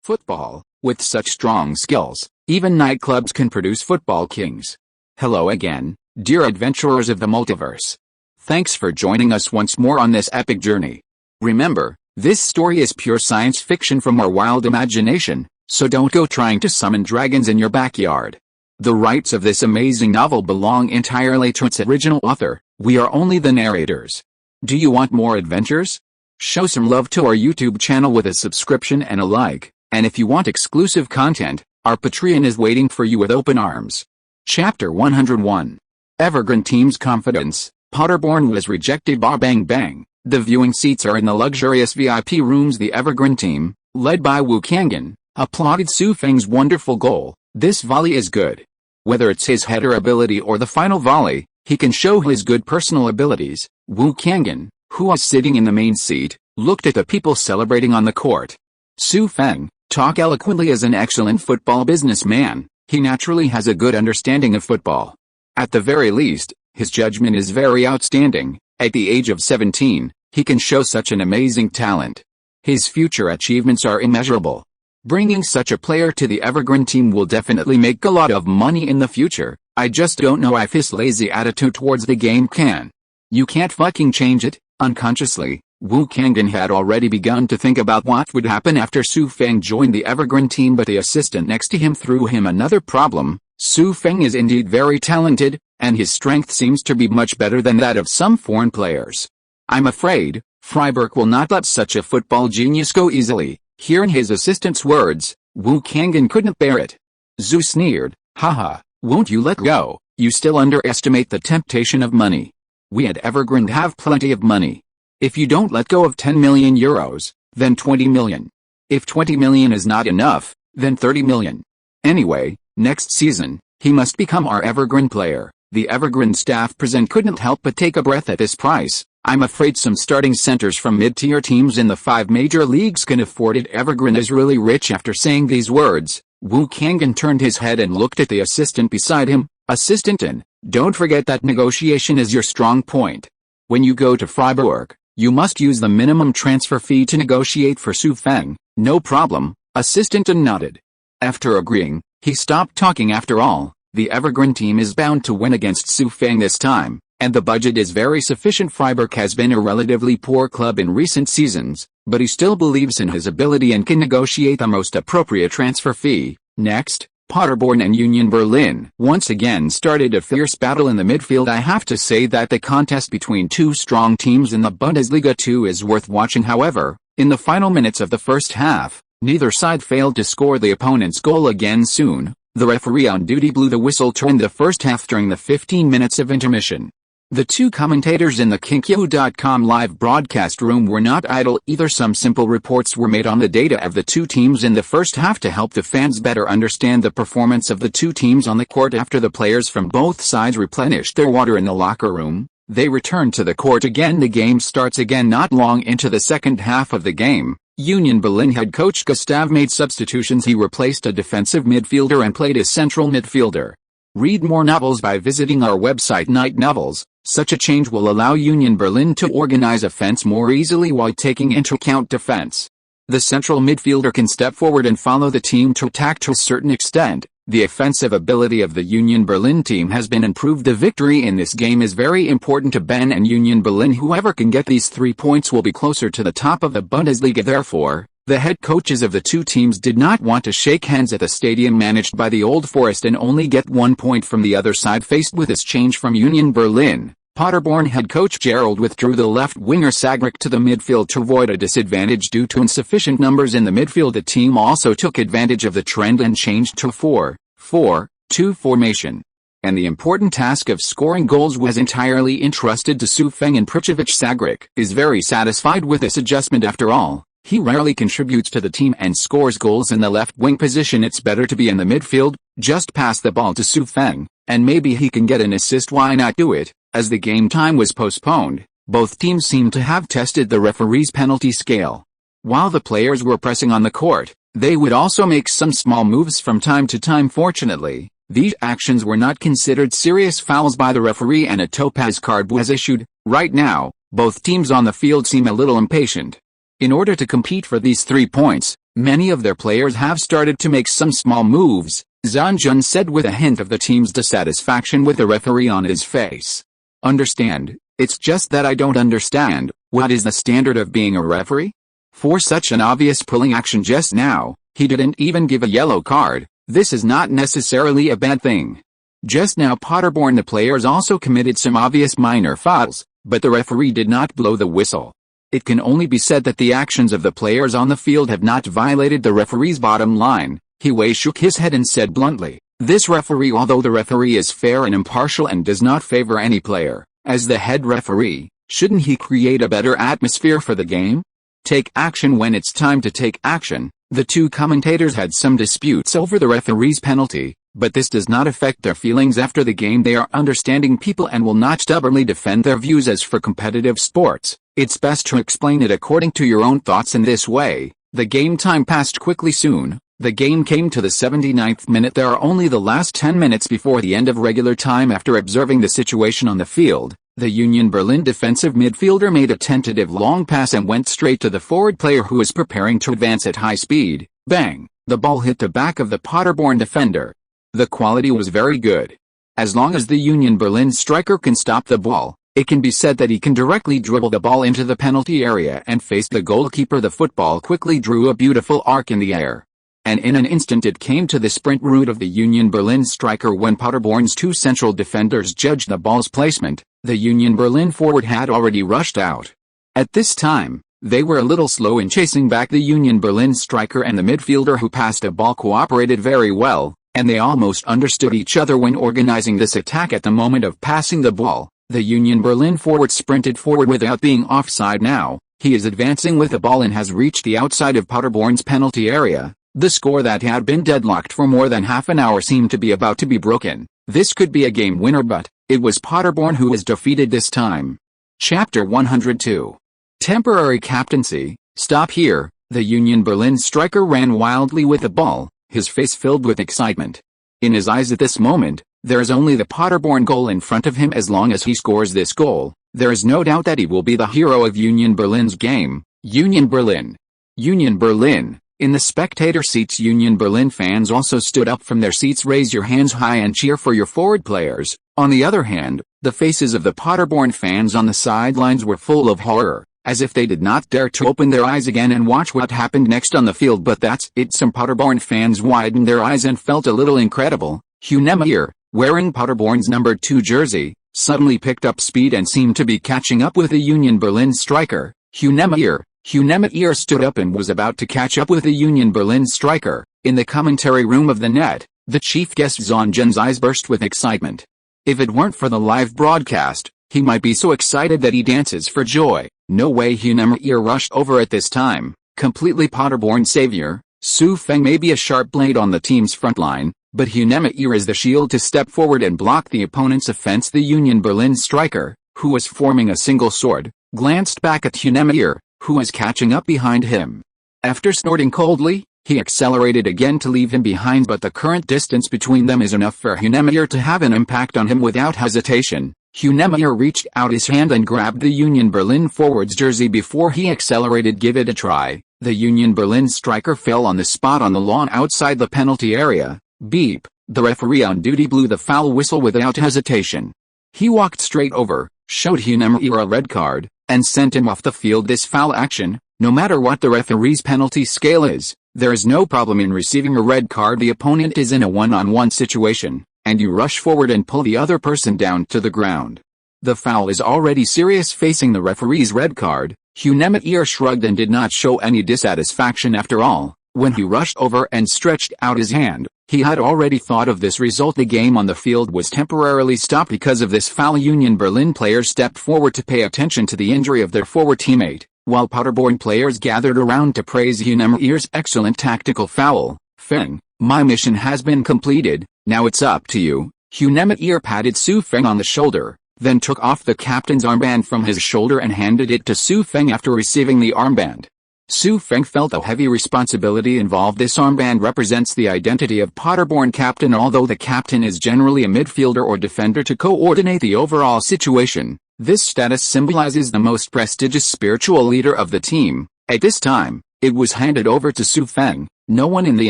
Football, with such strong skills, even nightclubs can produce football kings. Hello again, dear adventurers of the multiverse. Thanks for joining us once more on this epic journey. Remember, this story is pure science fiction from our wild imagination, so don't go trying to summon dragons in your backyard. The rights of this amazing novel belong entirely to its original author. We are only the narrators. Do you want more adventures? Show some love to our YouTube channel with a subscription and a like, and if you want exclusive content, our Patreon is waiting for you with open arms. Chapter 101. Evergreen Team's Confidence. Paderborn was rejected. Bang bang. The viewing seats are in the luxurious VIP rooms. The Evergreen team, led by Wu Kangen, applauded Su Feng's wonderful goal. This volley is good. Whether it's his header ability or the final volley, he can show his good personal abilities. Wu Kangen, who was sitting in the main seat, looked at the people celebrating on the court. Su Feng, talk eloquently as an excellent football businessman. He naturally has a good understanding of football. At the very least, his judgment is very outstanding. At the age of 17, he can show such an amazing talent. His future achievements are immeasurable. Bringing such a player to the Evergreen team will definitely make a lot of money in the future. I just don't know if his lazy attitude towards the game can. You can't fucking change it. Unconsciously, Wu Kangen had already begun to think about what would happen after Su Feng joined the Evergreen team, but the assistant next to him threw him another problem. Su Feng is indeed very talented, and his strength seems to be much better than that of some foreign players. I'm afraid, Freiburg will not let such a football genius go easily. Hearing his assistant's words, Wu Kangen couldn't bear it. Zhu sneered, haha, won't you let go? You still underestimate the temptation of money. We at Evergreen have plenty of money. If you don't let go of 10 million euros, then 20 million. If 20 million is not enough, then 30 million. Anyway, next season, he must become our Evergreen player. The Evergreen staff present couldn't help but take a breath at this price. I'm afraid some starting centers from mid-tier teams in the 5 major leagues can afford it. Evergreen is really rich. After saying these words, Wu Kangen turned his head and looked at the assistant beside him. Assistant, don't forget that negotiation is your strong point. When you go to Freiburg, you must use the minimum transfer fee to negotiate for Su Feng. No problem, assistant nodded. After agreeing, he stopped talking. After all, the Evergreen team is bound to win against Su Feng this time, and the budget is very sufficient. Freiburg has been a relatively poor club in recent seasons, but he still believes in his ability and can negotiate the most appropriate transfer fee. Next, Paderborn and Union Berlin once again started a fierce battle in the midfield. I have to say that the contest between two strong teams in the Bundesliga 2 is worth watching. However, in the final minutes of the first half, neither side failed to score the opponent's goal again. Soon, the referee on duty blew the whistle to end the first half during the 15 minutes of intermission. The two commentators in the Kinkyo.com live broadcast room were not idle either. Some simple reports were made on the data of the two teams in the first half to help the fans better understand the performance of the two teams on the court. After the players from both sides replenished their water in the locker room, they returned to the court again. The game starts again. Not long into the second half of the game, Union Berlin head coach Gustav made substitutions. He replaced a defensive midfielder and played as central midfielder. Read more novels by visiting our website Night Novels. Such a change will allow Union Berlin to organize offense more easily while taking into account defense. The central midfielder can step forward and follow the team to attack to a certain extent. The offensive ability of the Union Berlin team has been improved. The victory in this game is very important to Ben and Union Berlin. Whoever can get these 3 points will be closer to the top of the Bundesliga. Therefore, the head coaches of the two teams did not want to shake hands at the stadium managed by the Old Forest and only get 1 point from the other side. Faced with this change from Union Berlin, Paderborn head coach Gerald withdrew the left winger Sagrick to the midfield to avoid a disadvantage due to insufficient numbers in the midfield. The team also took advantage of the trend and changed to 4-4-2 formation. And the important task of scoring goals was entirely entrusted to Su Feng and prejudice. Sagrick is very satisfied with this adjustment. After all, he rarely contributes to the team and scores goals in the left wing position. It's better to be in the midfield, just pass the ball to Su Feng, and maybe he can get an assist. Why not do it? As the game time was postponed, both teams seemed to have tested the referee's penalty scale. While the players were pressing on the court, they would also make some small moves from time to time. Fortunately, these actions were not considered serious fouls by the referee and a topaz card was issued. Right now, both teams on the field seem a little impatient. In order to compete for these 3 points, Many of their players have started to make some small moves, Zanjun said with a hint of the team's dissatisfaction with the referee on his face. Understand, it's just that I don't understand, what is the standard of being a referee? For such an obvious pulling action just now, he didn't even give a yellow card. This is not necessarily a bad thing. Just now Paderborn the players also committed some obvious minor fouls, but the referee did not blow the whistle. It can only be said that the actions of the players on the field have not violated the referee's bottom line. He shook his head and said bluntly, this referee, although the referee is fair and impartial and does not favor any player, as the head referee, shouldn't he create a better atmosphere for the game? Take action when it's time to take action. The two commentators had some disputes over the referee's penalty, but this does not affect their feelings after the game. They are understanding people and will not stubbornly defend their views. As for competitive sports, it's best to explain it according to your own thoughts in this way. The game time passed quickly soon. The game came to the 79th minute. There are only the last 10 minutes before the end of regular time. After observing the situation on the field, the Union Berlin defensive midfielder made a tentative long pass and went straight to the forward player who was preparing to advance at high speed. Bang! The ball hit the back of the Paderborn defender. The quality was very good. As long as the Union Berlin striker can stop the ball, it can be said that he can directly dribble the ball into the penalty area and face the goalkeeper. The football quickly drew a beautiful arc in the air. And in an instant it came to the sprint route of the Union Berlin striker. When Paderborn's two central defenders judged the ball's placement, the Union Berlin forward had already rushed out. At this time, they were a little slow in chasing back the Union Berlin striker, and the midfielder who passed the ball cooperated very well, and they almost understood each other when organizing this attack. At the moment of passing the ball, the Union Berlin forward sprinted forward without being offside. Now, he is advancing with the ball and has reached the outside of Paderborn's penalty area. The score that had been deadlocked for more than half an hour seemed to be about to be broken. This could be a game winner, but it was Paderborn who was defeated this time. Chapter 102. Temporary captaincy. Stop here. The Union Berlin striker ran wildly with the ball, his face filled with excitement. In his eyes at this moment, there is only the Paderborn goal in front of him. As long as he scores this goal, there is no doubt that he will be the hero of Union Berlin's game. Union Berlin. Union Berlin. In the spectator seats, Union Berlin fans also stood up from their seats. Raise your hands high and cheer for your forward players. On the other hand, the faces of the Paderborn fans on the sidelines were full of horror, as if they did not dare to open their eyes again and watch what happened next on the field. But that's it. Some Paderborn fans widened their eyes and felt a little incredible. Hunemeyer, wearing Paderborn's number 2 jersey, suddenly picked up speed and seemed to be catching up with the Union Berlin striker. Hunemeyer stood up and was about to catch up with the Union Berlin striker. In the commentary room of the net, the chief guest Zongen's eyes burst with excitement. If it weren't for the live broadcast, he might be so excited that he dances for joy. No way. Hunemeyer rushed over at this time, completely Paderborn savior. Su Feng may be a sharp blade on the team's front line, but Hunemeyer is the shield to step forward and block the opponent's offense. The Union Berlin striker, who was forming a single sword, glanced back at Hunemeyer, who was catching up behind him. After snorting coldly, he accelerated again to leave him behind, but the current distance between them is enough for Hunemeyer to have an impact on him. Without hesitation, Hunemeyer reached out his hand and grabbed the Union Berlin forward's jersey before he accelerated. Give it a try. The Union Berlin striker fell on the spot on the lawn outside the penalty area. Beep. The referee on duty blew the foul whistle without hesitation. He walked straight over, showed Hunemeyer a red card, and sent him off the field. This foul action, no matter what the referee's penalty scale is, there is no problem in receiving a red card. The opponent is in a one-on-one situation, and you rush forward and pull the other person down to the ground. The foul is already serious. Facing the referee's red card, Hunemeyer shrugged and did not show any dissatisfaction. After all, when he rushed over and stretched out his hand, he had already thought of this result. The game on the field was temporarily stopped because of this foul. Union Berlin players stepped forward to pay attention to the injury of their forward teammate, while Paderborn players gathered around to praise Hunemeyer's excellent tactical foul. Feng, my mission has been completed, now it's up to you. Hunemeyer patted Su Feng on the shoulder, then took off the captain's armband from his shoulder and handed it to Su Feng. After receiving the armband, Su Feng felt a heavy responsibility involved. This armband represents the identity of Paderborn captain. Although the captain is generally a midfielder or defender to coordinate the overall situation, this status symbolizes the most prestigious spiritual leader of the team. At this time, It was handed over to Su Feng. No one in the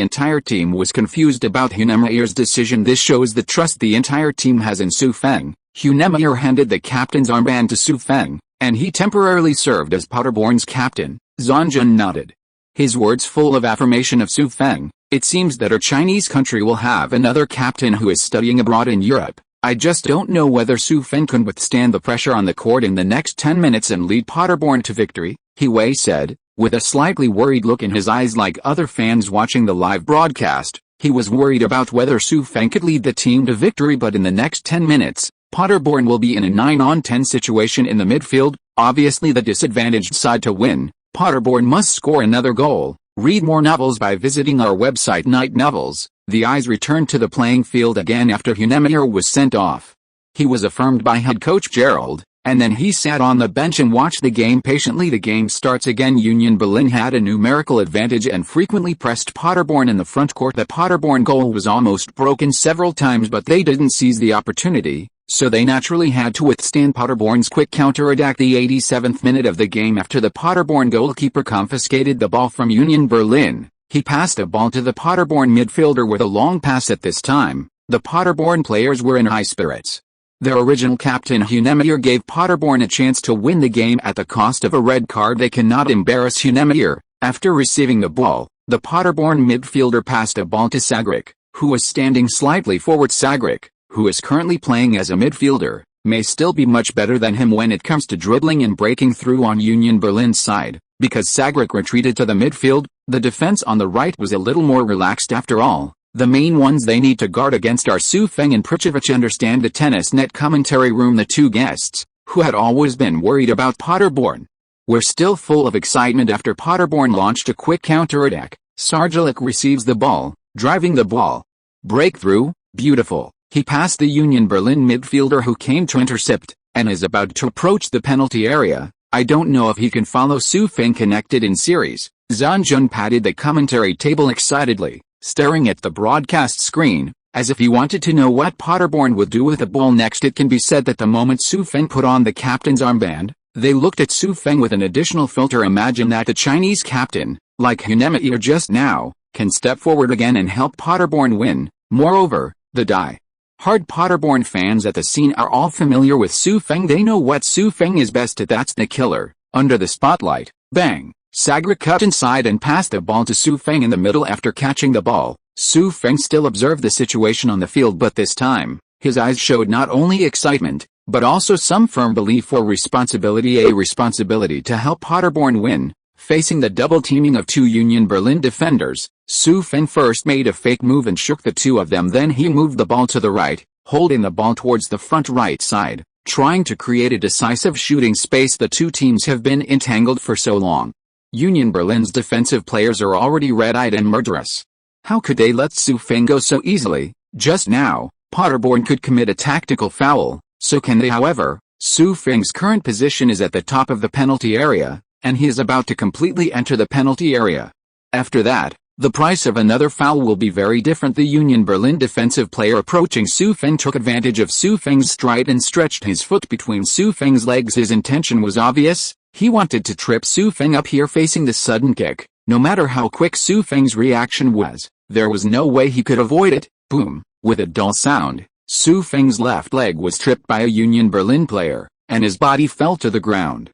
entire team was confused about Hunemeier's decision. This shows the trust the entire team has in Su Feng. Hunemeier handed the captain's armband to Su Feng, and he temporarily served as Paderborn's captain. Zanjun nodded. His words full of affirmation of Su Feng. It seems that our Chinese country will have another captain who is studying abroad in Europe. I just don't know whether Su Feng can withstand the pressure on the court in the next 10 minutes and lead Paderborn to victory, He Wei said, with a slightly worried look in his eyes. Like other fans watching the live broadcast, he was worried about whether Su Feng could lead the team to victory, but in the next 10 minutes, Paderborn will be in a 9-on-10 situation in the midfield, obviously the disadvantaged side. To win, Paderborn must score another goal. Read more novels by visiting our website Night Novels. The eyes returned to the playing field again after Hunemeier was sent off. He was affirmed by head coach Gerald, and then he sat on the bench and watched the game patiently. The game starts again. Union Berlin had a numerical advantage and frequently pressed Paderborn in the front court. The Paderborn goal was almost broken several times, but they didn't seize the opportunity, so they naturally had to withstand Paderborn's quick counterattack. The 87th minute of the game, after the Paderborn goalkeeper confiscated the ball from Union Berlin, he passed a ball to the Paderborn midfielder with a long pass. At this time, the Paderborn players were in high spirits. Their original captain Hunemeier gave Paderborn a chance to win the game at the cost of a red card. They cannot embarrass Hunemeier. After receiving the ball, the Paderborn midfielder passed a ball to Sagrick, who was standing slightly forward. Sagrick, who is currently playing as a midfielder, may still be much better than him when it comes to dribbling and breaking through on Union Berlin's side. Because Sagrick retreated to the midfield, the defense on the right was a little more relaxed. After all, the main ones they need to guard against are Su Feng and prejudice. Understand the tennis net commentary room. The two guests, who had always been worried about Paderborn, were still full of excitement after Paderborn launched a quick counterattack. Sargelik receives the ball, driving the ball. Breakthrough, beautiful. He passed the Union Berlin midfielder, who came to intercept, and is about to approach the penalty area. I don't know if he can follow Su Feng connected in series. Zanjun patted the commentary table excitedly, staring at the broadcast screen, as if he wanted to know what Paderborn would do with the ball next. It can be said that the moment Su Feng put on the captain's armband, they looked at Su Feng with an additional filter. Imagine that the Chinese captain, like Hunemeier just now, can step forward again and help Paderborn win. Moreover, the die-hard Paderborn fans at the scene are all familiar with Su Feng. They know what Su Feng is best at. That's the killer. Under the spotlight, bang! Sagrick cut inside and passed the ball to Su Feng in the middle. After catching the ball, Su Feng still observed the situation on the field, but this time, his eyes showed not only excitement, but also some firm belief for responsibility. A responsibility to help Paderborn win. Facing the double teaming of two Union Berlin defenders, Su Feng first made a fake move and shook the two of them. Then he moved the ball to the right, holding the ball towards the front right side, trying to create a decisive shooting space. The two teams have been entangled for so long. Union Berlin's defensive players are already red-eyed and murderous. How could they let Su Feng go so easily? Just now, Paderborn could commit a tactical foul, so can they. However, Su Feng's current position is at the top of the penalty area, and he is about to completely enter the penalty area. After that, the price of another foul will be very different. The Union Berlin defensive player approaching Su Feng took advantage of Su Feng's stride and stretched his foot between Su Feng's legs. His intention was obvious. He wanted to trip Su Feng up here. Facing the sudden kick, no matter how quick Su Feng's reaction was, there was no way he could avoid it. Boom! With a dull sound, Su Feng's left leg was tripped by a Union Berlin player, and his body fell to the ground.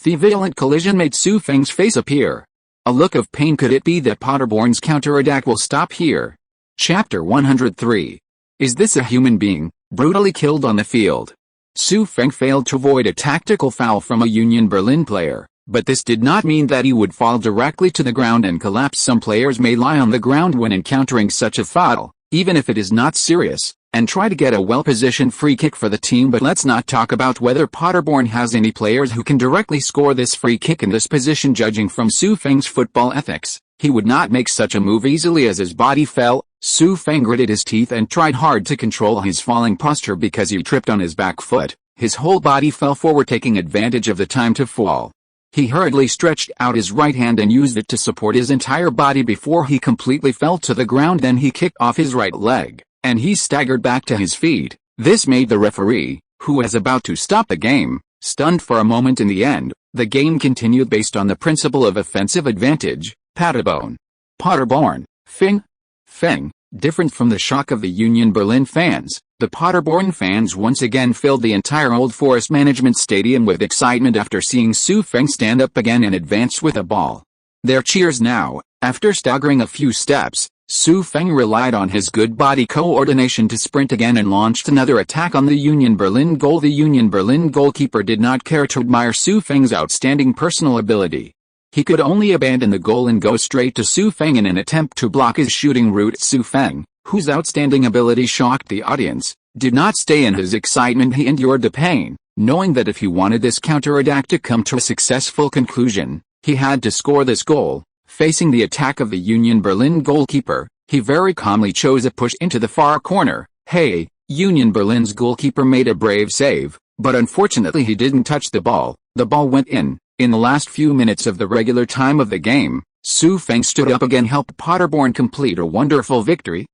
The violent collision made Su Feng's face appear a look of pain. Could it be that Paderborn's counterattack will stop here? Chapter 103. Is this a human being, brutally killed on the field? Su Feng failed to avoid a tactical foul from a Union Berlin player, but this did not mean that he would fall directly to the ground and collapse. Some players may lie on the ground when encountering such a foul, even if it is not serious, and try to get a well-positioned free kick for the team. But let's not talk about whether Paderborn has any players who can directly score this free kick in this position. Judging from Su Feng's football ethics, he would not make such a move easily. As his body fell, Su Feng gritted his teeth and tried hard to control his falling posture. Because he tripped on his back foot, his whole body fell forward, taking advantage of the time to fall. He hurriedly stretched out his right hand and used it to support his entire body before he completely fell to the ground. Then he kicked off his right leg, and he staggered back to his feet. This made the referee, who was about to stop the game, stunned for a moment. In the end, the game continued based on the principle of offensive advantage. Paderborn. Paderborn. Feng. Different from the shock of the Union Berlin fans, the Paderborn fans once again filled the entire Old Forest Management Stadium with excitement after seeing Su Feng stand up again and advance with a ball. Their cheers now, after staggering a few steps, Su Feng relied on his good body coordination to sprint again and launched another attack on the Union Berlin goal. The Union Berlin goalkeeper did not care to admire Su Feng's outstanding personal ability. He could only abandon the goal and go straight to Su Feng in an attempt to block his shooting route. Su Feng, whose outstanding ability shocked the audience, did not stay in his excitement. He endured the pain, knowing that if he wanted this counterattack to come to a successful conclusion, he had to score this goal. Facing the attack of the Union Berlin goalkeeper, he very calmly chose a push into the far corner. Hey, Union Berlin's goalkeeper made a brave save, but unfortunately he didn't touch the ball. The ball went in. In the last few minutes of the regular time of the game, Su Feng stood up again, helped Paderborn complete a wonderful victory.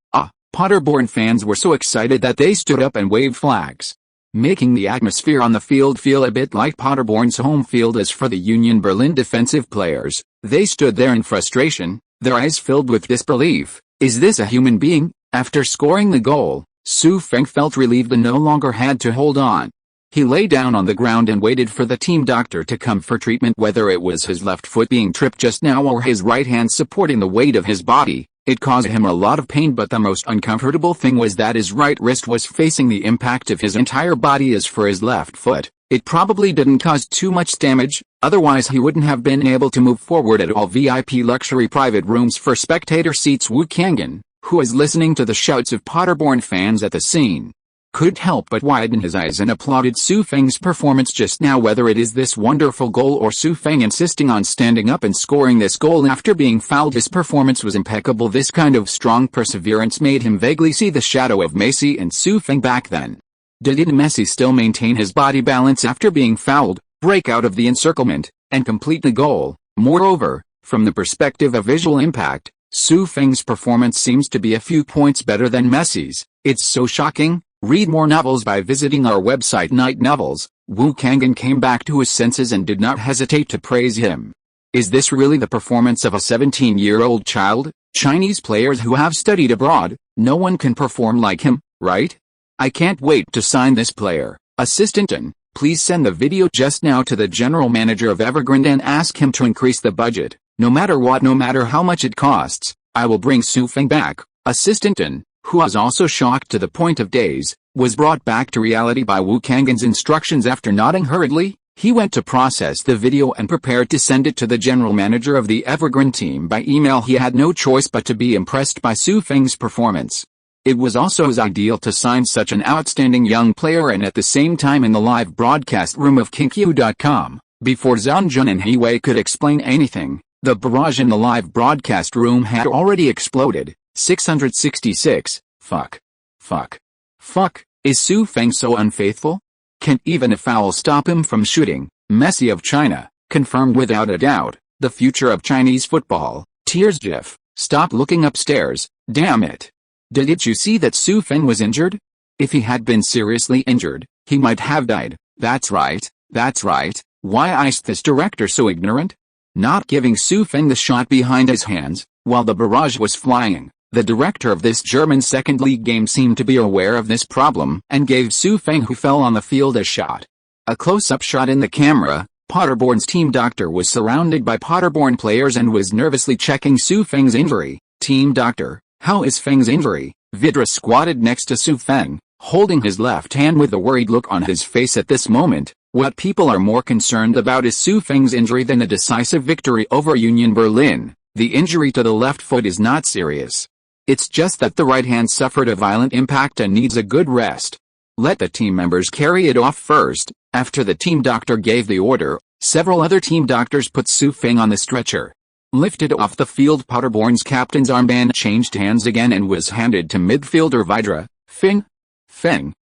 Paderborn fans were so excited that they stood up and waved flags, making the atmosphere on the field feel a bit like Paderborn's home field. As for the Union Berlin defensive players, they stood there in frustration, their eyes filled with disbelief. Is this a human being? After scoring the goal, Su Feng felt relieved and no longer had to hold on. He lay down on the ground and waited for the team doctor to come for treatment. Whether it was his left foot being tripped just now or his right hand supporting the weight of his body, it caused him a lot of pain, but the most uncomfortable thing was that his right wrist was facing the impact of his entire body. As for his left foot, it probably didn't cause too much damage, otherwise he wouldn't have been able to move forward at all. VIP luxury private rooms for spectator seats. Wu Kangen, who was listening to the shouts of Paderborn fans at the scene, couldn't help but widen his eyes and applauded Su Feng's performance just now. Whether it is this wonderful goal or Su Feng insisting on standing up and scoring this goal after being fouled, his performance was impeccable. This kind of strong perseverance made him vaguely see the shadow of Messi and Su Feng back then. Did Messi still maintain his body balance after being fouled, break out of the encirclement, and complete the goal? Moreover, from the perspective of visual impact, Su Feng's performance seems to be a few points better than Messi's. It's so shocking. Read more novels by visiting our website Night Novels. Wu Kangen came back to his senses and did not hesitate to praise him. Is this really the performance of a 17-year-old child? Chinese players who have studied abroad, no one can perform like him, right? I can't wait to sign this player. Assistant, please send the video just now to the general manager of Evergrande and ask him to increase the budget. No matter what, no matter how much it costs, I will bring Su Feng back. Assistant, who was also shocked to the point of daze, was brought back to reality by Wu Kangen's instructions. After nodding hurriedly, he went to process the video and prepared to send it to the general manager of the Evergrande team by email. He had no choice but to be impressed by Su Feng's performance. It was also his ideal to sign such an outstanding young player, and at the same time in the live broadcast room of Kinkyu.com, before Zhang Jun and He Wei could explain anything, the barrage in the live broadcast room had already exploded. 666. Fuck. Is Su Feng so unfaithful? Can't even a foul stop him from shooting? Messi of China, confirmed without a doubt, the future of Chinese football. Tears GIF. Stop looking upstairs, damn it. Didn't you see that Su Feng was injured? If he had been seriously injured, he might have died. That's right. Why is this director so ignorant? Not giving Su Feng the shot behind his hands, while the barrage was flying. The director of this German second league game seemed to be aware of this problem and gave Su Feng, who fell on the field, a shot. A close-up shot in the camera. Paderborn's team doctor was surrounded by Paderborn players and was nervously checking Su Feng's injury. Team doctor, how is Feng's injury? Vidra squatted next to Su Feng, holding his left hand with a worried look on his face at this moment. What people are more concerned about is Su Feng's injury than a decisive victory over Union Berlin. The injury to the left foot is not serious. It's just that the right hand suffered a violent impact and needs a good rest. Let the team members carry it off first. After the team doctor gave the order, several other team doctors put Su Feng on the stretcher. Lifted off the field, Paderborn's captain's armband changed hands again and was handed to midfielder Vidra. Feng.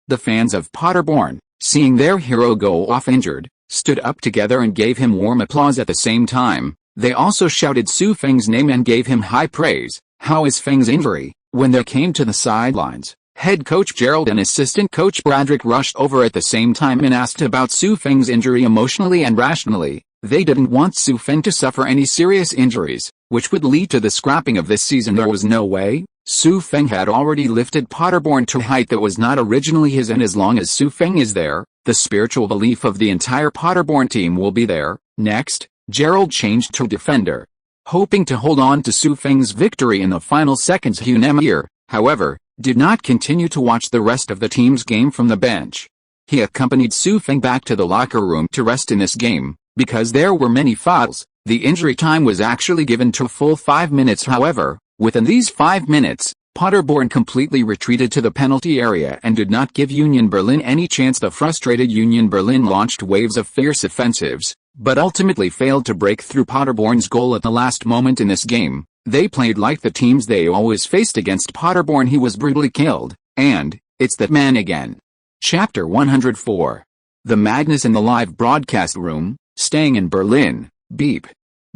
The fans of Paderborn, seeing their hero go off injured, stood up together and gave him warm applause at the same time. They also shouted Su Feng's name and gave him high praise. How is Feng's injury? When they came to the sidelines, head coach Gerald and assistant coach Bradrick rushed over at the same time and asked about Su Feng's injury emotionally and rationally. They didn't want Su Feng to suffer any serious injuries, which would lead to the scrapping of this season. There was no way. Su Feng had already lifted Paderborn to a height that was not originally his, and as long as Su Feng is there, the spiritual belief of the entire Paderborn team will be there. Next, Gerald changed to defender. Hoping to hold on to Su Feng's victory in the final seconds, Hunemir, however, did not continue to watch the rest of the team's game from the bench. He accompanied Su Feng back to the locker room to rest in this game. Because there were many fouls, the injury time was actually given to a full 5 minutes. However, within these 5 minutes, Paderborn completely retreated to the penalty area and did not give Union Berlin any chance. The frustrated Union Berlin launched waves of fierce offensives, but ultimately failed to break through Paderborn's goal at the last moment in this game. They played like the teams they always faced against Paderborn. He was brutally killed, and it's that man again. Chapter 104. The Madness in the Live Broadcast Room. Staying in Berlin. Beep.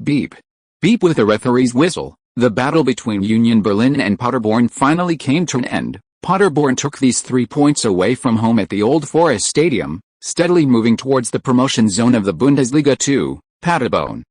Beep. Beep. With the referee's whistle, the battle between Union Berlin and Paderborn finally came to an end. Paderborn took these 3 points away from home at the Old Forest Stadium, steadily moving towards the promotion zone of the Bundesliga 2. Paderborn.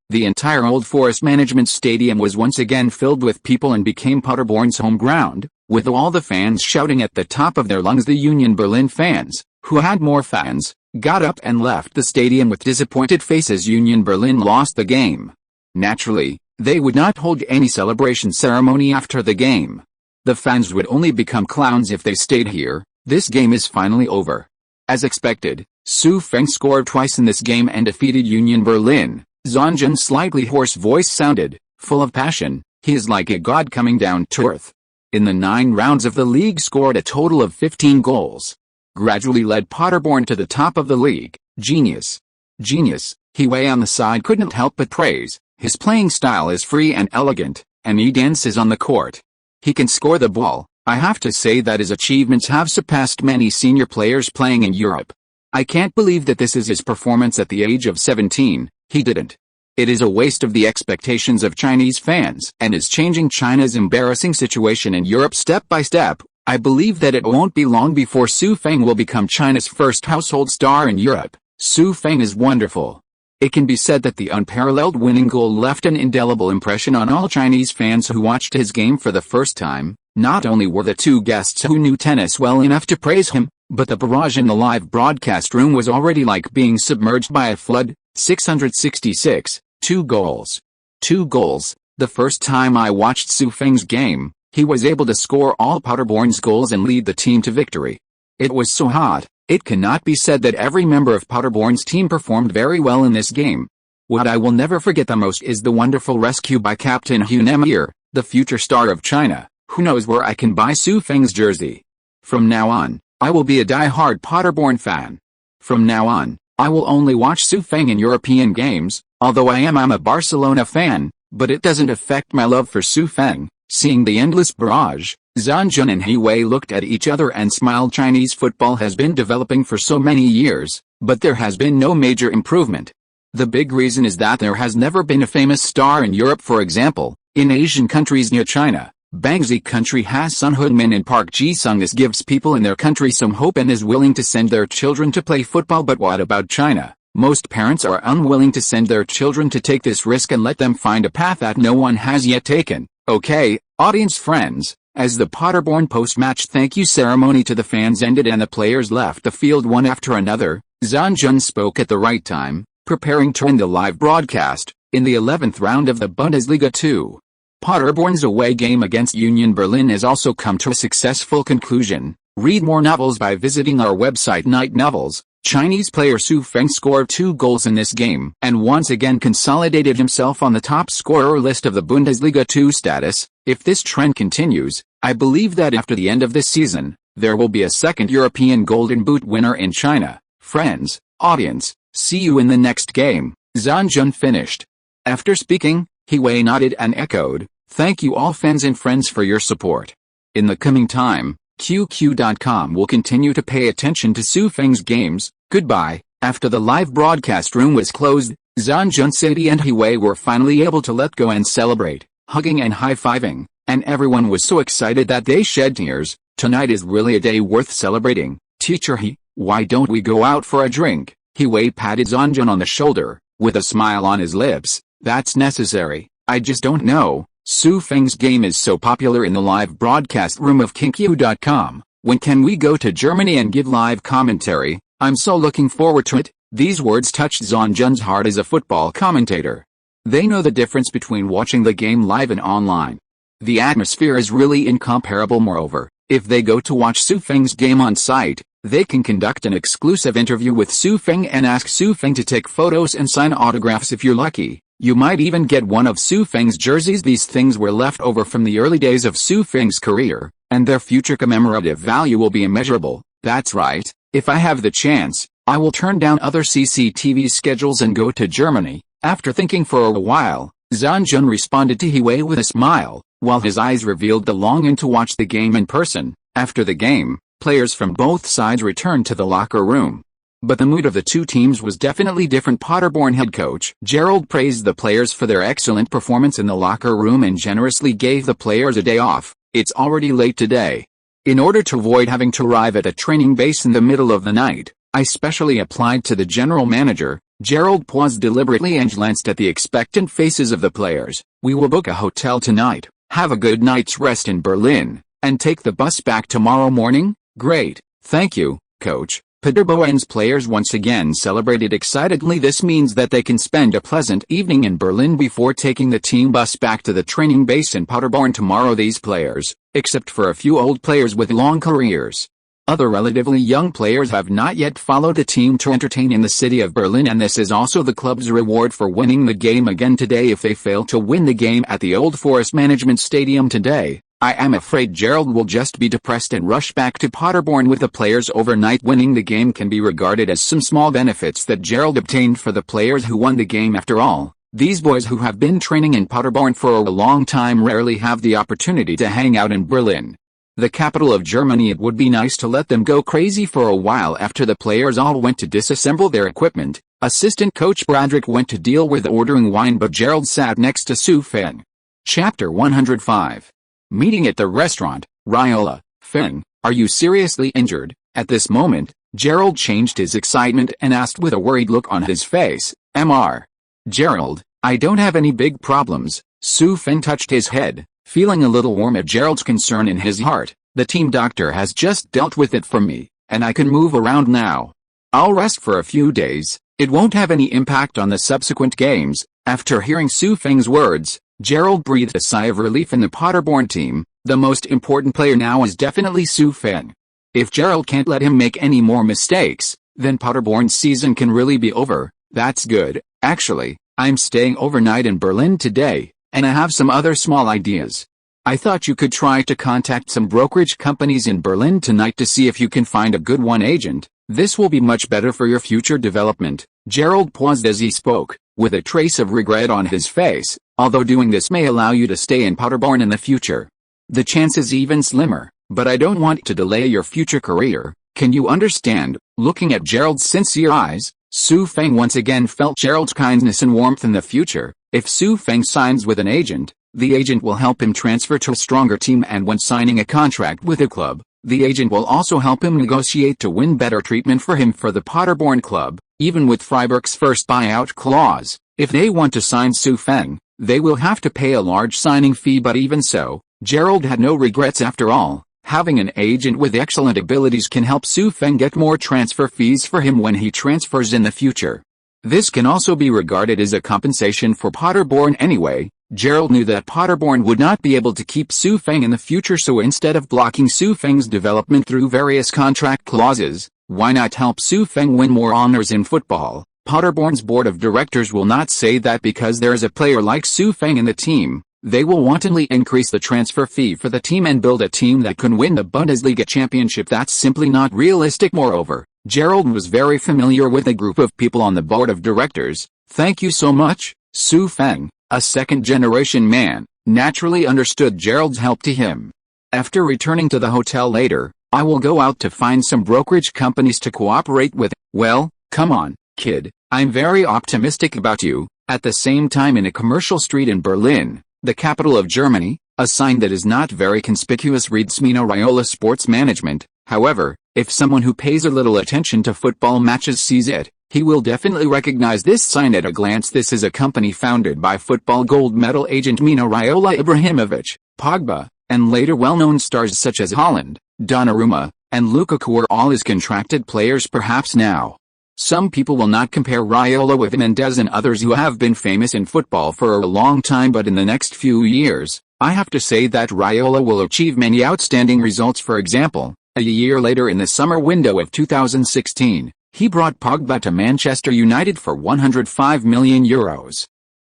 The entire Old Forest Management Stadium was once again filled with people and became Paderborn's home ground, with all the fans shouting at the top of their lungs. The Union Berlin fans, who had more fans, got up and left the stadium with disappointed faces. Union Berlin lost the game. Naturally, they would not hold any celebration ceremony after the game. The fans would only become clowns if they stayed here. This game is finally over. As expected, Su Feng scored twice in this game and defeated Union Berlin. Zonjan's slightly hoarse voice sounded, full of passion. He is like a god coming down to earth. In the 9 rounds of the league, scored a total of 15 goals. Gradually led Paderborn to the top of the league. Genius. He on the side couldn't help but praise. His playing style is free and elegant, and he dances on the court. He can score the ball. I have to say that his achievements have surpassed many senior players playing in Europe. I can't believe that this is his performance at the age of 17. He didn't. It is a waste of the expectations of Chinese fans and is changing China's embarrassing situation in Europe step by step. I believe that it won't be long before Su Feng will become China's first household star in Europe. Su Feng is wonderful. It can be said that the unparalleled winning goal left an indelible impression on all Chinese fans who watched his game for the first time. Not only were the 2 guests who knew tennis well enough to praise him, but the barrage in the live broadcast room was already like being submerged by a flood. 666, 2 goals. 2 goals. The first time I watched Su Feng's game, he was able to score all Paderborn's goals and lead the team to victory. It was so hot. It cannot be said that every member of Paderborn's team performed very well in this game. What I will never forget the most is the wonderful rescue by Captain Hunemir, the future star of China. Who knows where I can buy Su Feng's jersey? From now on, I will be a die-hard Paderborn fan. From now on, I will only watch Su Feng in European games, although I'm a Barcelona fan, but it doesn't affect my love for Su Feng. Seeing the endless barrage, Zanjun and He Wei looked at each other and smiled. Chinese football has been developing for so many years, but there has been no major improvement. The big reason is that there has never been a famous star in Europe. For example, in Asian countries near China, Bangzi country has Sun Heung-min and Park Ji-sung. This gives people in their country some hope and is willing to send their children to play football. But what about China? Most parents are unwilling to send their children to take this risk and let them find a path that no one has yet taken. Okay, audience friends, as the Paderborn post-match thank you ceremony to the fans ended and the players left the field one after another, Zanjun spoke at the right time, preparing to end the live broadcast. In the 11th round of the Bundesliga 2, Paderborn's away game against Union Berlin has also come to a successful conclusion. Read more novels by visiting our website Night Novels. Chinese player Su Feng scored 2 goals in this game and once again consolidated himself on the top scorer list of the Bundesliga 2 status. If this trend continues, I believe that after the end of this season, there will be a second European Golden Boot winner in China. Friends, audience, see you in the next game. Zanjun finished. After speaking, He Wei nodded and echoed, "Thank you all fans and friends for your support." In the coming time, QQ.com will continue to pay attention to Su Feng's games. Goodbye. After the live broadcast room was closed, Zanjun City and He Wei were finally able to let go and celebrate, hugging and high-fiving, and everyone was so excited that they shed tears. Tonight is really a day worth celebrating. Teacher He, why don't we go out for a drink? Wei patted Zonjun on the shoulder, with a smile on his lips. That's necessary. I just don't know. Su Feng's game is so popular in the live broadcast room of Kinkyu.com. When can we go to Germany and give live commentary? I'm so looking forward to it. These words touched Zonjun's heart as a football commentator. They know the difference between watching the game live and online. The atmosphere is really incomparable. Moreover, if they go to watch Su Feng's game on site, they can conduct an exclusive interview with Su Feng and ask Su Feng to take photos and sign autographs. If you're lucky, you might even get one of Su Feng's jerseys. These things were left over from the early days of Su Feng's career, and their future commemorative value will be immeasurable. That's right. If I have the chance, I will turn down other CCTV schedules and go to Germany. After thinking for a while, Zonjun responded to Wei with a smile, while his eyes revealed the longing to watch the game in person. After the game, players from both sides returned to the locker room. But the mood of the two teams was definitely different. Paderborn head coach Gerald praised the players for their excellent performance in the locker room and generously gave the players a day off. It's already late today. In order to avoid having to arrive at a training base in the middle of the night, I specially applied to the general manager. Gerald paused deliberately and glanced at the expectant faces of the players. We will book a hotel tonight, have a good night's rest in Berlin, and take the bus back tomorrow morning. Great, thank you, coach. Paderborn's players once again celebrated excitedly. This means that they can spend a pleasant evening in Berlin before taking the team bus back to the training base in Paderborn tomorrow. These players, except for a few old players with long careers, other relatively young players have not yet followed the team to entertain in the city of Berlin, and this is also the club's reward for winning the game again today. If they fail to win the game at the Old Forest Management Stadium today, I am afraid Gerald will just be depressed and rush back to Paderborn with the players overnight. Winning the game can be regarded as some small benefits that Gerald obtained for the players who won the game. After all, these boys who have been training in Paderborn for a long time rarely have the opportunity to hang out in Berlin, the capital of Germany. It would be nice to let them go crazy for a while. After the players all went to disassemble their equipment, assistant coach Bradrick went to deal with ordering wine, but Gerald sat next to Su Feng. Chapter 105. Meeting at the restaurant. Riola, Feng, are you seriously injured? At this moment, Gerald changed his excitement and asked with a worried look on his face. Mr. Gerald, I don't have any big problems. Su Feng touched his head, feeling a little warm at Gerald's concern in his heart. The team doctor has just dealt with it for me, and I can move around now. I'll rest for a few days. It won't have any impact on the subsequent games. After hearing Su Feng's words, Gerald breathed a sigh of relief. In the Paderborn team, the most important player now is definitely Su Feng. If Gerald can't let him make any more mistakes, then Paderborn's season can really be over. That's good. Actually, I'm staying overnight in Berlin today, and I have some other small ideas. I thought you could try to contact some brokerage companies in Berlin tonight to see if you can find a good agent. This will be much better for your future development. Gerald paused as he spoke, with a trace of regret on his face. Although doing this may allow you to stay in Paderborn in the future, the chance is even slimmer. But I don't want to delay your future career. Can you understand? Looking at Gerald's sincere eyes, Su Feng once again felt Gerald's kindness and warmth. In the future, if Su Feng signs with an agent, the agent will help him transfer to a stronger team, and when signing a contract with a club, the agent will also help him negotiate to win better treatment for him for the Paderborn club. Even with Freiburg's first buyout clause, if they want to sign Su Feng, they will have to pay a large signing fee. But even so, Gerald had no regrets. After all, having an agent with excellent abilities can help Su Feng get more transfer fees for him when he transfers in the future. This can also be regarded as a compensation for Paderborn anyway. Gerald knew that Paderborn would not be able to keep Su Feng in the future, so instead of blocking Su Feng's development through various contract clauses, why not help Su Feng win more honors in football? Paderborn's board of directors will not say that because there is a player like Su Feng in the team, they will wantonly increase the transfer fee for the team and build a team that can win the Bundesliga championship. That's simply not realistic. Moreover, Gerald was very familiar with a group of people on the board of directors. Thank you so much. Su Feng, a second-generation man, naturally understood Gerald's help to him. After returning to the hotel later, I will go out to find some brokerage companies to cooperate with. Well, come on, kid, I'm very optimistic about you. At the same time, in a commercial street in Berlin, the capital of Germany, a sign that is not very conspicuous reads Mino Raiola Sports Management. However, if someone who pays a little attention to football matches sees it, He will definitely recognize this sign at a glance. This is a company founded by football gold medal agent Mino Raiola, Ibrahimovic, Pogba, and later well-known stars such as Haaland, Donnarumma, and Lukaku are all his contracted players. Perhaps now, some people will not compare Raiola with Mendes and others who have been famous in football for a long time, but in the next few years, I have to say that Raiola will achieve many outstanding results. For example, a year later in the summer window of 2016, he brought Pogba to Manchester United for €105 million,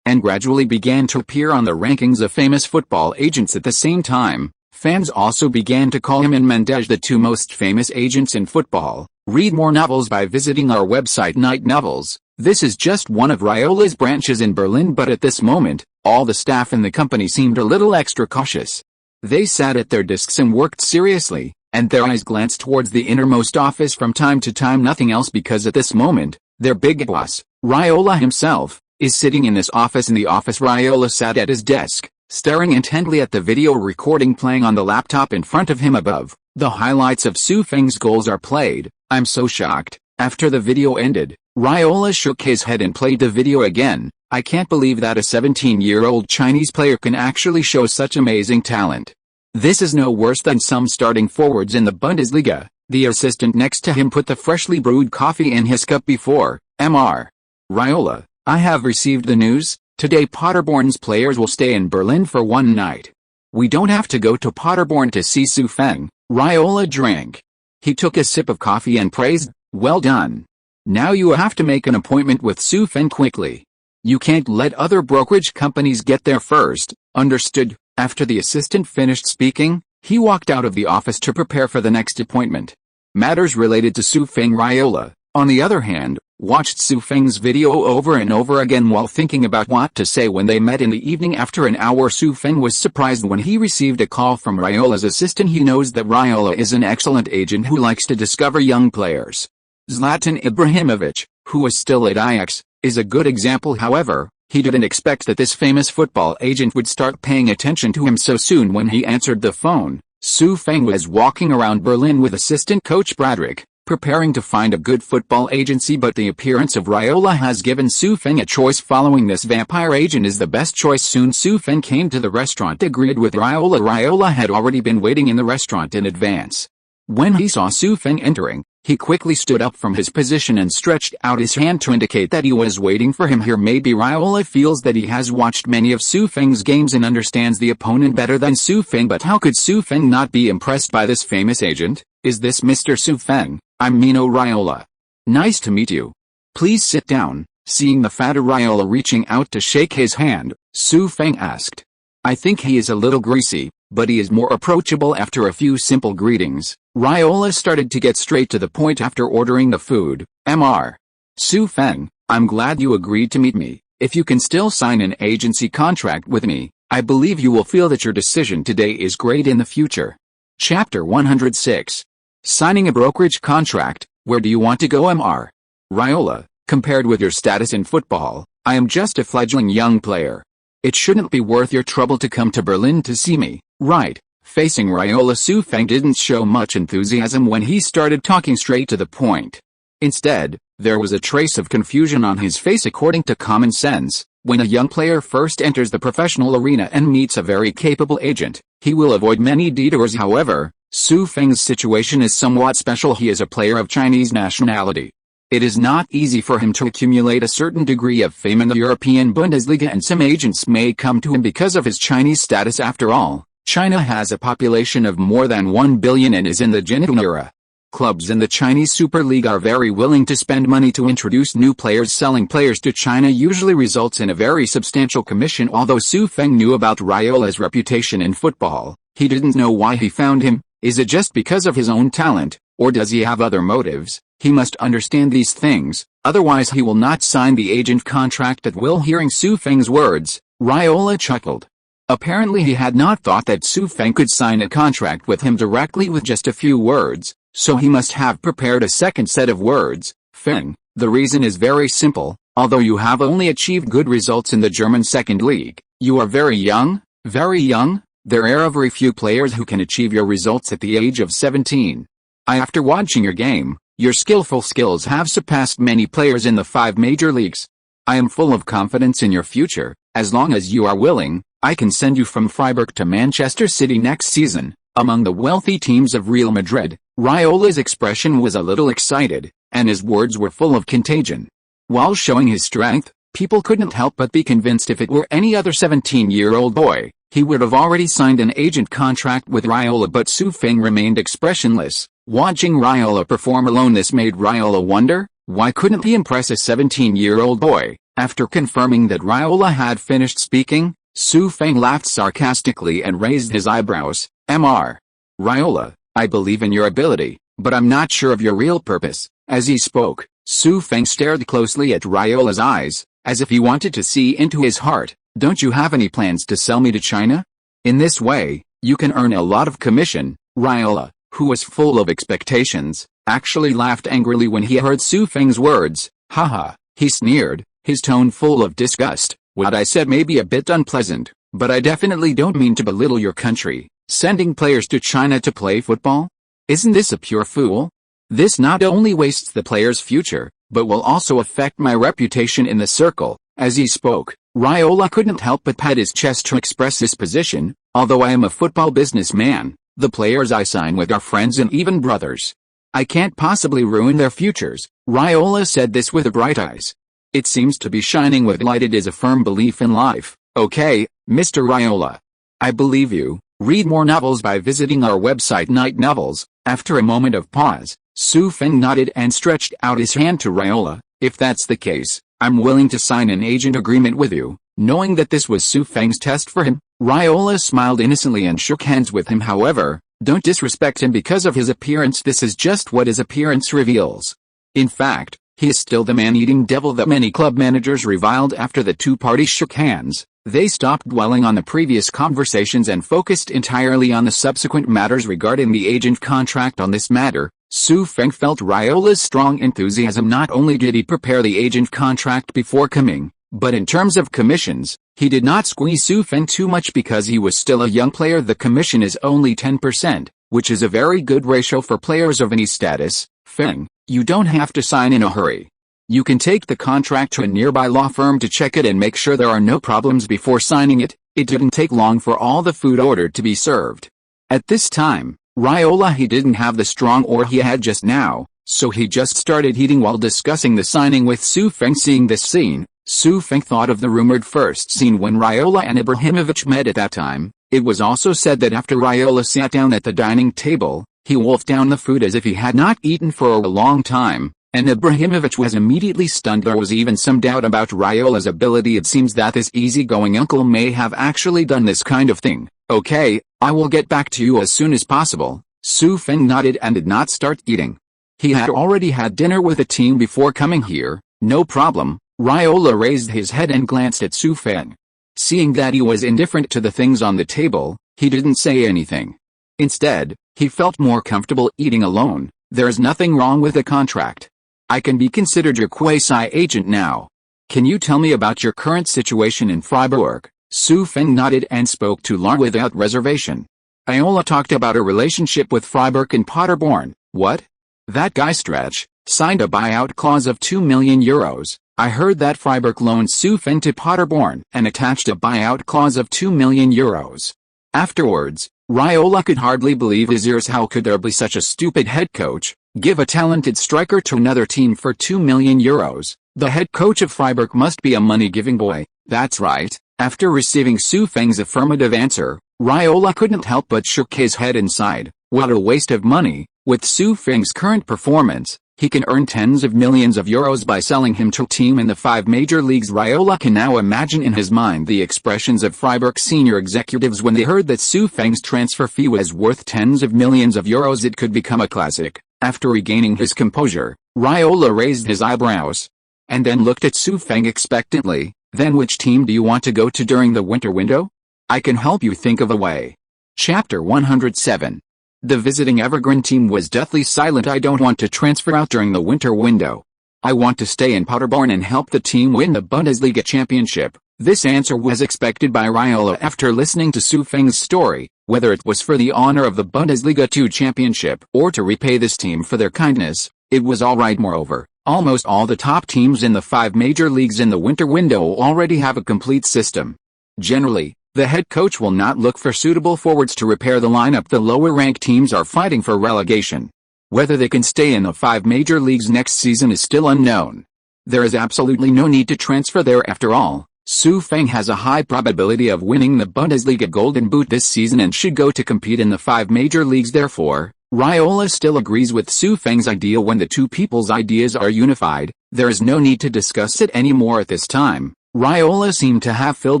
and gradually began to appear on the rankings of famous football agents. At the same time, fans also began to call him and Mendes the two most famous agents in football. Read more novels by visiting our website Night Novels. This is just one of Raiola's branches in Berlin, but at this moment, all the staff in the company seemed a little extra cautious. They sat at their desks and worked seriously, and their eyes glanced towards the innermost office from time to time, nothing else, because at this moment, their big boss, Raiola himself, is sitting in this office. In the office, Raiola sat at his desk, staring intently at the video recording playing on the laptop in front of him. Above, the highlights of Su Feng's goals are played. "I'm so shocked." After the video ended, Raiola shook his head and played the video again. "I can't believe that a 17-year-old Chinese player can actually show such amazing talent. This is no worse than some starting forwards in the Bundesliga." The assistant next to him put the freshly brewed coffee in his cup before Mr. Raiola. "I have received the news. Today Paderborn's players will stay in Berlin for one night. We don't have to go to Paderborn to see Su Feng." Raiola drank. He took a sip of coffee and praised, "Well done. Now you have to make an appointment with Su Feng quickly. You can't let other brokerage companies get there first." "Understood." After the assistant finished speaking, he walked out of the office to prepare for the next appointment. Matters related to Su Feng. Raiola, on the other hand, watched Su Feng's video over and over again while thinking about what to say. When they met in the evening after an hour, Su Feng was surprised when he received a call from Raiola's assistant. He knows that Raiola is an excellent agent who likes to discover young players. Zlatan Ibrahimovic, who was still at Ajax, is a good example. However, he didn't expect that this famous football agent would start paying attention to him so soon. When he answered the phone, Su Feng was walking around Berlin with assistant coach Bradrick, preparing to find a good football agency, but the appearance of Raiola has given Su Feng a choice. Following this, vampire agent is the best choice. Soon Su Feng came to the restaurant, agreed with Raiola. Raiola had already been waiting in the restaurant in advance. When he saw Su Feng entering, he quickly stood up from his position and stretched out his hand to indicate that he was waiting for him. Here, maybe Raiola feels that he has watched many of Su Feng's games and understands the opponent better than Su Feng, but how could Su Feng not be impressed by this famous agent? "Is this Mr. Su Feng? I'm Mino Raiola. Nice to meet you. Please sit down." Seeing the fatter Raiola reaching out to shake his hand, Su Feng asked, "I think he is a little greasy, but he is more approachable." After a few simple greetings, Raiola started to get straight to the point. After ordering the food, "Mr. Su Feng, I'm glad you agreed to meet me. If you can still sign an agency contract with me, I believe you will feel that your decision today is great in the future." Chapter 106. Signing a brokerage contract. "Where do you want to go, Mr. Raiola? Compared with your status in football, I am just a fledgling young player. It shouldn't be worth your trouble to come to Berlin to see me, right?" Facing Raiola, Su Feng didn't show much enthusiasm when he started talking straight to the point. Instead, there was a trace of confusion on his face. According to common sense, when a young player first enters the professional arena and meets a very capable agent, he will avoid many detours. However, Su Feng's situation is somewhat special. He is a player of Chinese nationality. It is not easy for him to accumulate a certain degree of fame in the European Bundesliga, and some agents may come to him because of his Chinese status. After all, China has a population of more than 1 billion and is in the digital era. Clubs in the Chinese Super League are very willing to spend money to introduce new players. Selling players to China usually results in a very substantial commission. Although Su Feng knew about Raiola's reputation in football, he didn't know why he found him. Is it just because of his own talent, or does he have other motives? He must understand these things, otherwise he will not sign the agent contract at will. Hearing Su Feng's words, Raiola chuckled. Apparently he had not thought that Su Feng could sign a contract with him directly with just a few words, so he must have prepared a second set of words. "Feng, the reason is very simple. Although you have only achieved good results in the German second league, you are very young, very young. There are very few players who can achieve your results at the age of 17. After watching your game, Your skillful skills have surpassed many players in the 5 major leagues. I am full of confidence in your future. As long as you are willing, I can send you from Freiburg to Manchester City next season, among the wealthy teams of Real Madrid. Raiola's expression was a little excited, and his words were full of contagion. While showing his strength, people couldn't help but be convinced if it were any other 17-year-old boy, he would have already signed an agent contract with Raiola, but Feng remained expressionless. Watching Raiola perform alone, this made Raiola wonder, why couldn't he impress a 17-year-old boy? After confirming that Raiola had finished speaking, Feng laughed sarcastically and raised his eyebrows. Mr. Raiola, I believe in your ability, but I'm not sure of your real purpose. As he spoke, Feng stared closely at Raiola's eyes, as if he wanted to see into his heart. Don't you have any plans to sell me to China? In this way, you can earn a lot of commission. Raiola, who was full of expectations, actually laughed angrily when he heard Feng's words. Haha, he sneered, his tone full of disgust. What I said may be a bit unpleasant, but I definitely don't mean to belittle your country. Sending players to China to play football? Isn't this a pure fool? This not only wastes the player's future, but will also affect my reputation in the circle. As he spoke, Raiola couldn't help but pat his chest to express his position. Although I am a football businessman, the players I sign with are friends and even brothers. I can't possibly ruin their futures. Raiola said this with bright eyes. It seems to be shining with light. It is a firm belief in life. Okay, Mr. Raiola. I believe you. Read more novels by visiting our website Night Novels. After a moment of pause, Feng nodded and stretched out his hand to Raiola. If that's the case, I'm willing to sign an agent agreement with you. Knowing that this was Feng's test for him, Raiola smiled innocently and shook hands with him. However, don't disrespect him because of his appearance. This is just what his appearance reveals. In fact, he is still the man-eating devil that many club managers reviled. After the two parties shook hands, they stopped dwelling on the previous conversations and focused entirely on the subsequent matters regarding the agent contract. On this matter, Feng felt Raiola's strong enthusiasm. Not only did he prepare the agent contract before coming, but in terms of commissions, he did not squeeze Feng too much because he was still a young player. The commission is only 10%, which is a very good ratio for players of any status. Feng, you don't have to sign in a hurry. You can take the contract to a nearby law firm to check it and make sure there are no problems before signing it. It didn't take long for all the food ordered to be served. At this time, Raiola he didn't have the strong or he had just now, so he just started eating while discussing the signing with Feng. Seeing this scene, Feng thought of the rumored first scene when Raiola and Ibrahimovic met. At that time, it was also said that after Raiola sat down at the dining table, he wolfed down the food as if he had not eaten for a long time, and Ibrahimovic was immediately stunned. There was even some doubt about Raiola's ability. It seems that this easygoing uncle may have actually done this kind of thing. Okay, I will get back to you as soon as possible. Feng nodded and did not start eating. He had already had dinner with the team before coming here. No problem. Raiola raised his head and glanced at Feng. Seeing that he was indifferent to the things on the table, he didn't say anything. Instead, he felt more comfortable eating alone. There is nothing wrong with the contract. I can be considered your quasi-agent now. Can you tell me about your current situation in Freiburg? Feng nodded and spoke to Lar without reservation. Raiola talked about a relationship with Freiburg and Paderborn. What? That guy Stretch signed a buyout clause of 2 million euros. I heard that Freiburg loaned Feng to Paderborn and attached a buyout clause of 2 million euros. Afterwards, Raiola could hardly believe his ears. How could there be such a stupid head coach? Give a talented striker to another team for 2 million euros. The head coach of Freiburg must be a money-giving boy. That's right. After receiving Feng's affirmative answer, Raiola couldn't help but shook his head and sighed. What a waste of money. With Feng's current performance, he can earn tens of millions of euros by selling him to a team in the 5 major leagues. Raiola can now imagine in his mind the expressions of Freiburg senior executives when they heard that Feng's transfer fee was worth tens of millions of euros. It could become a classic. After regaining his composure, Raiola raised his eyebrows, and then looked at Feng expectantly. Then which team do you want to go to during the winter window? I can help you think of a way. Chapter 107. The visiting Evergreen team was deathly silent. I don't want to transfer out during the winter window. I want to stay in Paderborn and help the team win the Bundesliga championship. This answer was expected by Raiola after listening to Feng's story. Whether it was for the honor of the Bundesliga 2 championship or to repay this team for their kindness, It was alright. Moreover, almost all the top teams in the 5 major leagues in the winter window already have a complete system. Generally, the head coach will not look for suitable forwards to repair the lineup. The lower-ranked teams are fighting for relegation. Whether they can stay in the 5 major leagues next season is still unknown. There is absolutely no need to transfer there after all. Feng has a high probability of winning the Bundesliga Golden Boot this season and should go to compete in the 5 major leagues. Therefore, Raiola still agrees with Feng's idea. When the two people's ideas are unified, there is no need to discuss it anymore at this time. Raiola seemed to have filled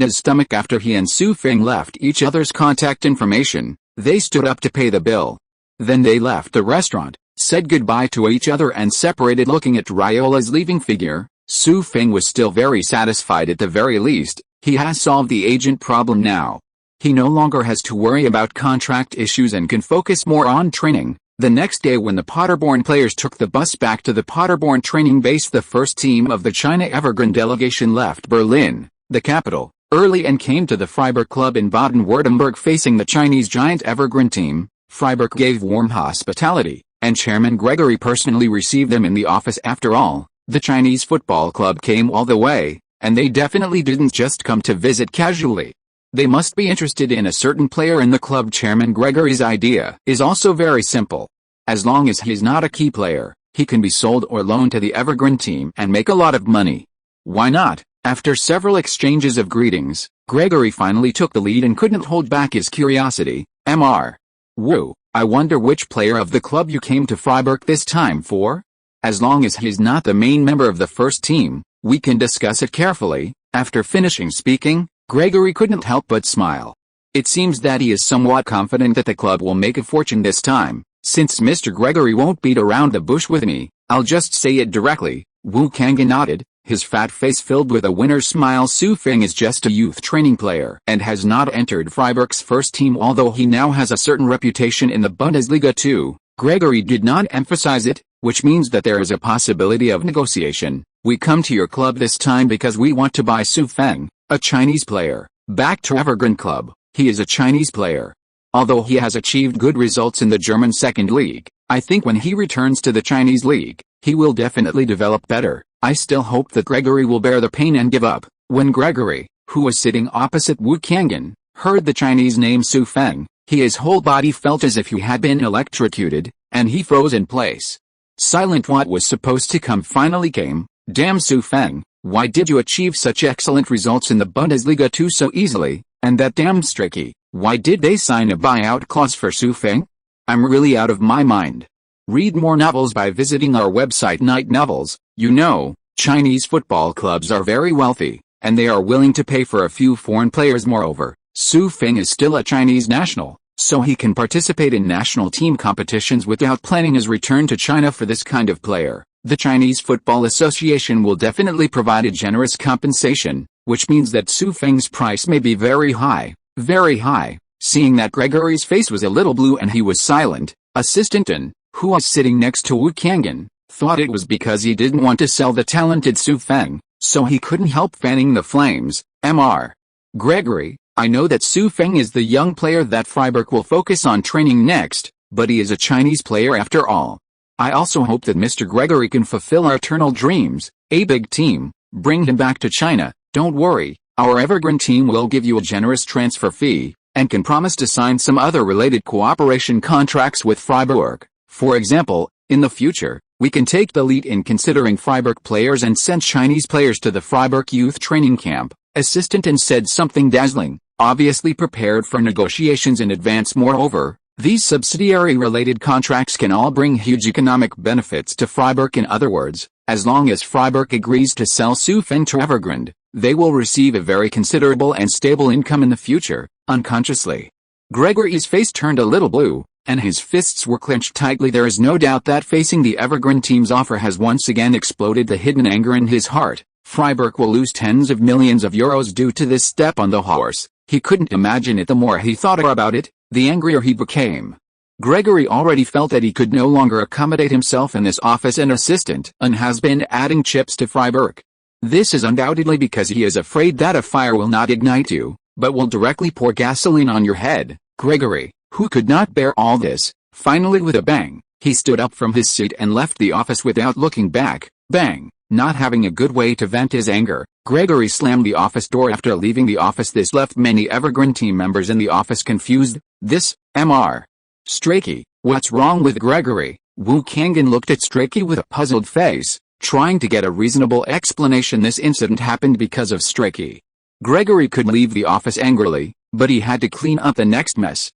his stomach after he and Feng left each other's contact information. They stood up to pay the bill. Then they left the restaurant, said goodbye to each other and separated. Looking at Raiola's leaving figure, Feng was still very satisfied. At the very least, he has solved the agent problem now. He no longer has to worry about contract issues and can focus more on training. The next day, when the Paderborn players took the bus back to the Paderborn training base, the first team of the China Evergrande delegation left Berlin, the capital, early and came to the Freiburg club in Baden-Württemberg facing the Chinese giant Evergrande team. Freiburg gave warm hospitality, and Chairman Gregory personally received them in the office. After all, the Chinese football club came all the way, and they definitely didn't just come to visit casually. They must be interested in a certain player in the club. Chairman Gregory's idea is also very simple. As long as he's not a key player, he can be sold or loaned to the Evergrande team and make a lot of money. Why not? After several exchanges of greetings, Gregory finally took the lead and couldn't hold back his curiosity. Mr. Wu, I wonder which player of the club you came to Freiburg this time for? As long as he's not the main member of the first team, we can discuss it carefully. After finishing speaking, Gregory couldn't help but smile. It seems that he is somewhat confident that the club will make a fortune this time. Since Mr. Gregory won't beat around the bush with me, I'll just say it directly. Wu Kangin nodded, his fat face filled with a winner's smile. Feng is just a youth training player and has not entered Freiburg's first team, although he now has a certain reputation in the Bundesliga too. Gregory did not emphasize it, which means that there is a possibility of negotiation. We come to your club this time because we want to buy Feng, a Chinese player, back to Evergrande club. He is a Chinese player. Although he has achieved good results in the German second league, I think when he returns to the Chinese league, he will definitely develop better. I still hope that Gregory will bear the pain and give up. When Gregory, who was sitting opposite Wu Kangin, heard the Chinese name Feng, his whole body felt as if he had been electrocuted, and he froze in place. Silent. What was supposed to come finally came. Damn Feng, why did you achieve such excellent results in the Bundesliga too so easily? And that damn Stricky, why did they sign a buyout clause for Feng? I'm really out of my mind. Read more novels by visiting our website Night Novels. You know, Chinese football clubs are very wealthy, and they are willing to pay for a few foreign players. Moreover, Feng is still a Chinese national, so he can participate in national team competitions without planning his return to China. For this kind of player, the Chinese Football Association will definitely provide a generous compensation, which means that Feng's price may be very high, very high. Seeing that Gregory's face was a little blue and he was silent, Assistant An, who was sitting next to Wu Kangin, thought it was because he didn't want to sell the talented Feng, so he couldn't help fanning the flames. Mr. Gregory, I know that Feng is the young player that Freiburg will focus on training next, but he is a Chinese player after all. I also hope that Mr. Gregory can fulfill our eternal dreams, a big team, bring him back to China. Don't worry, our Evergrande team will give you a generous transfer fee, and can promise to sign some other related cooperation contracts with Freiburg. For example, in the future, we can take the lead in considering Freiburg players and send Chinese players to the Freiburg youth training camp. Assistant An said something dazzling, obviously prepared for negotiations in advance. Moreover, these subsidiary-related contracts can all bring huge economic benefits to Freiburg. In other words, as long as Freiburg agrees to sell Feng to Evergrande, they will receive a very considerable and stable income in the future. Unconsciously, Gregory's face turned a little blue, and his fists were clenched tightly. There is no doubt that facing the Evergrande team's offer has once again exploded the hidden anger in his heart. Freiburg will lose tens of millions of euros due to this step on the horse. He couldn't imagine it. The more he thought about it, the angrier he became. Gregory already felt that he could no longer accommodate himself in this office, and Assistant An has been adding chips to Freiburg. This is undoubtedly because he is afraid that a fire will not ignite you, but will directly pour gasoline on your head. Gregory, who could not bear all this, finally with a bang, He stood up from his seat and left the office without looking back. Bang! Not having a good way to vent his anger, Gregory slammed the office door after leaving the office. This left many Evergreen team members in the office confused. This, Mr. Strachey, what's wrong with Gregory? Wu Kangin looked at Strachey with a puzzled face, trying to get a reasonable explanation. This incident happened because of Strachey. Gregory could leave the office angrily, but he had to clean up the next mess.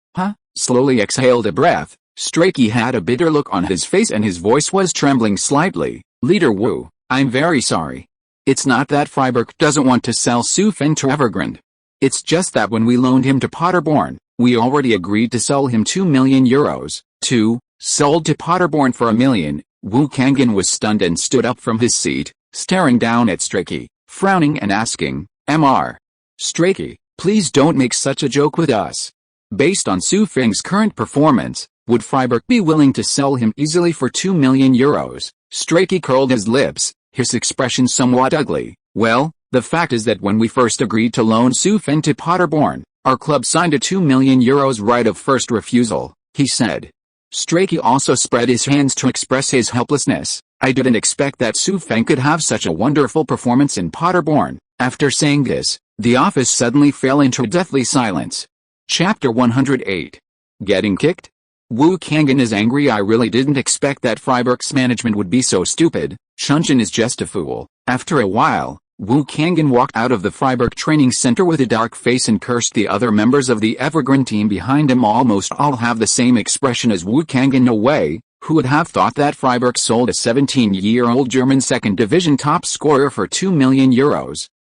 Slowly exhaled a breath. Strachey had a bitter look on his face and his voice was trembling slightly. Leader Wu, I'm very sorry. It's not that Freiburg doesn't want to sell Su Feng to Evergreen. It's just that when we loaned him to Paderborn, we already agreed to sell him €2 million. Sold to Paderborn for $1 million. Wu Kangin was stunned and stood up from his seat, staring down at Strachey, frowning and asking, Mr. Strachey, please don't make such a joke with us. Based on Su Feng's current performance, would Freiburg be willing to sell him easily for €2 million? Strachey curled his lips, his expression somewhat ugly. Well, the fact is that when we first agreed to loan Su Feng to Paderborn, our club signed a €2 million right of first refusal, he said. Strachey also spread his hands to express his helplessness. I didn't expect that Su Feng could have such a wonderful performance in Paderborn. After saying this, the office suddenly fell into deathly silence. Chapter 108. Getting kicked? Wu Kangin is angry. I really didn't expect that Freiburg's management would be so stupid. Chunchen is just a fool. After a while, Wu Kangin walked out of the Freiburg training center with a dark face and cursed the other members of the Evergreen team behind him. Almost all have the same expression as Wu Kangin. No way, who would have thought that Freiburg sold a 17-year-old German second division top scorer for €2 million,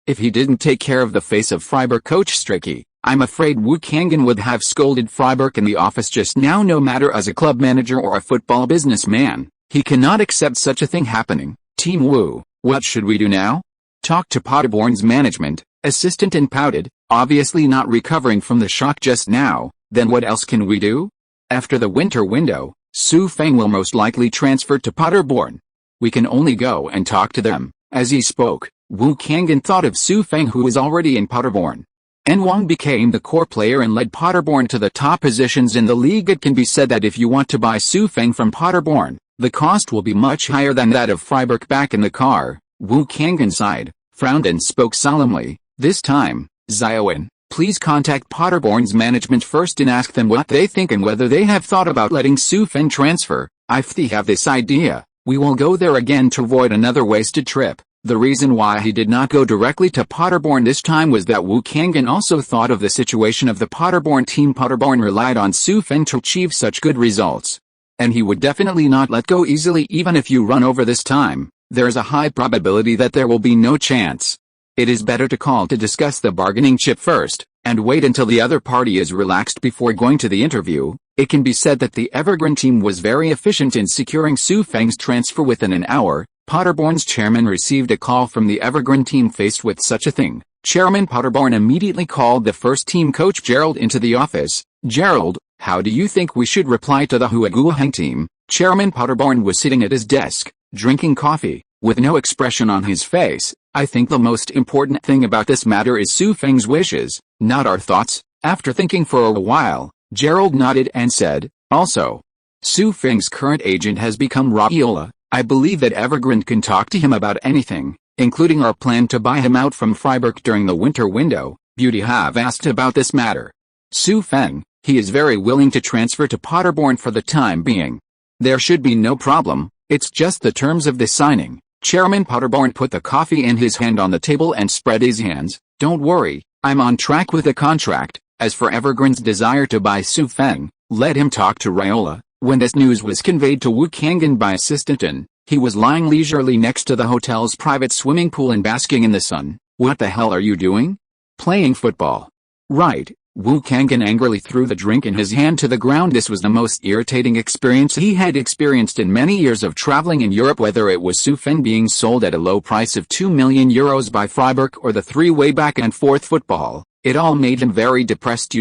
if he didn't take care of the face of Freiburg coach Strachey? I'm afraid Wu Kangin would have scolded Freiburg in the office just now. No matter as a club manager or a football businessman, he cannot accept such a thing happening. Team Wu, what should we do now? Talk to Paderborn's management, assistant and pouted, obviously not recovering from the shock just now. Then what else can we do? After the winter window, Su Feng will most likely transfer to Paderborn. We can only go and talk to them. As he spoke, Wu Kangin thought of Su Feng, who was already in Paderborn. En Wang became the core player and led Paderborn to the top positions in the league. It can be said that if you want to buy Su Feng from Paderborn, the cost will be much higher than that of Freiburg. Back in the car, Wu Kangin sighed, frowned and spoke solemnly. This time, Xiaowen, please contact Paderborn's management first and ask them what they think and whether they have thought about letting Su Feng transfer. If they have this idea, we will go there again to avoid another wasted trip. The reason why he did not go directly to Paderborn this time was that Wu Kangin also thought of the situation of the Paderborn team. Paderborn relied on Su Feng to achieve such good results, and he would definitely not let go easily. Even if you run over this time, there is a high probability that there will be no chance. It is better to call to discuss the bargaining chip first, and wait until the other party is relaxed before going to the interview. It can be said that the Evergreen team was very efficient in securing Su Feng's transfer within an hour. Paderborn's chairman received a call from the Evergreen team. Faced with such a thing, Chairman Paderborn immediately called the first team coach Gerald into the office. Gerald, how do you think we should reply to the Huaguoheng team? Chairman Paderborn was sitting at his desk, drinking coffee, with no expression on his face. I think the most important thing about this matter is Su Feng's wishes, not our thoughts. After thinking for a while, Gerald nodded and said, also, Su Feng's current agent has become Raiola. I believe that Evergreen can talk to him about anything, including our plan to buy him out from Freiburg during the winter window. Beauty have asked about this matter. Su Feng, he is very willing to transfer to Paderborn for the time being. There should be no problem, it's just the terms of the signing. Chairman Paderborn put the coffee in his hand on the table and spread his hands. Don't worry, I'm on track with the contract. As for Evergreen's desire to buy Su Feng, let him talk to Raiola. When this news was conveyed to Wu Kangin by assistant N, he was lying leisurely next to the hotel's private swimming pool and basking in the sun. What the hell are you doing? Playing football. Right. Wu Kangin angrily threw the drink in his hand to the ground. This was the most irritating experience he had experienced in many years of traveling in Europe. Whether it was Su Feng being sold at a low price of €2 million by Freiburg or the three-way back and forth football, it all made him very depressed.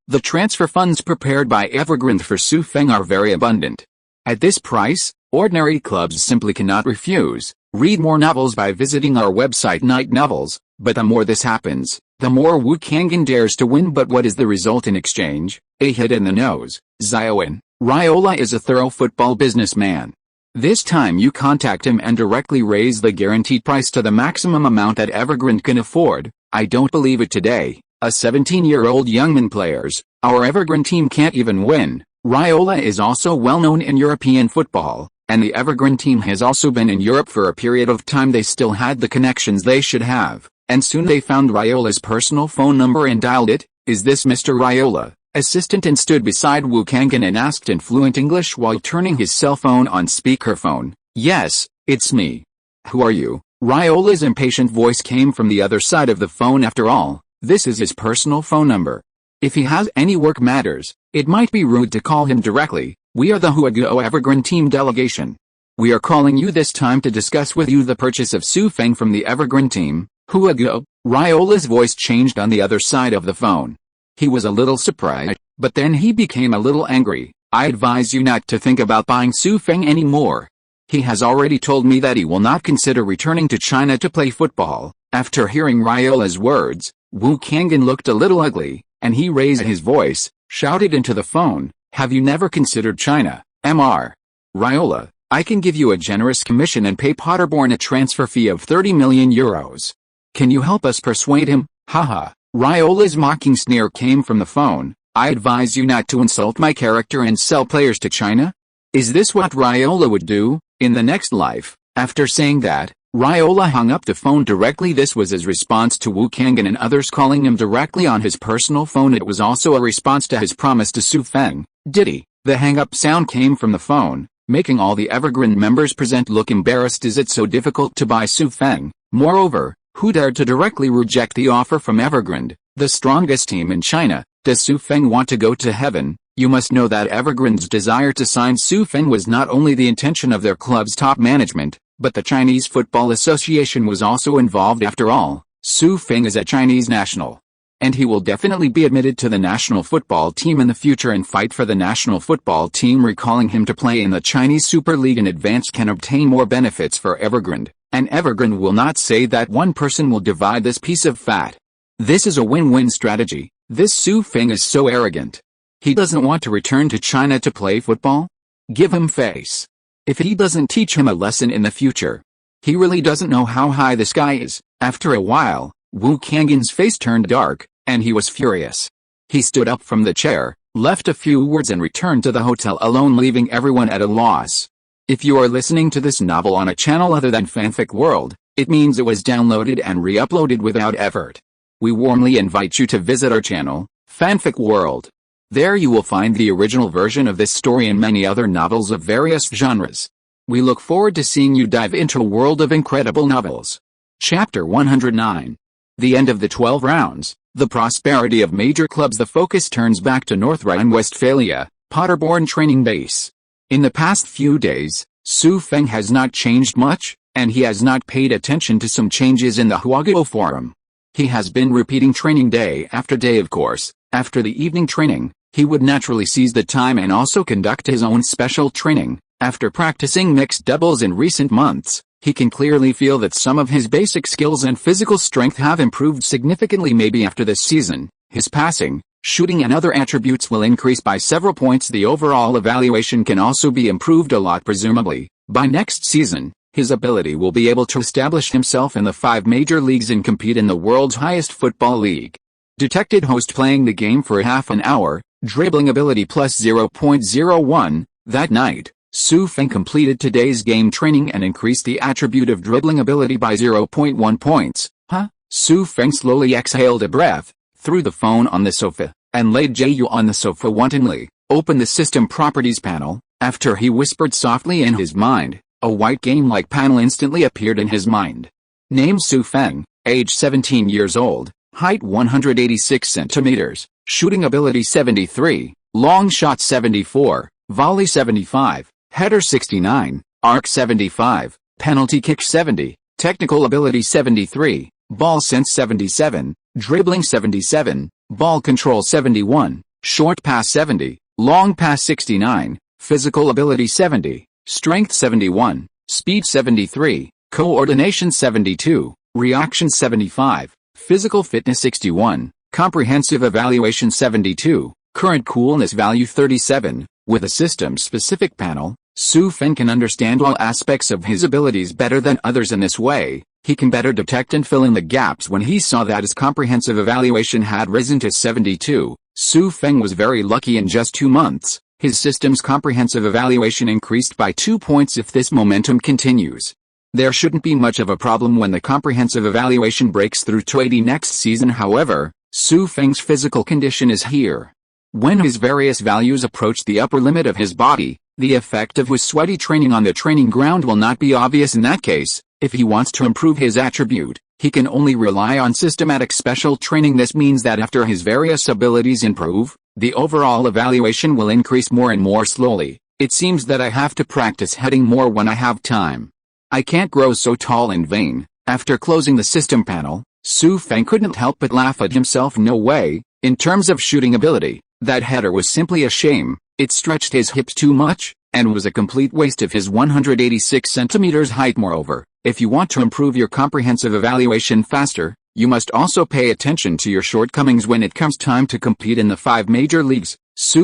The transfer funds prepared by Evergreen for Su Feng are very abundant. At this price, ordinary clubs simply cannot refuse. Read more novels by visiting our website Night Novels, but the more this happens, the more Wu Kangin dares to win. But what is the result in exchange? A hit in the nose. Xiaowen, Raiola is a thorough football businessman. This time you contact him and directly raise the guaranteed price to the maximum amount that Evergrande can afford. I don't believe it today. A 17-year-old youngman players, our Evergrande team can't even win. Raiola is also well known in European football, and the Evergrande team has also been in Europe for a period of time. They still had the connections they should have, and soon they found Raiola's personal phone number and dialed it. Is this Mr. Raiola? Assistant and stood beside Wu Kangen and asked in fluent English while turning his cell phone on speakerphone. Yes, it's me. Who are you? Raiola's impatient voice came from the other side of the phone. After all, this is his personal phone number. If he has any work matters, it might be rude to call him directly. We are the Huaguo Evergrande team delegation. We are calling you this time to discuss with you the purchase of Su Feng from the Evergrande team. Huaguo? Raiola's voice changed on the other side of the phone. He was a little surprised, but then he became a little angry. I advise you not to think about buying Su Feng anymore. He has already told me that he will not consider returning to China to play football. After hearing Raiola's words, Wu Kangen looked a little ugly, and he raised his voice, shouted into the phone, have you never considered China, Mr. Raiola? I can give you a generous commission and pay Paderborn a transfer fee of 30 million euros. Can you help us persuade him? Haha. Raiola's mocking sneer came from the phone. I advise you not to insult my character and sell players to China? Is this what Raiola would do, in the next life? After saying that, Raiola hung up the phone directly. This was his response to Wu Kangen and others calling him directly on his personal phone. It was also a response to his promise to Su Feng. Diddy. The hang-up sound came from the phone, making all the Evergrande members present look embarrassed. Is it so difficult to buy Su Feng? Moreover, who dared to directly reject the offer from Evergrande, the strongest team in China? Does Su Feng want to go to heaven? You must know that Evergrande's desire to sign Su Feng was not only the intention of their club's top management, but the Chinese Football Association was also involved. After all, Su Feng is a Chinese national, and he will definitely be admitted to the national football team in the future and fight for the national football team. Recalling him to play in the Chinese Super League in advance can obtain more benefits for Evergrande, and Evergrande will not say that one person will divide this piece of fat. This is a win-win strategy. This Su Feng is so arrogant. He doesn't want to return to China to play football? Give him face. If he doesn't teach him a lesson in the future, he really doesn't know how high the sky is. After a while, Wu Kangen's face turned dark, and he was furious. He stood up from the chair, left a few words and returned to the hotel alone, leaving everyone at a loss. If you are listening to this novel on a channel other than Fanfic World, it means it was downloaded and re-uploaded without effort. We warmly invite you to visit our channel, Fanfic World. There you will find the original version of this story and many other novels of various genres. We look forward to seeing you dive into a world of incredible novels. Chapter 109. The end of the 12 rounds, the prosperity of major clubs. The focus turns back to North Rhine-Westphalia, Paderborn training base. In the past few days, Su Feng has not changed much, and he has not paid attention to some changes in the Huaguo Forum. He has been repeating training day after day. Of course, after the evening training, he would naturally seize the time and also conduct his own special training. After practicing mixed doubles in recent months, he can clearly feel that some of his basic skills and physical strength have improved significantly. Maybe after this season, his passing, shooting and other attributes will increase by several points. The overall evaluation can also be improved a lot. Presumably, by next season, his ability will be able to establish himself in the 5 major leagues and compete in the world's highest football league. Detected host playing the game for half an hour, dribbling ability plus 0.01. That night, Su Feng completed today's game training and increased the attribute of dribbling ability by 0.1 points. Su Feng slowly exhaled a breath, threw the phone on the sofa, and laid Ju on the sofa wantonly. Opened the system properties panel. After he whispered softly in his mind, a white game-like panel instantly appeared in his mind. Name Su Feng, age 17 years old, height 186 centimeters, shooting ability 73, long shot 74, volley 75, header 69, arc 75, penalty kick 70, technical ability 73, ball sense 77, dribbling 77, ball control 71, short pass 70, long pass 69, physical ability 70, strength 71, speed 73, coordination 72, reaction 75, physical fitness 61, comprehensive evaluation 72, current coolness value 37, With a system-specific panel, Feng can understand all aspects of his abilities better than others. In this way, he can better detect and fill in the gaps. When he saw that his comprehensive evaluation had risen to 72, Feng was very lucky. In just 2 months, his system's comprehensive evaluation increased by 2 points. If this momentum continues, there shouldn't be much of a problem when the comprehensive evaluation breaks through to 80 next season. However, Feng's physical condition is here. When his various values approach the upper limit of his body, the effect of his sweaty training on the training ground will not be obvious. In that case, if he wants to improve his attribute, he can only rely on systematic special training. This means that after his various abilities improve, the overall evaluation will increase more and more slowly. It seems that I have to practice heading more when I have time. I can't grow so tall in vain. After closing the system panel, Feng couldn't help but laugh at himself. No way. In terms of shooting ability, that header was simply a shame. It stretched his hips too much, and was a complete waste of his 186 centimeters height. Moreover, if you want to improve your comprehensive evaluation faster, you must also pay attention to your shortcomings when it comes time to compete in the 5 major leagues.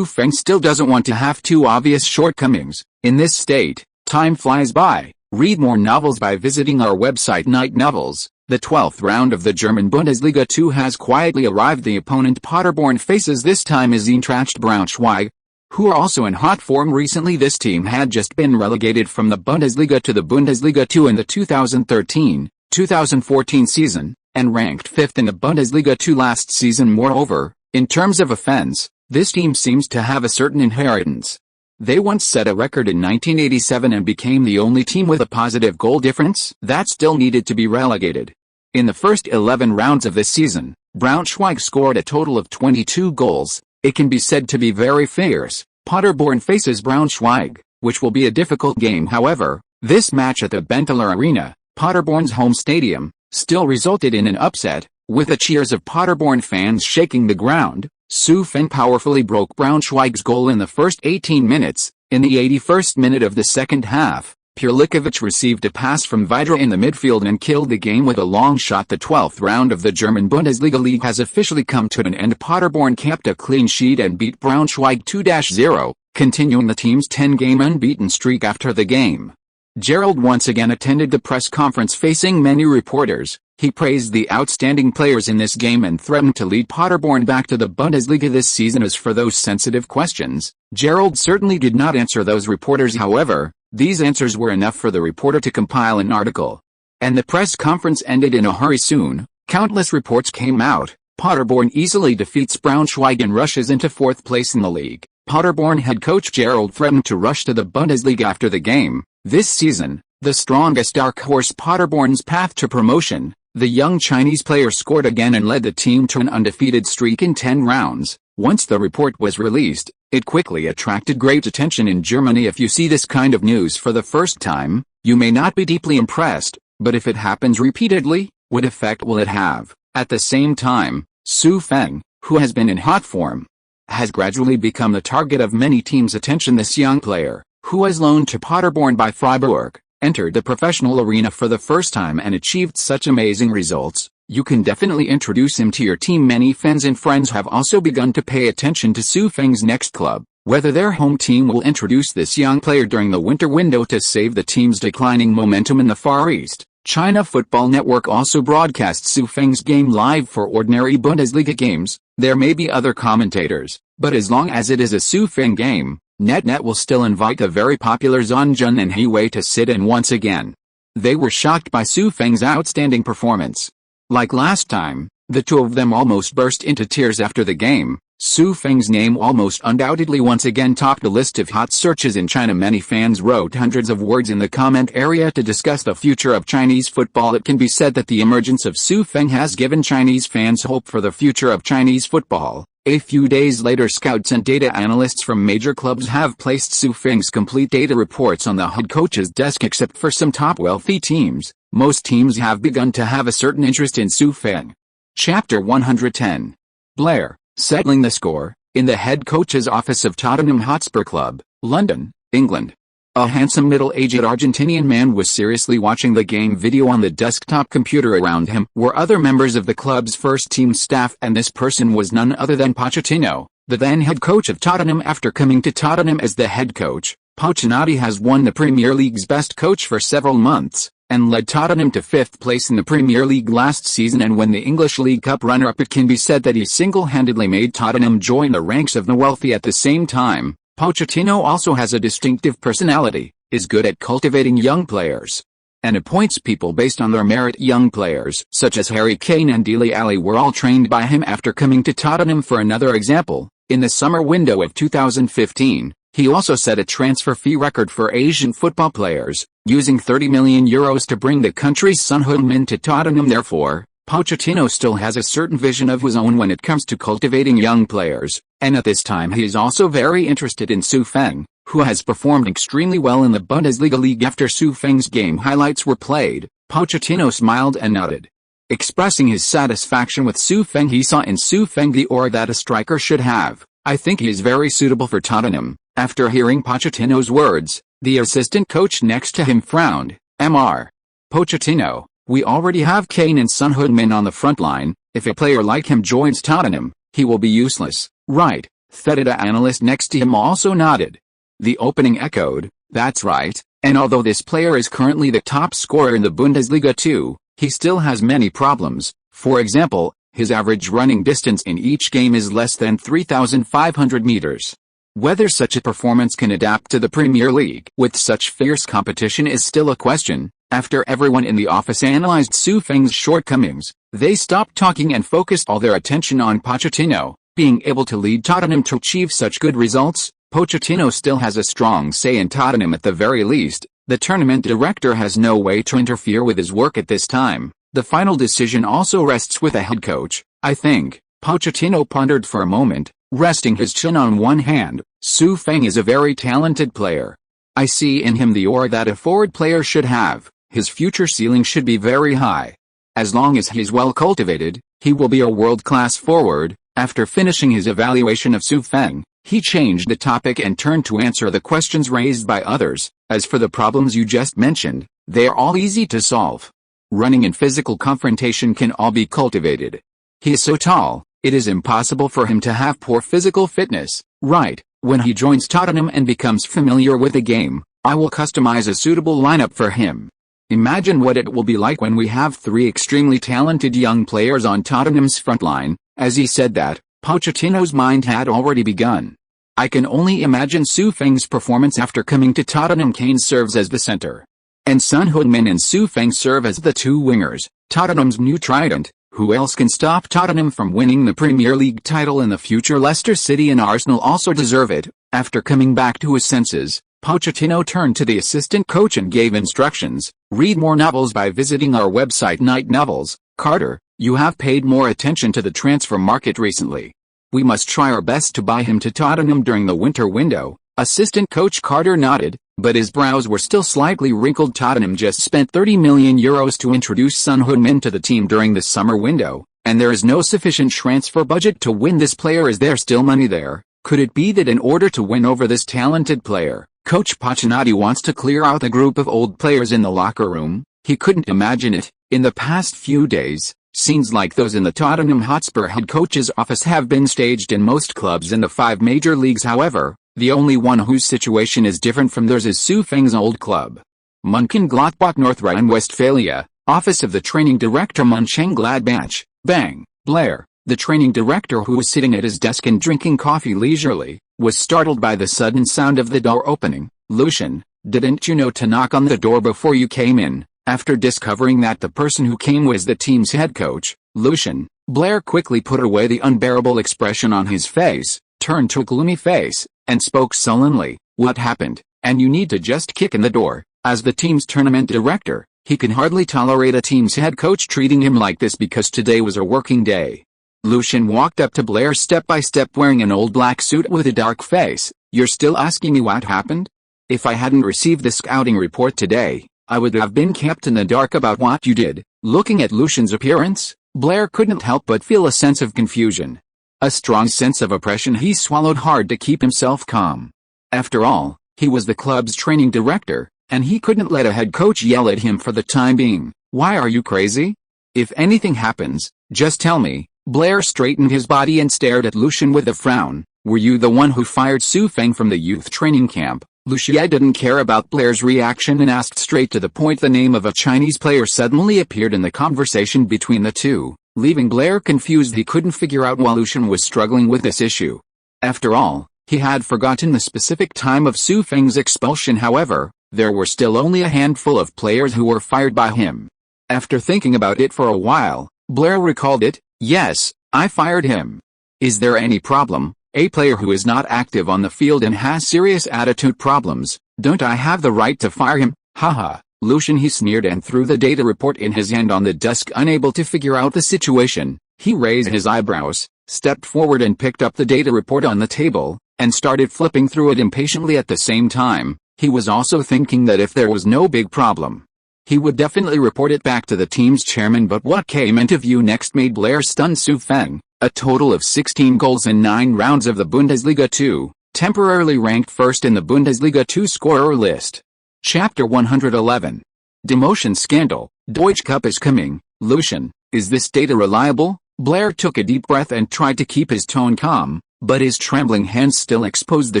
Feng still doesn't want to have too obvious shortcomings. In this state, time flies by. Read more novels by visiting our website Night Novels. The 12th round of the German Bundesliga 2 has quietly arrived. The opponent Paderborn faces this time is Eintracht Braunschweig, who are also in hot form recently. This team had just been relegated from the Bundesliga to the Bundesliga 2 in the 2013-2014 season, and ranked 5th in the Bundesliga 2 last season. Moreover, in terms of offense, this team seems to have a certain inheritance. They once set a record in 1987 and became the only team with a positive goal difference that still needed to be relegated. In the first 11 rounds of this season, Braunschweig scored a total of 22 goals. It can be said to be very fierce. Paderborn faces Braunschweig, which will be a difficult game. However, this match at the Benteler Arena, Paderborn's home stadium, still resulted in an upset, with the cheers of Paderborn fans shaking the ground. Feng powerfully broke Braunschweig's goal in the first 18 minutes. In the 81st minute of the second half, Purlikovic received a pass from Vidra in the midfield and killed the game with a long shot. The 12th round of the German Bundesliga League has officially come to an end. Paderborn kept a clean sheet and beat Braunschweig 2-0, continuing the team's 10-game unbeaten streak. After the game, Gerald once again attended the press conference facing many reporters. He praised the outstanding players in this game and threatened to lead Paderborn back to the Bundesliga this season. As for those sensitive questions, Gerald certainly did not answer those reporters. However, these answers were enough for the reporter to compile an article, and the press conference ended in a hurry. Soon, countless reports came out. Paderborn easily defeats Braunschweig and rushes into 4th place in the league. Paderborn head coach Gerald threatened to rush to the Bundesliga after the game. This season, the strongest dark horse Paderborn's path to promotion, the young Chinese player scored again and led the team to an undefeated streak in 10 rounds. Once the report was released, it quickly attracted great attention in Germany. If you see this kind of news for the first time, you may not be deeply impressed, but if it happens repeatedly, what effect will it have? At the same time, Feng, who has been in hot form, has gradually become the target of many teams' attention. This young player, who was loaned to Paderborn by Freiburg, entered the professional arena for the first time and achieved such amazing results. You can definitely introduce him to your team. Many fans and friends have also begun to pay attention to Feng's next club. Whether their home team will introduce this young player during the winter window to save the team's declining momentum in the Far East. China Football Network also broadcasts Feng's game live for ordinary Bundesliga games. There may be other commentators, but as long as it is a Feng game, NetNet will still invite the very popular Zhang Jun and He Wei to sit in once again. They were shocked by Feng's outstanding performance. Like last time, the two of them almost burst into tears after the game. Feng's name almost undoubtedly once again topped the list of hot searches in China. Many fans wrote hundreds of words in the comment area to discuss the future of Chinese football. It can be said that the emergence of Feng has given Chinese fans hope for the future of Chinese football. A few days later, scouts and data analysts from major clubs have placed Feng's complete data reports on the head coach's desk. Except for some top wealthy teams, most teams have begun to have a certain interest in Feng. Chapter 110. Blair, settling the score, in the head coach's office of Tottenham Hotspur Club, London, England. A handsome middle-aged Argentinian man was seriously watching the game video on the desktop computer. Around him were other members of the club's first-team staff, and this person was none other than Pochettino, the then head coach of Tottenham. After coming to Tottenham as the head coach, Pochettino has won the Premier League's best coach for several months, and led Tottenham to 5th place in the Premier League last season and won the English League Cup runner-up. It can be said that he single-handedly made Tottenham join the ranks of the wealthy. At the same time, Pochettino also has a distinctive personality, is good at cultivating young players, and appoints people based on their merit. Young players such as Harry Kane and Dele Alli were all trained by him after coming to Tottenham. For another example, in the summer window of 2015, he also set a transfer fee record for Asian football players, using €30 million to bring the country's Son Heung-min to Tottenham. Therefore, Pochettino still has a certain vision of his own when it comes to cultivating young players, and at this time he is also very interested in Feng, who has performed extremely well in the Bundesliga league. After Feng's game highlights were played, Pochettino smiled and nodded, expressing his satisfaction with Feng. He saw in Feng the aura that a striker should have. I think he is very suitable for Tottenham. After hearing Pochettino's words, the assistant coach next to him frowned. Mr. Pochettino, we already have Kane and Son Heung-min on the front line. If a player like him joins Tottenham, he will be useless, right? The data analyst next to him also nodded. The opening echoed, that's right, and although this player is currently the top scorer in the Bundesliga too, he still has many problems. For example, his average running distance in each game is less than 3,500 meters. Whether such a performance can adapt to the Premier League with such fierce competition is still a question. After everyone in the office analyzed Feng's shortcomings, they stopped talking and focused all their attention on Pochettino. Being able to lead Tottenham to achieve such good results, Pochettino still has a strong say in Tottenham. At the very least, the tournament director has no way to interfere with his work at this time. The final decision also rests with the head coach, I think. Pochettino pondered for a moment, resting his chin on one hand. Feng is a very talented player. I see in him the aura that a forward player should have. His future ceiling should be very high. As long as he is well cultivated, he will be a world-class forward. After finishing his evaluation of Feng, he changed the topic and turned to answer the questions raised by others. As for the problems you just mentioned, they are all easy to solve. Running and physical confrontation can all be cultivated. He is so tall, it is impossible for him to have poor physical fitness, right? When he joins Tottenham and becomes familiar with the game, I will customize a suitable lineup for him. Imagine what it will be like when we have 3 extremely talented young players on Tottenham's front line. As he said that, Pochettino's mind had already begun. I can only imagine Feng's performance after coming to Tottenham. Kane serves as the center, and Son Heung-min and Feng serve as the 2 wingers. Tottenham's new trident. Who else can stop Tottenham from winning the Premier League title in the future? Leicester City and Arsenal also deserve it. After coming back to his senses, Pochettino turned to the assistant coach and gave instructions. Read more novels by visiting our website Night Novels. Carter, you have paid more attention to the transfer market recently. We must try our best to buy him to Tottenham during the winter window. Assistant coach Carter nodded, but his brows were still slightly wrinkled. Tottenham just spent €30 million to introduce Son Heung-min to the team during the summer window, and there is no sufficient transfer budget to win this player. Is there still money there? Could it be that in order to win over this talented player, Coach Pochettino wants to clear out the group of old players in the locker room? He couldn't imagine it. In the past few days, scenes like those in the Tottenham Hotspur head coach's office have been staged in most clubs in the 5 major leagues. However, the only one whose situation is different from theirs is Feng's old club. Mönchengladbach, North Rhine-Westphalia, office of the training director Mönchengladbach. Bang! Blair, the training director, who was sitting at his desk and drinking coffee leisurely, was startled by the sudden sound of the door opening. Lucian, didn't you know to knock on the door before you came in? After discovering that the person who came was the team's head coach, Lucian, Blair quickly put away the unbearable expression on his face, turned to a gloomy face, and spoke sullenly. What happened? And you need to just kick in the door. As the team's tournament director, he can hardly tolerate a team's head coach treating him like this because today was a working day. Lucian walked up to Blair step by step, wearing an old black suit with a dark face. You're still asking me what happened? If I hadn't received the scouting report today, I would have been kept in the dark about what you did. Looking at Lucian's appearance, Blair couldn't help but feel a sense of confusion. A strong sense of oppression. He swallowed hard to keep himself calm. After all, He was the club's training director, and he couldn't let a head coach yell at him for the time being. Why are you crazy? If anything happens, just tell me. Blair straightened his body and stared at Lucien with a frown. Were you the one who fired Su Feng from the youth training camp? Lucien didn't care about Blair's reaction and asked straight to the point. The name of a Chinese player suddenly appeared in the conversation between the two, leaving Blair confused. He couldn't figure out why Lucien was struggling with this issue. After all, he had forgotten the specific time of Su Feng's expulsion. However, there were still only a handful of players who were fired by him. After thinking about it for a while, Blair recalled it. Yes, I fired him. Is there any problem? A player who is not active on the field and has serious attitude problems, don't I have the right to fire him? Haha, Lucien, he sneered and threw the data report in his hand on the desk. Unable to figure out the situation, he raised his eyebrows, stepped forward and picked up the data report on the table, and started flipping through it impatiently. At the same time, he was also thinking that if there was no big problem, he would definitely report it back to the team's chairman. But what came into view next made Blair stunned. Su Feng, a total of 16 goals in 9 rounds of the Bundesliga 2, temporarily ranked first in the Bundesliga 2 scorer list. Chapter 111. Demotion Scandal. Deutsche Cup is coming. Lucien, is this data reliable? Blair took a deep breath and tried to keep his tone calm, but his trembling hands still exposed the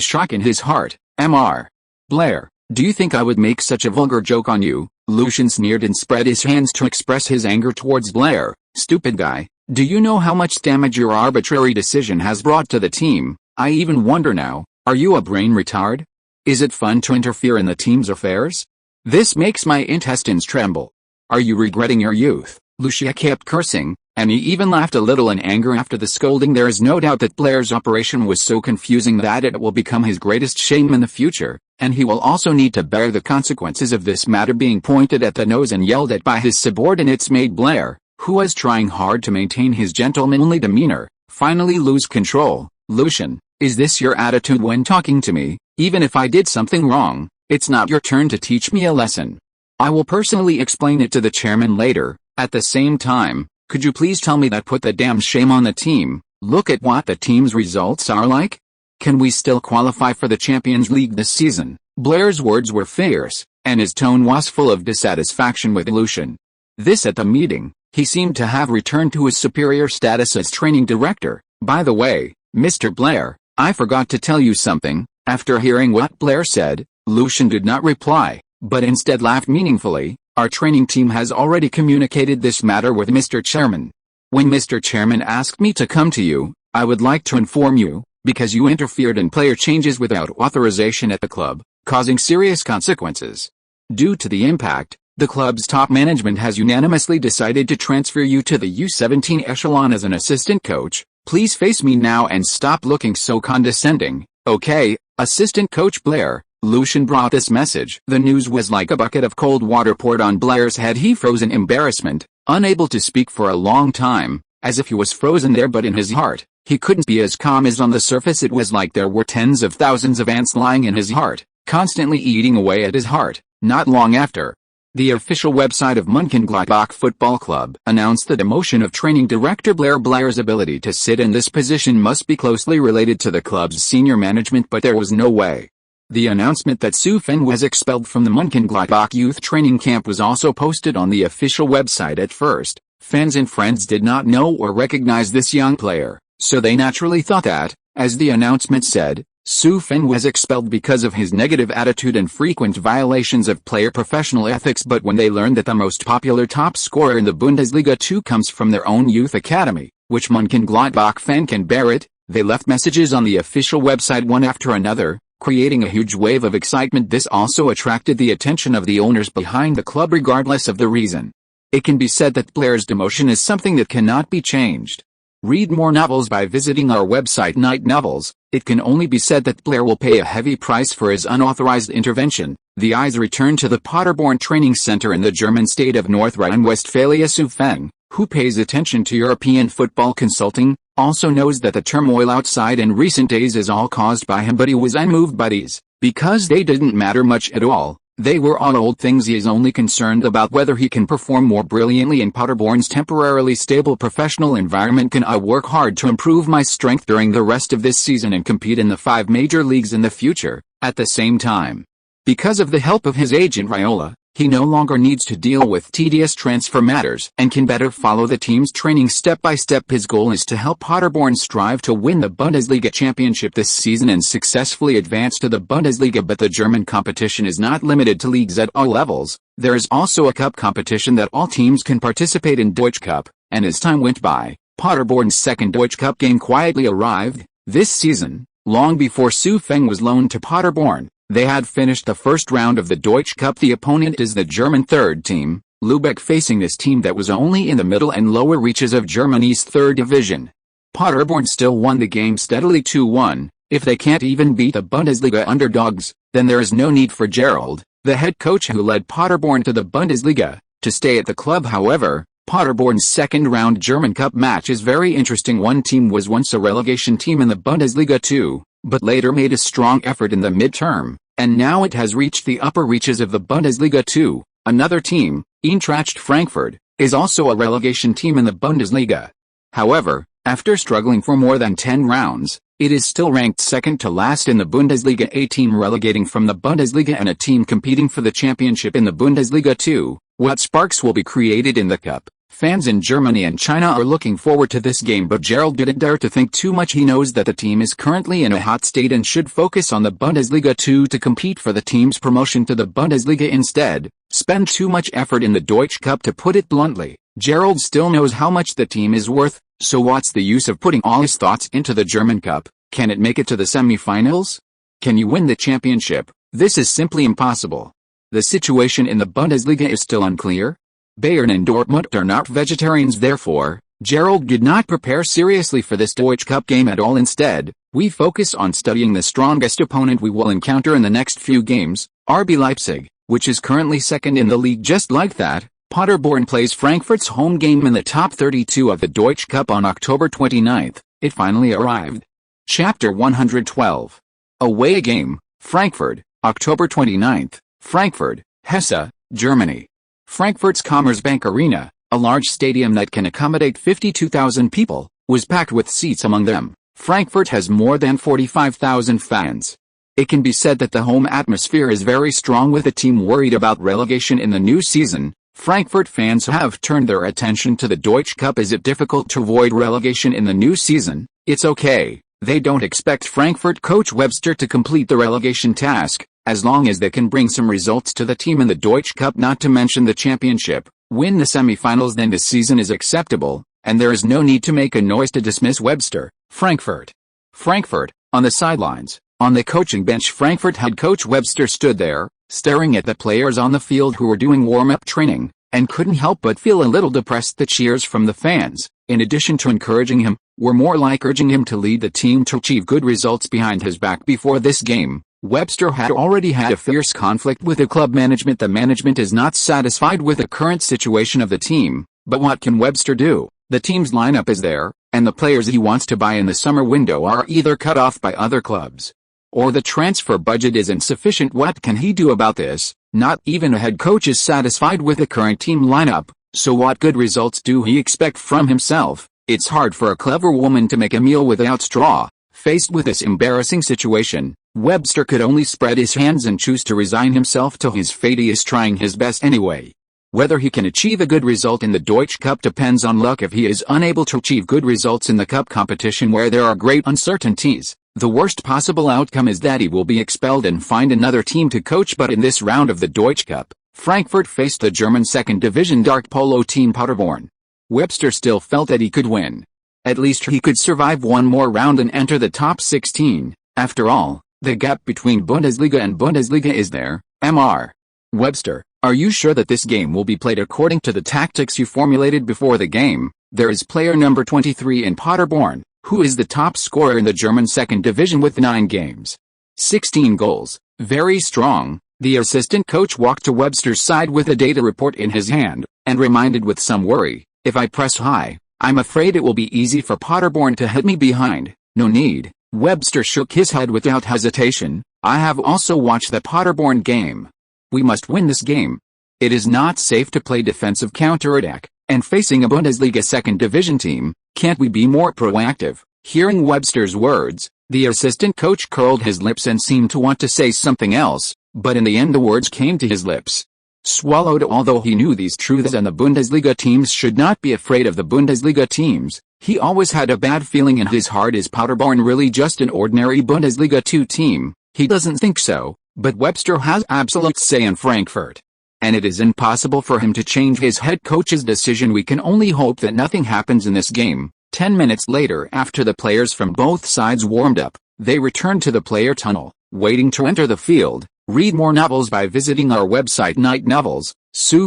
shock in his heart. Mr. Blair, do you think I would make such a vulgar joke on you? Lucien sneered and spread his hands to express his anger towards Blair. Stupid guy, do you know how much damage your arbitrary decision has brought to the team? I even wonder now, are you a brain retard? Is it fun to interfere in the team's affairs? This makes my intestines tremble. Are you regretting your youth? Lucien kept cursing, and he even laughed a little in anger after the scolding. There is no doubt that Blair's operation was so confusing that it will become his greatest shame in the future, and he will also need to bear the consequences of this matter. Being pointed at the nose and yelled at by his subordinates made Blair, who was trying hard to maintain his gentlemanly demeanor, finally lose control. Lucien, is this your attitude when talking to me? Even if I did something wrong, it's not your turn to teach me a lesson. I will personally explain it to the chairman later. At the same time, could you please tell me that? Put the damn shame on the team. Look at what the team's results are like. Can we still qualify for the Champions League this season? Blair's words were fierce, and his tone was full of dissatisfaction with Lucien. This at the meeting, he seemed to have returned to his superior status as training director. By the way, Mr. Blair, I forgot to tell you something. After hearing what Blair said, Lucien did not reply, but instead laughed meaningfully. Our training team has already communicated this matter with Mr. Chairman. When Mr. Chairman asked me to come to you, I would like to inform you, because you interfered in player changes without authorization at the club, causing serious consequences. Due to the impact, the club's top management has unanimously decided to transfer you to the U17 echelon as an assistant coach. Please face me now and stop looking so condescending. Okay, Assistant Coach Blair. Lucien brought this message. The news was like a bucket of cold water poured on Blair's head. He froze in embarrassment, unable to speak for a long time, as if he was frozen there. But in his heart, he couldn't be as calm as on the surface. It was like there were tens of thousands of ants lying in his heart, constantly eating away at his heart. Not long after, the official website of Mönchengladbach Football Club announced the demotion of training director Blair. Blair's ability to sit in this position must be closely related to the club's senior management, but there was no way. The announcement that Su Feng was expelled from the Mönchengladbach youth training camp was also posted on the official website. At first, fans and friends did not know or recognize this young player, so they naturally thought that, as the announcement said, Su Feng was expelled because of his negative attitude and frequent violations of player professional ethics. But when they learned that the most popular top scorer in the Bundesliga 2 comes from their own youth academy, which Mönchengladbach fan can bear it, they left messages on the official website one after another, creating a huge wave of excitement. This also attracted the attention of the owners behind the club regardless of the reason. It can be said that Blair's demotion is something that cannot be changed. Read more novels by visiting our website Night Novels. It can only be said that Blair will pay a heavy price for his unauthorized intervention. The eyes return to the Paderborn Training Center in the German state of North Rhine-Westphalia. Su Feng, who pays attention to European football consulting, also knows that the turmoil outside in recent days is all caused by him, but he was unmoved by these, because they didn't matter much at all. They were all old things. He is only concerned about whether he can perform more brilliantly in Paderborn's temporarily stable professional environment. Can I work hard to improve my strength during the rest of this season and compete in the 5 major leagues in the future, at the same time? Because of the help of his agent Raiola, he no longer needs to deal with tedious transfer matters and can better follow the team's training step by step. His goal is to help Paderborn strive to win the Bundesliga championship this season and successfully advance to the Bundesliga. But the German competition is not limited to leagues at all levels. There is also a cup competition that all teams can participate in, Deutsche Cup, and as time went by, Paderborn's second Deutsche Cup game quietly arrived. This season, long before Feng was loaned to Paderborn, they had finished the first round of the Deutsche Cup. The opponent is the German third team, Lübeck, facing this team that was only in the middle and lower reaches of Germany's third division. Paderborn still won the game steadily 2-1. If they can't even beat the Bundesliga underdogs, then there is no need for Gerald, the head coach who led Paderborn to the Bundesliga, to stay at the club. However, Paderborn's second-round German Cup match is very interesting. One team was once a relegation team in the Bundesliga too, but later made a strong effort in the midterm, and now it has reached the upper reaches of the Bundesliga too. Another team, Eintracht Frankfurt, is also a relegation team in the Bundesliga. However, after struggling for more than 10 rounds, it is still ranked second to last in the Bundesliga. A team relegating from the Bundesliga and a team competing for the championship in the Bundesliga too. What sparks will be created in the cup? Fans in Germany and China are looking forward to this game, but Gerald didn't dare to think too much. He knows that the team is currently in a hot state and should focus on the Bundesliga too to compete for the team's promotion to the Bundesliga instead. Spend too much effort in the Deutsche Cup, to put it bluntly. Gerald still knows how much the team is worth, so what's the use of putting all his thoughts into the German Cup? Can it make it to the semi-finals? Can you win the championship? This is simply impossible. The situation in the Bundesliga is still unclear. Bayern and Dortmund are not vegetarians, therefore, Gerald did not prepare seriously for this Deutsche Cup game at all. Instead, we focus on studying the strongest opponent we will encounter in the next few games, RB Leipzig, which is currently second in the league. Just like that, Paderborn plays Frankfurt's home game in the top 32 of the Deutsche Cup on October 29th. It finally arrived. Chapter 112. Away game, Frankfurt, October 29th, Frankfurt, Hesse, Germany. Frankfurt's Commerzbank Arena, a large stadium that can accommodate 52,000 people, was packed with seats. Among them, Frankfurt has more than 45,000 fans. It can be said that the home atmosphere is very strong. With the team worried about relegation in the new season, Frankfurt fans have turned their attention to the Deutsche Cup. Is it difficult to avoid relegation in the new season? It's okay. They don't expect Frankfurt coach Webster to complete the relegation task, as long as they can bring some results to the team in the Deutsche Cup, not to mention the championship, win the semi-finals, then the season is acceptable, and there is no need to make a noise to dismiss Webster. Frankfurt, on the sidelines, on the coaching bench, Frankfurt head coach Webster stood there, staring at the players on the field who were doing warm-up training, and couldn't help but feel a little depressed. The cheers from the fans, in addition to encouraging him, were more like urging him to lead the team to achieve good results. Behind his back before this game, Webster had already had a fierce conflict with the club management. The management is not satisfied with the current situation of the team, but what can Webster do? The team's lineup is there, and the players he wants to buy in the summer window are either cut off by other clubs, or the transfer budget is insufficient. What can he do about this? Not even a head coach is satisfied with the current team lineup, so what good results do he expect from himself? It's hard for a clever woman to make a meal without straw. Faced with this embarrassing situation, Webster could only spread his hands and choose to resign himself to his fate. He is trying his best anyway. Whether he can achieve a good result in the Deutsche Cup depends on luck. If he is unable to achieve good results in the cup competition, where there are great uncertainties, the worst possible outcome is that he will be expelled and find another team to coach. But in this round of the Deutsche Cup, Frankfurt faced the German second division dark polo team Paderborn. Webster still felt that he could win. At least he could survive one more round and enter the top 16. After all, the gap between Bundesliga and Bundesliga is there. Mr. Webster, are you sure that this game will be played according to the tactics you formulated before the game? There is player number 23 in Paderborn, who is the top scorer in the German second division with 9 games, 16 goals. Very strong. The assistant coach walked to Webster's side with a data report in his hand, and reminded with some worry, if I press high, I'm afraid it will be easy for Paderborn to hit me behind. No need. Webster shook his head without hesitation. I have also watched the Paderborn game. We must win this game. It is not safe to play defensive counterattack, and facing a Bundesliga second division team, can't we be more proactive? Hearing Webster's words, the assistant coach curled his lips and seemed to want to say something else, but in the end the words came to his lips. Swallowed. Although he knew these truths and the Bundesliga teams should not be afraid of the Bundesliga teams, he always had a bad feeling in his heart. Is Paderborn really just an ordinary Bundesliga 2 team? He doesn't think so, but Webster has absolute say in Frankfurt. And it is impossible for him to change his head coach's decision. We can only hope that nothing happens in this game. 10 minutes later, after the players from both sides warmed up, they returned to the player tunnel, waiting to enter the field. Read more novels by visiting our website Night Novels.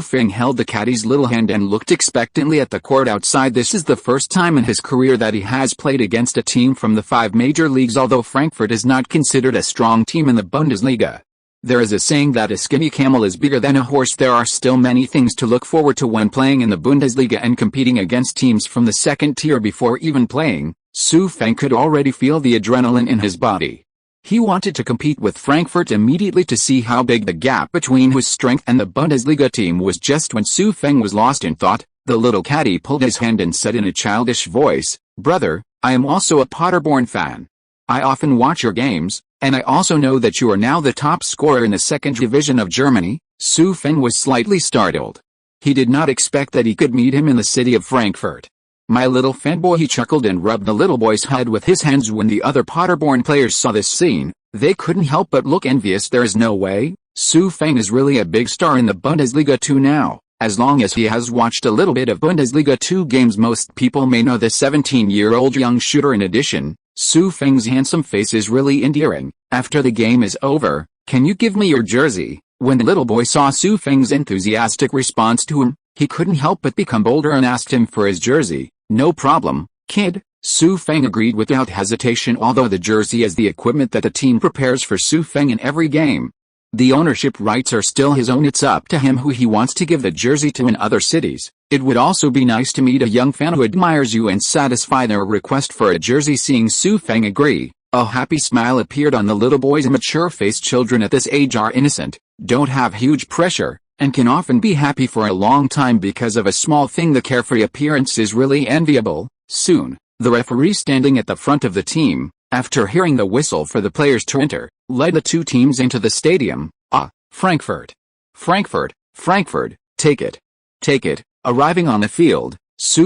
Feng held the caddy's little hand and looked expectantly at the court outside. This is the first time in his career that he has played against a team from the 5 major leagues. Although Frankfurt is not considered a strong team in the Bundesliga, there is a saying that a skinny camel is bigger than a horse. There are still many things to look forward to when playing in the Bundesliga and competing against teams from the second tier. Before even playing, Feng could already feel the adrenaline in his body. He wanted to compete with Frankfurt immediately to see how big the gap between his strength and the Bundesliga team was. Just when Feng was lost in thought, the little caddy pulled his hand and said in a childish voice, "Brother, I am also a Paderborn fan. I often watch your games, and I also know that you are now the top scorer in the second division of Germany." Feng was slightly startled. He did not expect that he could meet him in the city of Frankfurt. "My little fanboy," he chuckled and rubbed the little boy's head with his hands. When the other Paderborn players saw this scene, they couldn't help but look envious. There is no way. Feng is really a big star in the Bundesliga 2 now. As long as he has watched a little bit of Bundesliga 2 games, most people may know the 17-year-old young shooter. In addition, Feng's handsome face is really endearing. After the game is over, "Can you give me your jersey?" When the little boy saw Feng's enthusiastic response to him, he couldn't help but become bolder and asked him for his jersey. "No problem, kid." Feng agreed without hesitation. Although the jersey is the equipment that the team prepares for Feng in every game, the ownership rights are still his own. It's up to him who he wants to give the jersey to. In other cities, it would also be nice to meet a young fan who admires you and satisfy their request for a jersey. Seeing Feng agree, a happy smile appeared on the little boy's mature face. Children at this age are innocent, don't have huge pressure, and can often be happy for a long time because of a small thing. The carefree appearance is really enviable. Soon, the referee, standing at the front of the team, after hearing the whistle for the players to enter, led the 2 teams into the stadium. Frankfurt. Frankfurt, Frankfurt, take it. Take it." Arriving on the field,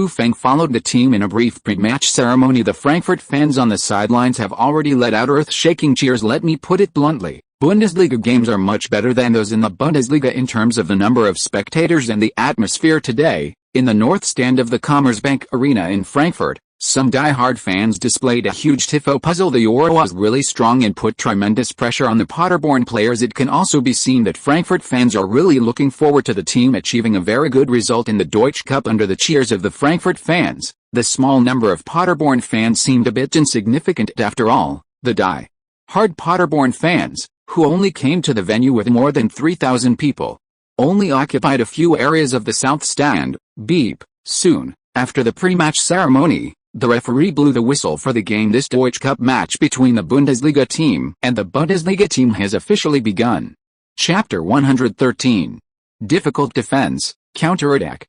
Feng followed the team in a brief pre-match ceremony. The Frankfurt fans on the sidelines have already let out earth-shaking cheers. Let me put it bluntly, Bundesliga games are much better than those in the Bundesliga in terms of the number of spectators and the atmosphere. Today, in the north stand of the Commerzbank Arena in Frankfurt, some die-hard fans displayed a huge tifo puzzle. The aura was really strong and put tremendous pressure on the Paderborn players. It can also be seen that Frankfurt fans are really looking forward to the team achieving a very good result in the Deutsche Cup. Under the cheers of the Frankfurt fans, the small number of Paderborn fans seemed a bit insignificant. After all, the die-hard Paderborn fans, who only came to the venue with more than 3,000 people, only occupied a few areas of the south stand. Soon, after the pre-match ceremony, the referee blew the whistle for the game. This Deutsche Cup match between the Bundesliga team and the Bundesliga team has officially begun. Chapter 113. Difficult defense, counterattack.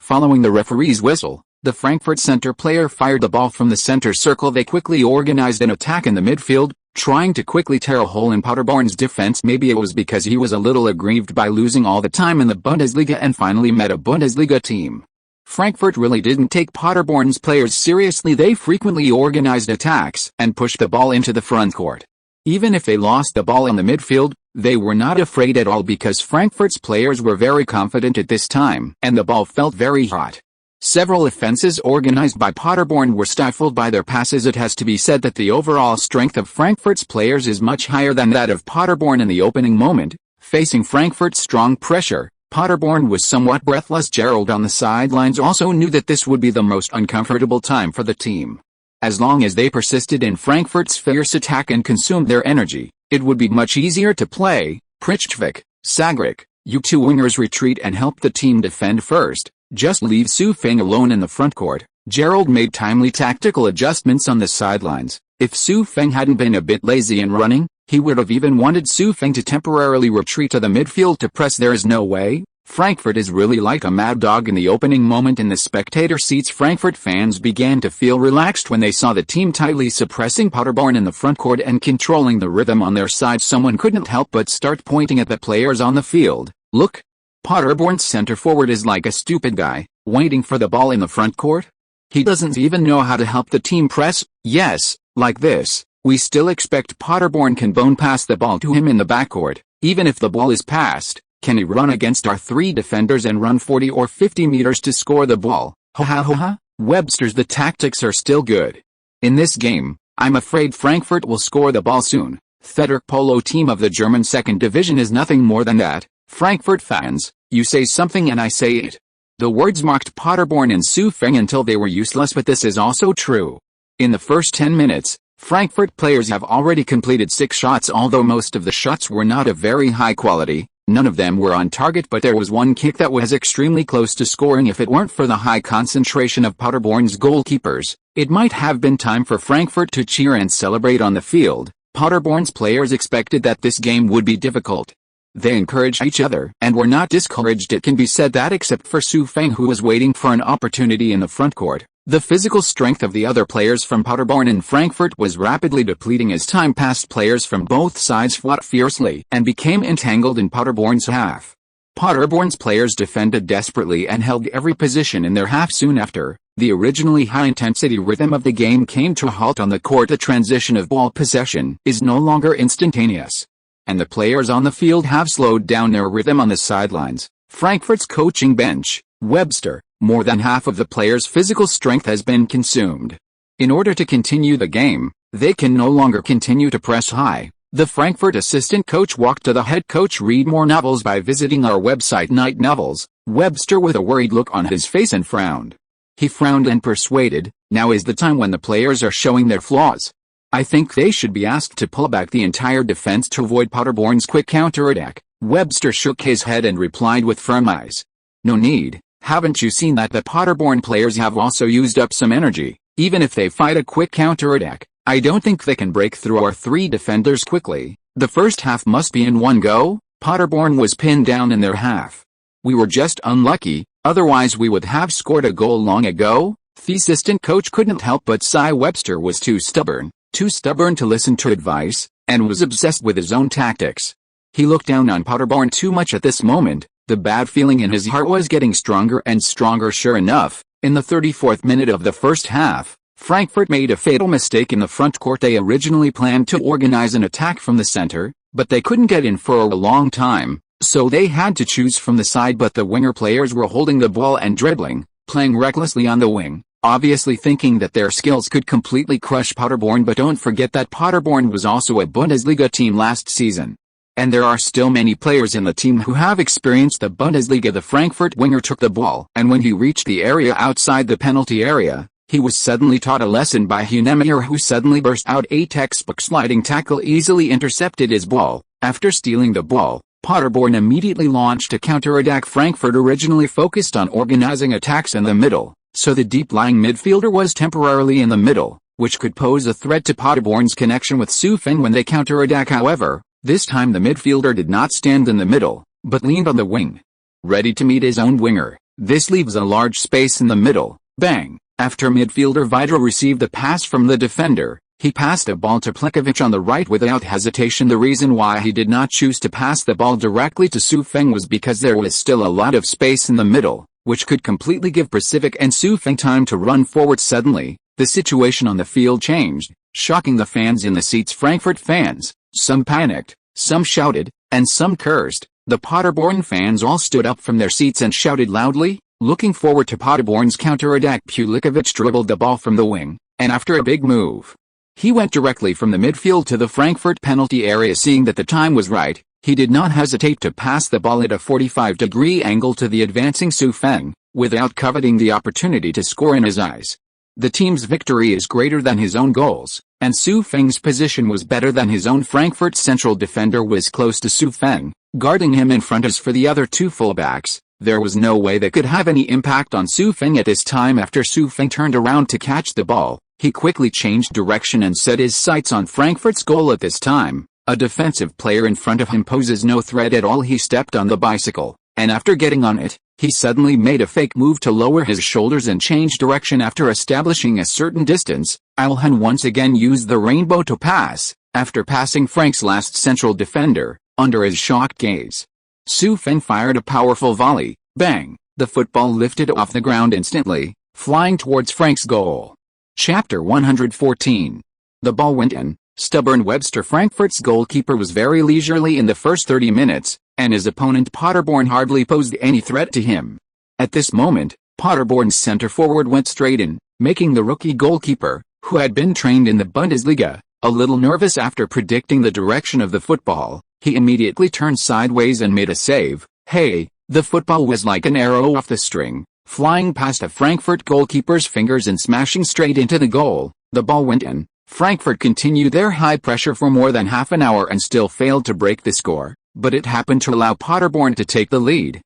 Following the referee's whistle, the Frankfurt center player fired the ball from the center circle. They quickly organized an attack in the midfield, trying to quickly tear a hole in Paderborn's defense. Maybe it was because he was a little aggrieved by losing all the time in the Bundesliga and finally met a Bundesliga team. Frankfurt really didn't take Paderborn's players seriously. They frequently organized attacks and pushed the ball into the front court. Even if they lost the ball in the midfield, they were not afraid at all because Frankfurt's players were very confident at this time and the ball felt very hot. Several offenses organized by Paderborn were stifled by their passes. It has to be said that the overall strength of Frankfurt's players is much higher than that of Paderborn. In the opening moment, facing Frankfurt's strong pressure, Paderborn was somewhat breathless. Gerald on the sidelines also knew that this would be the most uncomfortable time for the team. As long as they persisted in Frankfurt's fierce attack and consumed their energy, it would be much easier to play. Prejudice, Sagrik, you 2 wingers retreat and help the team defend first. Just leave Feng alone in the front court. Gerald made timely tactical adjustments on the sidelines. If Feng hadn't been a bit lazy in running, He would have even wanted Su Feng to temporarily retreat to the midfield to press. There is no way. Frankfurt is really like a mad dog. In the opening moment in the spectator seats, Frankfurt fans began to feel relaxed when they saw the team tightly suppressing Paderborn in the front court and controlling the rhythm on their side. Someone couldn't help but start pointing at the players on the field. Look! Paderborn's center forward is like a stupid guy, waiting for the ball in the front court. He doesn't even know how to help the team press. Yes, like this, we still expect Paderborn can bone pass the ball to him in the backcourt. Even if the ball is passed, can he run against our 3 defenders and run 40 or 50 meters to score the ball? Ha ha ha ha. Webster's the tactics are still good. In this game, I'm afraid Frankfurt will score the ball soon. Theodor Polo team of the German 2nd Division is nothing more than that. Frankfurt fans, you say something and I say it. The words mocked Paderborn and Su Feng until they were useless, but this is also true. In the first 10 minutes, Frankfurt players have already completed 6 shots. Although most of the shots were not of very high quality, none of them were on target, but there was one kick that was extremely close to scoring. If it weren't for the high concentration of Paderborn's goalkeepers, it might have been time for Frankfurt to cheer and celebrate on the field. Paderborn's players expected that this game would be difficult. They encouraged each other and were not discouraged. It can be said that except for Su Feng, who was waiting for an opportunity in the front court, the physical strength of the other players from Paderborn and Frankfurt was rapidly depleting as time passed. Players from both sides fought fiercely and became entangled in Paderborn's half. Paderborn's players defended desperately and held every position in their half. Soon after, the originally high-intensity rhythm of the game came to a halt on the court. The transition of ball possession is no longer instantaneous, and the players on the field have slowed down their rhythm on the sidelines. Frankfurt's coaching bench, Webster, more than half of the players' physical strength has been consumed. In order to continue the game, they can no longer continue to press high. The Frankfurt assistant coach walked to the head coach. Read more novels by visiting our website Night Novels. Webster with a worried look on his face and frowned. He frowned and persuaded, now is the time when the players are showing their flaws. I think they should be asked to pull back the entire defense to avoid Paderborn's quick counterattack. Webster shook his head and replied with firm eyes. No need. Haven't you seen that the Paderborn players have also used up some energy? Even if they fight a quick counterattack, I don't think they can break through our 3 defenders quickly. The first half must be in one go. Paderborn was pinned down in their half. We were just unlucky, otherwise we would have scored a goal long ago. The assistant coach couldn't help but sigh. Webster was too stubborn to listen to advice, and was obsessed with his own tactics. He looked down on Paderborn too much at this moment. The bad feeling in his heart was getting stronger and stronger. Sure enough, in the 34th minute of the first half, Frankfurt made a fatal mistake in the front court. They originally planned to organize an attack from the center, but they couldn't get in for a long time, so they had to choose from the side. But the winger players were holding the ball and dribbling, playing recklessly on the wing, obviously thinking that their skills could completely crush Paderborn. But don't forget that Paderborn was also a Bundesliga team last season. And there are still many players in the team who have experienced the Bundesliga. The Frankfurt winger took the ball, and when he reached the area outside the penalty area, he was suddenly taught a lesson by Hunemeyer, who suddenly burst out a textbook sliding tackle, easily intercepted his ball. After stealing the ball, Paderborn immediately launched a counterattack. Frankfurt originally focused on organizing attacks in the middle, so the deep-lying midfielder was temporarily in the middle, which could pose a threat to Paderborn's connection with Su Feng when they counterattack. However, this time the midfielder did not stand in the middle, but leaned on the wing, ready to meet his own winger. This leaves a large space in the middle. Bang! After midfielder Vidra received the pass from the defender, he passed the ball to Plekovic on the right without hesitation. The reason why he did not choose to pass the ball directly to Su Feng was because there was still a lot of space in the middle, which could completely give Prejovic and Su Feng time to run forward. Suddenly, the situation on the field changed, shocking the fans in the seats. Frankfurt fans, some panicked, some shouted, and some cursed. The Paderborn fans all stood up from their seats and shouted loudly, looking forward to Paderborn's counterattack. Plekovic dribbled the ball from the wing, and after a big move, he went directly from the midfield to the Frankfurt penalty area. Seeing that the time was right, he did not hesitate to pass the ball at a 45-degree angle to the advancing Su Feng, without coveting the opportunity to score. In his eyes, the team's victory is greater than his own goals, and Su Feng's position was better than his own. Frankfurt's central defender was close to Su Feng, guarding him in front. As for the other 2 fullbacks, there was no way they could have any impact on Su Feng at this time. After Su Feng turned around to catch the ball, he quickly changed direction and set his sights on Frankfurt's goal. At this time, A defensive player in front of him poses no threat at all. He stepped on the bicycle, and after getting on it, he suddenly made a fake move to lower his shoulders and change direction. After establishing a certain distance, Alhan once again used the rainbow to pass, after passing Frank's last central defender, under his shocked gaze. Su Feng fired a powerful volley. Bang! The football lifted off the ground instantly, flying towards Frank's goal. Chapter 114. The ball went in. Stubborn Webster. Frankfurt's goalkeeper was very leisurely in the first 30 minutes, and his opponent Paderborn hardly posed any threat to him. At this moment, Paderborn's center forward went straight in, making the rookie goalkeeper, who had been trained in the Bundesliga, a little nervous. After predicting the direction of the football, he immediately turned sideways and made a save. Hey, the football was like an arrow off the string, flying past a Frankfurt goalkeeper's fingers and smashing straight into the goal. The ball went in. Frankfurt continued their high pressure for more than half an hour and still failed to break the score, but it happened to allow Paderborn to take the lead.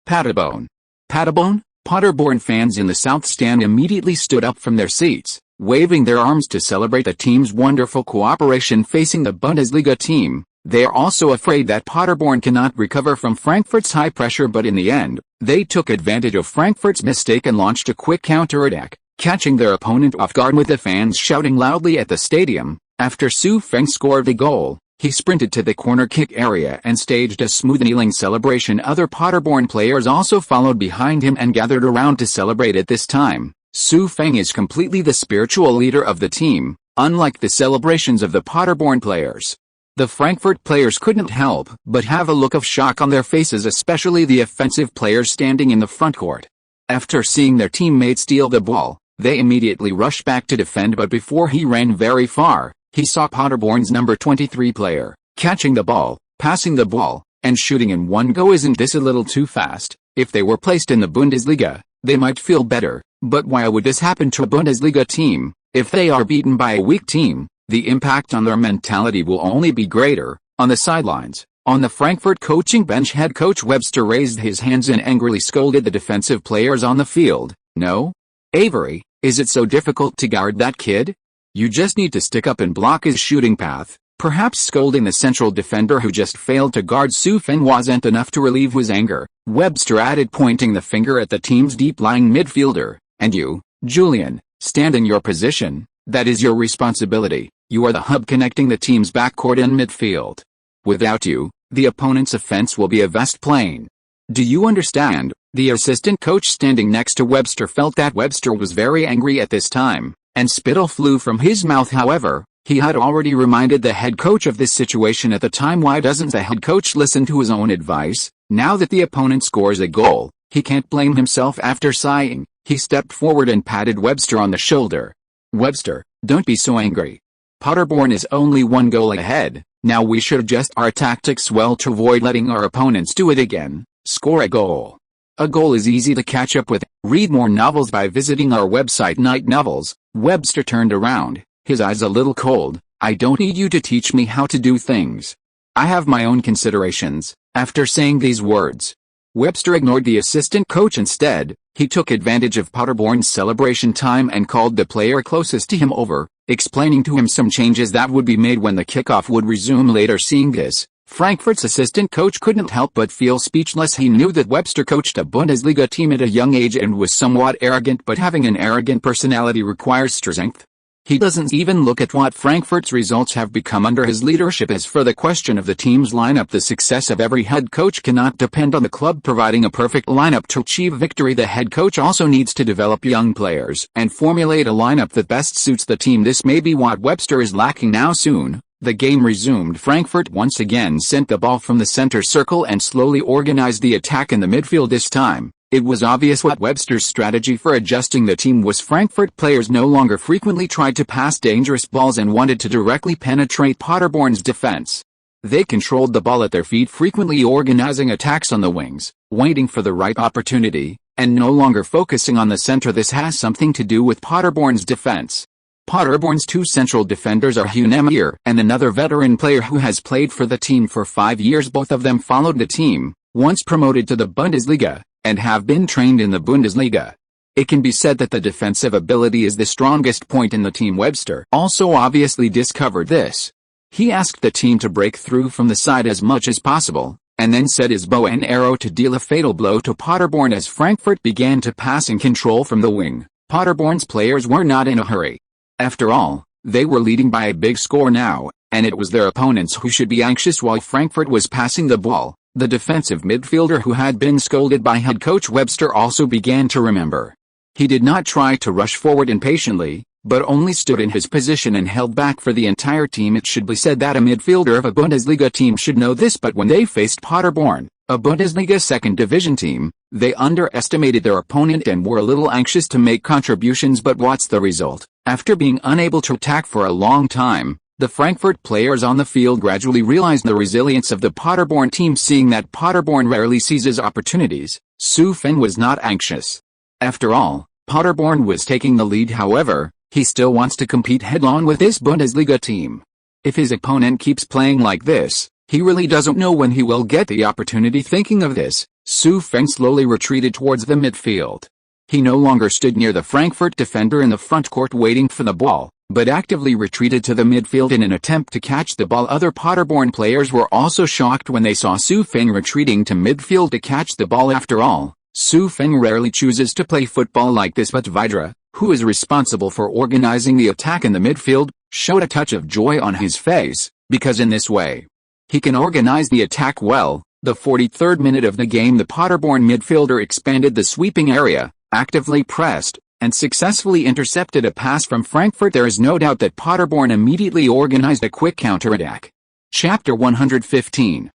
Paderborn! Paderborn! Paderborn fans in the South Stand immediately stood up from their seats, waving their arms to celebrate the team's wonderful cooperation facing the Bundesliga team. They are also afraid that Paderborn cannot recover from Frankfurt's high pressure, but in the end, they took advantage of Frankfurt's mistake and launched a quick counter-attack, catching their opponent off guard with the fans shouting loudly at the stadium. After Su Feng scored the goal, he sprinted to the corner kick area and staged a smooth kneeling celebration. Other Paderborn players also followed behind him and gathered around to celebrate. At this time, Su Feng is completely the spiritual leader of the team, unlike the celebrations of the Paderborn players. The Frankfurt players couldn't help but have a look of shock on their faces, especially the offensive players standing in the front court. After seeing their teammate steal the ball, they immediately rushed back to defend, but before he ran very far, he saw Paderborn's number 23 player catching the ball, passing the ball, and shooting in one go. Isn't this a little too fast? If they were placed in the Bundesliga, they might feel better, but why would this happen to a Bundesliga team? If they are beaten by a weak team, the impact on their mentality will only be greater. On the sidelines, on the Frankfurt coaching bench, head coach Webster raised his hands and angrily scolded the defensive players on the field. No? Avery, is it so difficult to guard that kid? You just need to stick up and block his shooting path. Perhaps scolding the central defender who just failed to guard Su Feng wasn't enough to relieve his anger. Webster added, pointing the finger at the team's deep-lying midfielder. And you, Julian, stand in your position. That is your responsibility. You are the hub connecting the team's backcourt and midfield. Without you, the opponent's offense will be a vast plain. Do you understand? The assistant coach standing next to Webster felt that Webster was very angry at this time, and spittle flew from his mouth. However, he had already reminded the head coach of this situation at the time. Why doesn't the head coach listen to his own advice? Now that the opponent scores a goal, he can't blame himself. After sighing, he stepped forward and patted Webster on the shoulder. Webster, don't be so angry. Paderborn is only one goal ahead. Now we should adjust our tactics well to avoid letting our opponents do it again. Score a goal. A goal is easy to catch up with. Read more novels by visiting our website Night Novels. Webster turned around, his eyes a little cold. I don't need you to teach me how to do things. I have my own considerations. After saying these words, Webster ignored the assistant coach. Instead, he took advantage of Paderborn's celebration time and called the player closest to him over, explaining to him some changes that would be made when the kickoff would resume later. Seeing this, Frankfurt's assistant coach couldn't help but feel speechless. He knew that Webster coached a Bundesliga team at a young age and was somewhat arrogant, but having an arrogant personality requires strength. He doesn't even look at what Frankfurt's results have become under his leadership. As for the question of the team's lineup, the success of every head coach cannot depend on the club providing a perfect lineup to achieve victory. The head coach also needs to develop young players and formulate a lineup that best suits the team. This may be what Webster is lacking now. Soon, the game resumed. Frankfurt once again sent the ball from the center circle and slowly organized the attack in the midfield. This time, it was obvious what Webster's strategy for adjusting the team was. Frankfurt players no longer frequently tried to pass dangerous balls and wanted to directly penetrate Paderborn's defense. They controlled the ball at their feet, frequently organizing attacks on the wings, waiting for the right opportunity, and no longer focusing on the center. This has something to do with Paderborn's defense. Paderborn's two central defenders are Hunemir and another veteran player who has played for the team for 5 years. Both of them followed the team, once promoted to the Bundesliga, and have been trained in the Bundesliga. It can be said that the defensive ability is the strongest point in the team. Webster also obviously discovered this. He asked the team to break through from the side as much as possible, and then set his bow and arrow to deal a fatal blow to Paderborn as Frankfurt began to pass in control from the wing. Paderborn's players were not in a hurry. After all, they were leading by a big score now, and it was their opponents who should be anxious while Frankfurt was passing the ball. The defensive midfielder who had been scolded by head coach Webster also began to remember. He did not try to rush forward impatiently, but only stood in his position and held back for the entire team. It should be said that a midfielder of a Bundesliga team should know this, but when they faced Paderborn, a Bundesliga second division team, they underestimated their opponent and were a little anxious to make contributions. But what's the result? After being unable to attack for a long time, the Frankfurt players on the field gradually realized the resilience of the Paderborn team. Seeing that Paderborn rarely seizes opportunities, Feng was not anxious. After all, Paderborn was taking the lead. However, he still wants to compete head-on with this Bundesliga team. If his opponent keeps playing like this, he really doesn't know when he will get the opportunity. Thinking of this, Feng slowly retreated towards the midfield. He no longer stood near the Frankfurt defender in the front court waiting for the ball, but actively retreated to the midfield in an attempt to catch the ball. Other Paderborn players were also shocked when they saw Feng retreating to midfield to catch the ball. After all, Feng rarely chooses to play football like this, but Vidra, who is responsible for organizing the attack in the midfield, showed a touch of joy on his face, because in this way, he can organize the attack well. The 43rd minute of the game, the Paderborn midfielder expanded the sweeping area, actively pressed, and successfully intercepted a pass from Frankfurt. There is no doubt that Paderborn immediately organized a quick counterattack. Chapter 115.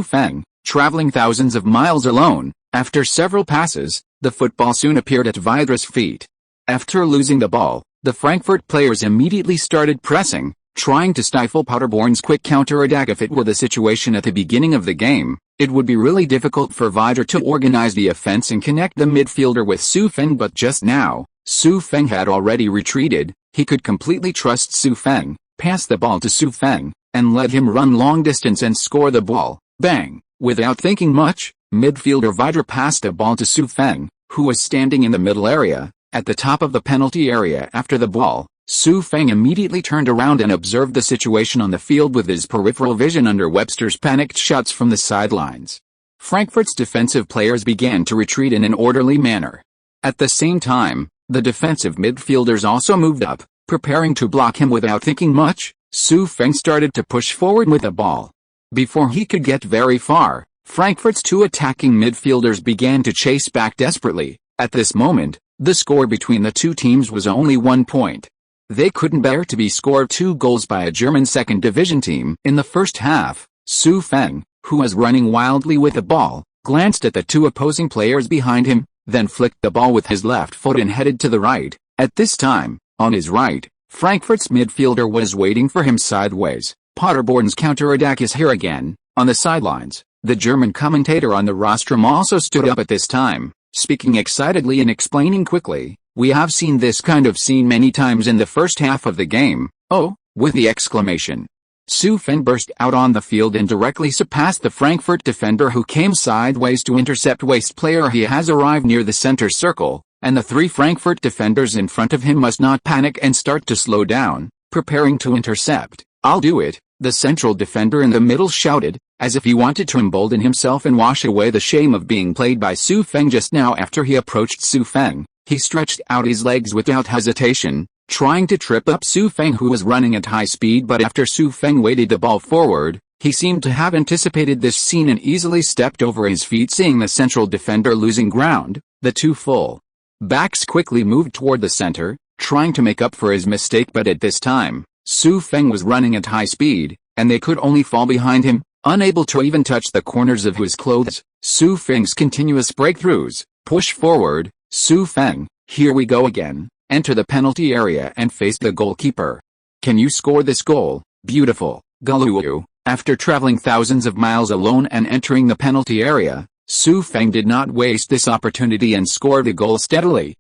Feng, traveling thousands of miles alone. After several passes, the football soon appeared at Vidra's feet. After losing the ball, the Frankfurt players immediately started pressing, trying to stifle Paderborn's quick counterattack. If it were the situation at the beginning of the game, it would be really difficult for Vidra to organize the offense and connect the midfielder with Feng, but just now, Feng had already retreated. He could completely trust Feng, pass the ball to Feng, and let him run long distance and score the ball. Bang! Without thinking much, midfielder Vidra passed the ball to Feng, who was standing in the middle area, at the top of the penalty area. After the ball, Feng immediately turned around and observed the situation on the field with his peripheral vision under Webster's panicked shouts from the sidelines. Frankfurt's defensive players began to retreat in an orderly manner. At the same time, the defensive midfielders also moved up, preparing to block him. Without thinking much, Feng started to push forward with the ball. Before he could get very far, Frankfurt's two attacking midfielders began to chase back desperately. At this moment, the score between the two teams was only 1 point. They couldn't bear to be scored 2 goals by a German second division team. In the first half, Feng, who was running wildly with the ball, glanced at the two opposing players behind him, then flicked the ball with his left foot and headed to the right. At this time, on his right, Frankfurt's midfielder was waiting for him sideways. Paderborn's counterattack is here again. On the sidelines, the German commentator on the rostrum also stood up at this time, speaking excitedly and explaining quickly, "We have seen this kind of scene many times in the first half of the game." "Oh," with the exclamation. Feng burst out on the field and directly surpassed the Frankfurt defender, who came sideways to intercept waste player. He has arrived near the center circle, and the 3 Frankfurt defenders in front of him must not panic and start to slow down, preparing to intercept. "I'll do it," the central defender in the middle shouted, as if he wanted to embolden himself and wash away the shame of being played by Feng just now. After he approached Feng, he stretched out his legs without hesitation, trying to trip up Feng, who was running at high speed. But after Feng weighted the ball forward, he seemed to have anticipated this scene and easily stepped over his feet. Seeing the central defender losing ground, the 2 full backs quickly moved toward the center, trying to make up for his mistake. But at this time, Feng was running at high speed, and they could only fall behind him, unable to even touch the corners of his clothes. Feng's continuous breakthroughs, push forward. Feng, here we go again, enter the penalty area and face the goalkeeper. "Can you score this goal?" "Beautiful, Galuu." After traveling thousands of miles alone and entering the penalty area, Feng did not waste this opportunity and scored a goal steadily.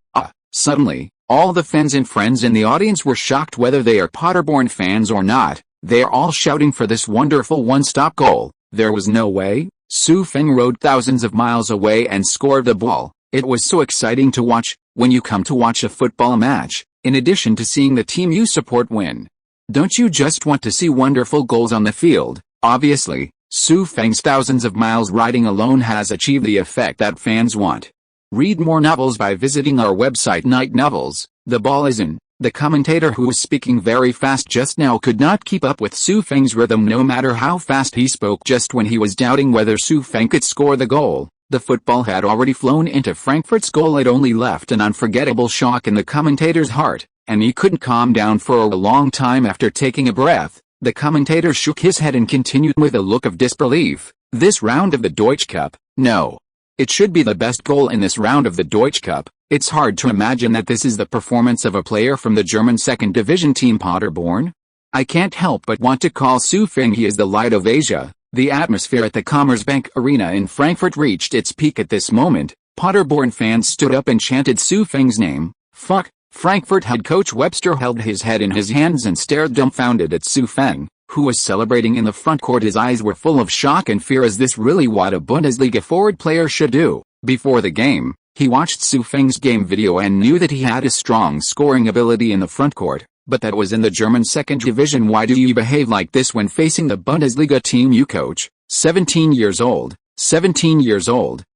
Suddenly, all the fans and friends in the audience were shocked. Whether they are Paderborn fans or not, they are all shouting for this wonderful one-stop goal. There was no way. Feng rode thousands of miles away and scored the ball. It was so exciting to watch. When you come to watch a football match, in addition to seeing the team you support win, Don't you just want to see wonderful goals on the field? Obviously, Su Feng's thousands of miles riding alone has achieved the effect that fans want. Read more novels by visiting our website Night Novels. The ball is in. The commentator who was speaking very fast just now could not keep up with Su Feng's rhythm no matter how fast he spoke. Just when he was doubting whether Su Feng could score the goal, the football had already flown into Frankfurt's goal. It only left an unforgettable shock in the commentator's heart, and he couldn't calm down for a long time. After taking a breath, the commentator shook his head and continued with a look of disbelief. This round of the Deutsche Cup? No. It should be the best goal in this round of the Deutsche Cup. It's hard to imagine that this is the performance of a player from the German second division team Paderborn. I can't help but want to call Su Feng. He is the light of Asia. The atmosphere at the Commerzbank Arena in Frankfurt reached its peak at this moment. Paderborn fans stood up and chanted Su Feng's name. Fuck. Frankfurt head coach Webster held his head in his hands and stared dumbfounded at Su Feng, who was celebrating in the front court. His eyes were full of shock and fear. Is this really what a Bundesliga forward player should do? Before the game, he watched Su Feng's game video and knew that he had a strong scoring ability in the front court, but that was in the German second division. Why do you behave like this when facing the Bundesliga team you coach? 17 years old,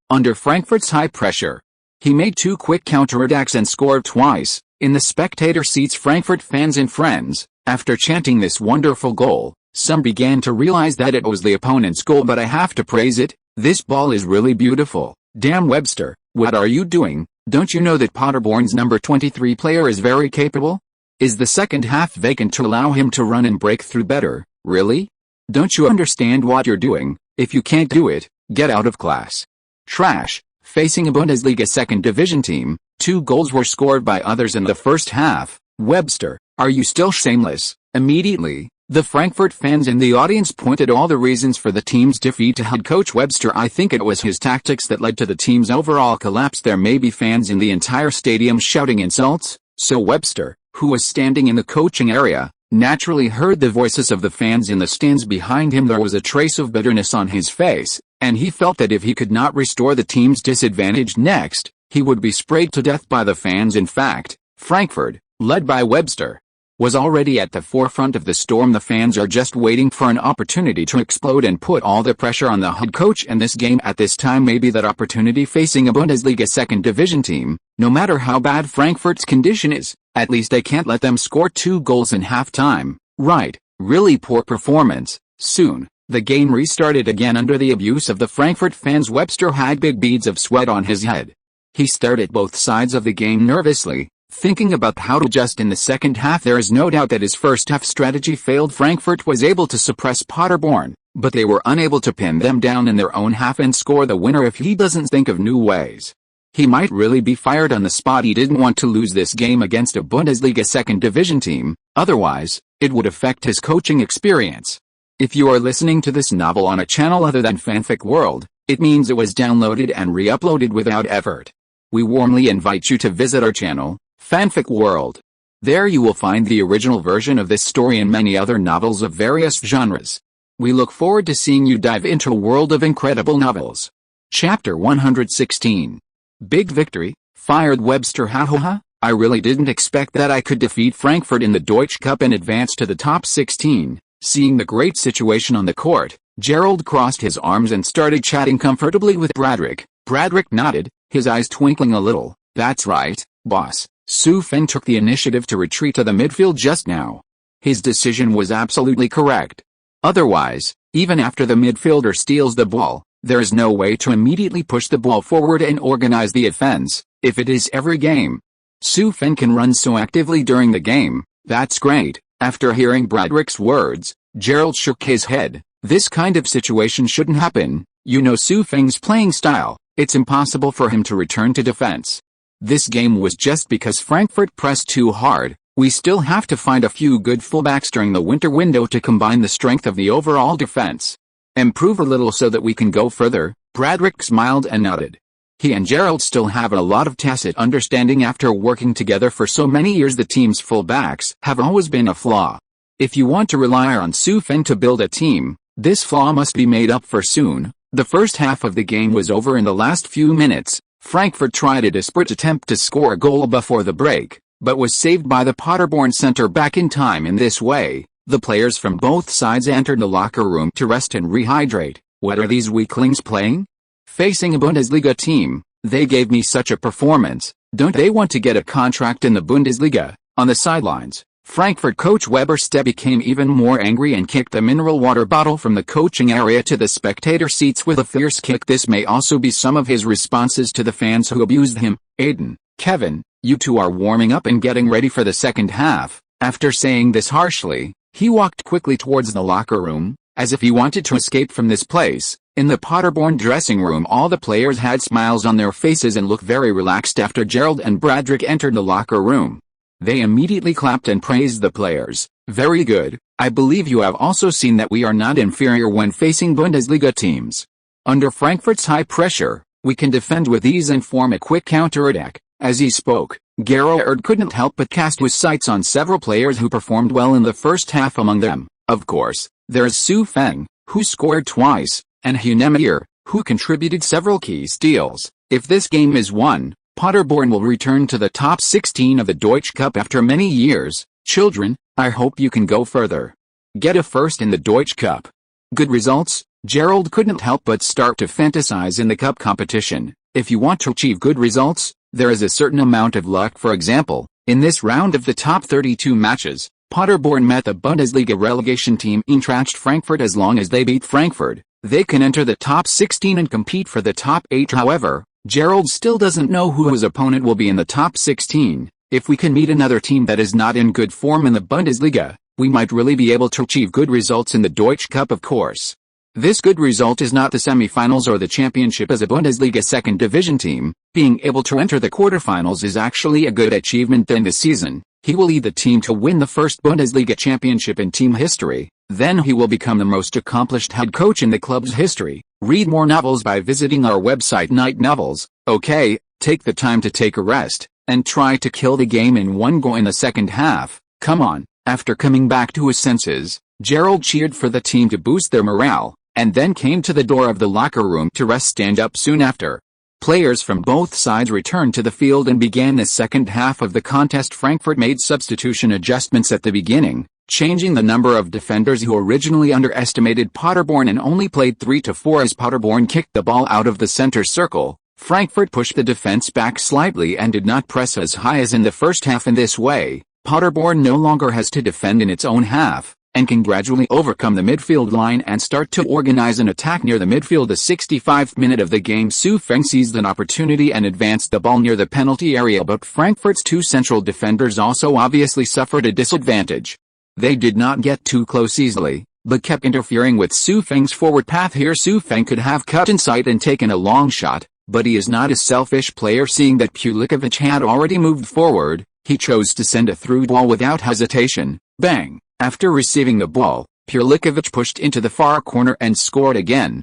under Frankfurt's high pressure. He made 2 quick counterattacks and scored twice. In the spectator seats, Frankfurt fans and friends, after chanting this wonderful goal, some began to realize that it was the opponent's goal. But I have to praise it. This ball is really beautiful. Damn Webster, what are you doing? Don't you know that Paderborn's number 23 player is very capable? Is the second half vacant to allow him to run and break through better? Really? Don't you understand what you're doing? If you can't do it, get out of class. Trash. Facing a Bundesliga second division team, 2 goals were scored by others in the first half. Webster, are you still shameless? Immediately, the Frankfurt fans in the audience pointed all the reasons for the team's defeat to head coach Webster. I think it was his tactics that led to the team's overall collapse. There may be fans in the entire stadium shouting insults, so Webster, who was standing in the coaching area, naturally heard the voices of the fans in the stands behind him. There was a trace of bitterness on his face, and he felt that if he could not restore the team's disadvantage next, he would be sprayed to death by the fans. In fact, Frankfurt, led by Webster, was already at the forefront of the storm. The fans are just waiting for an opportunity to explode and put all the pressure on the head coach in this game. At this time may be that opportunity facing a Bundesliga second division team. No matter how bad Frankfurt's condition is, at least they can't let them score 2 goals in halftime. Right, really poor performance. Soon, the game restarted again under the abuse of the Frankfurt fans. Webster had big beads of sweat on his head. He stared at both sides of the game nervously, thinking about how to adjust in the second half. There is no doubt that his first half strategy failed. Frankfurt was able to suppress Paderborn, but they were unable to pin them down in their own half and score the winner. If he doesn't think of new ways, he might really be fired on the spot. He didn't want to lose this game against a Bundesliga second division team, otherwise, it would affect his coaching experience. If you are listening to this novel on a channel other than Fanfic World, it means it was downloaded and re-uploaded without effort. We warmly invite you to visit our channel, Fanfic World. There you will find the original version of this story and many other novels of various genres. We look forward to seeing you dive into a world of incredible novels. Chapter 116. Big victory, fired Webster. Ha. I really didn't expect that I could defeat Frankfurt in the Deutsche Cup and advance to the top 16. Seeing the great situation on the court, Gerald crossed his arms and started chatting comfortably with Bradrick. Bradrick nodded, his eyes twinkling a little. That's right, boss. Su Feng took the initiative to retreat to the midfield just now. His decision was absolutely correct. Otherwise, even after the midfielder steals the ball, there is no way to immediately push the ball forward and organize the offense. If it is every game, Su Feng can run so actively during the game. That's great. After hearing Bradrick's words, Gerald shook his head. This kind of situation shouldn't happen. You know Su Feng's playing style. It's impossible for him to return to defense. This game was just because Frankfurt pressed too hard. We still have to find a few good fullbacks during the winter window to combine the strength of the overall defense. Improve a little so that we can go further. Bradrick smiled and nodded. He and Gerald still have a lot of tacit understanding after working together for so many years. The team's fullbacks have always been a flaw. If you want to rely on Su Feng to build a team, this flaw must be made up for soon. The first half of the game was over in the last few minutes. Frankfurt tried a desperate attempt to score a goal before the break, but was saved by the Paderborn centre-back in time. In this way, the players from both sides entered the locker room to rest and rehydrate. What are these weaklings playing? Facing a Bundesliga team, they gave me such a performance. Don't they want to get a contract in the Bundesliga? On the sidelines, Frankfurt coach Weber Ste became even more angry and kicked a mineral water bottle from the coaching area to the spectator seats with a fierce kick. This may also be some of his responses to the fans who abused him. Aiden, Kevin, you two are warming up and getting ready for the second half. After saying this harshly, he walked quickly towards the locker room, as if he wanted to escape from this place. In the Paderborn dressing room, all the players had smiles on their faces and looked very relaxed after Gerald and Bradrick entered the locker room. They immediately clapped and praised the players. Very good. I believe you have also seen that we are not inferior when facing Bundesliga teams. Under Frankfurt's high pressure, we can defend with ease and form a quick counterattack. As he spoke, Gerard couldn't help but cast his sights on several players who performed well in the first half. Among them, of course, there's Feng, who scored twice, and Hunemir, who contributed several key steals. If this game is won, Paderborn will return to the top 16 of the Deutsche Cup after many years. Children, I hope you can go further. Get a first in the Deutsche Cup. Good results? Gerald couldn't help but start to fantasize in the cup competition. If you want to achieve good results, there is a certain amount of luck. For example, in this round of the top 32 matches, Paderborn met the Bundesliga relegation team Eintracht Frankfurt. As long as they beat Frankfurt, they can enter the top 16 and compete for the top 8. However, Gerald still doesn't know who his opponent will be in the top 16. If we can meet another team that is not in good form in the Bundesliga, we might really be able to achieve good results in the Deutsche Cup. Of course, this good result is not the semi-finals or the championship. As a Bundesliga second division team, being able to enter the quarterfinals is actually a good achievement. Then this season, he will lead the team to win the first Bundesliga championship in team history. Then he will become the most accomplished head coach in the club's history. Read more novels by visiting our website Night Novels. Okay, take the time to take a rest, and try to kill the game in one go in the second half. Come on. After coming back to his senses, Gerald cheered for the team to boost their morale, and then came to the door of the locker room to rest. Stand up soon after. Players from both sides returned to the field and began the second half of the contest. Frankfurt made substitution adjustments at the beginning, changing the number of defenders who originally underestimated Paderborn and only played 3 to 4 as Paderborn kicked the ball out of the center circle. Frankfurt pushed the defense back slightly and did not press as high as in the first half. In this way, Paderborn no longer has to defend in its own half, and can gradually overcome the midfield line and start to organize an attack near the midfield. The 65th minute of the game, Feng seized an opportunity and advanced the ball near the penalty area, but Frankfurt's two central defenders also obviously suffered a disadvantage. They did not get too close easily, but kept interfering with Feng's forward path. Here Feng could have cut inside and taken a long shot, but he is not a selfish player. Seeing that Pulikovic had already moved forward, he chose to send a through ball without hesitation. Bang! After receiving the ball, Pulikovic pushed into the far corner and scored again.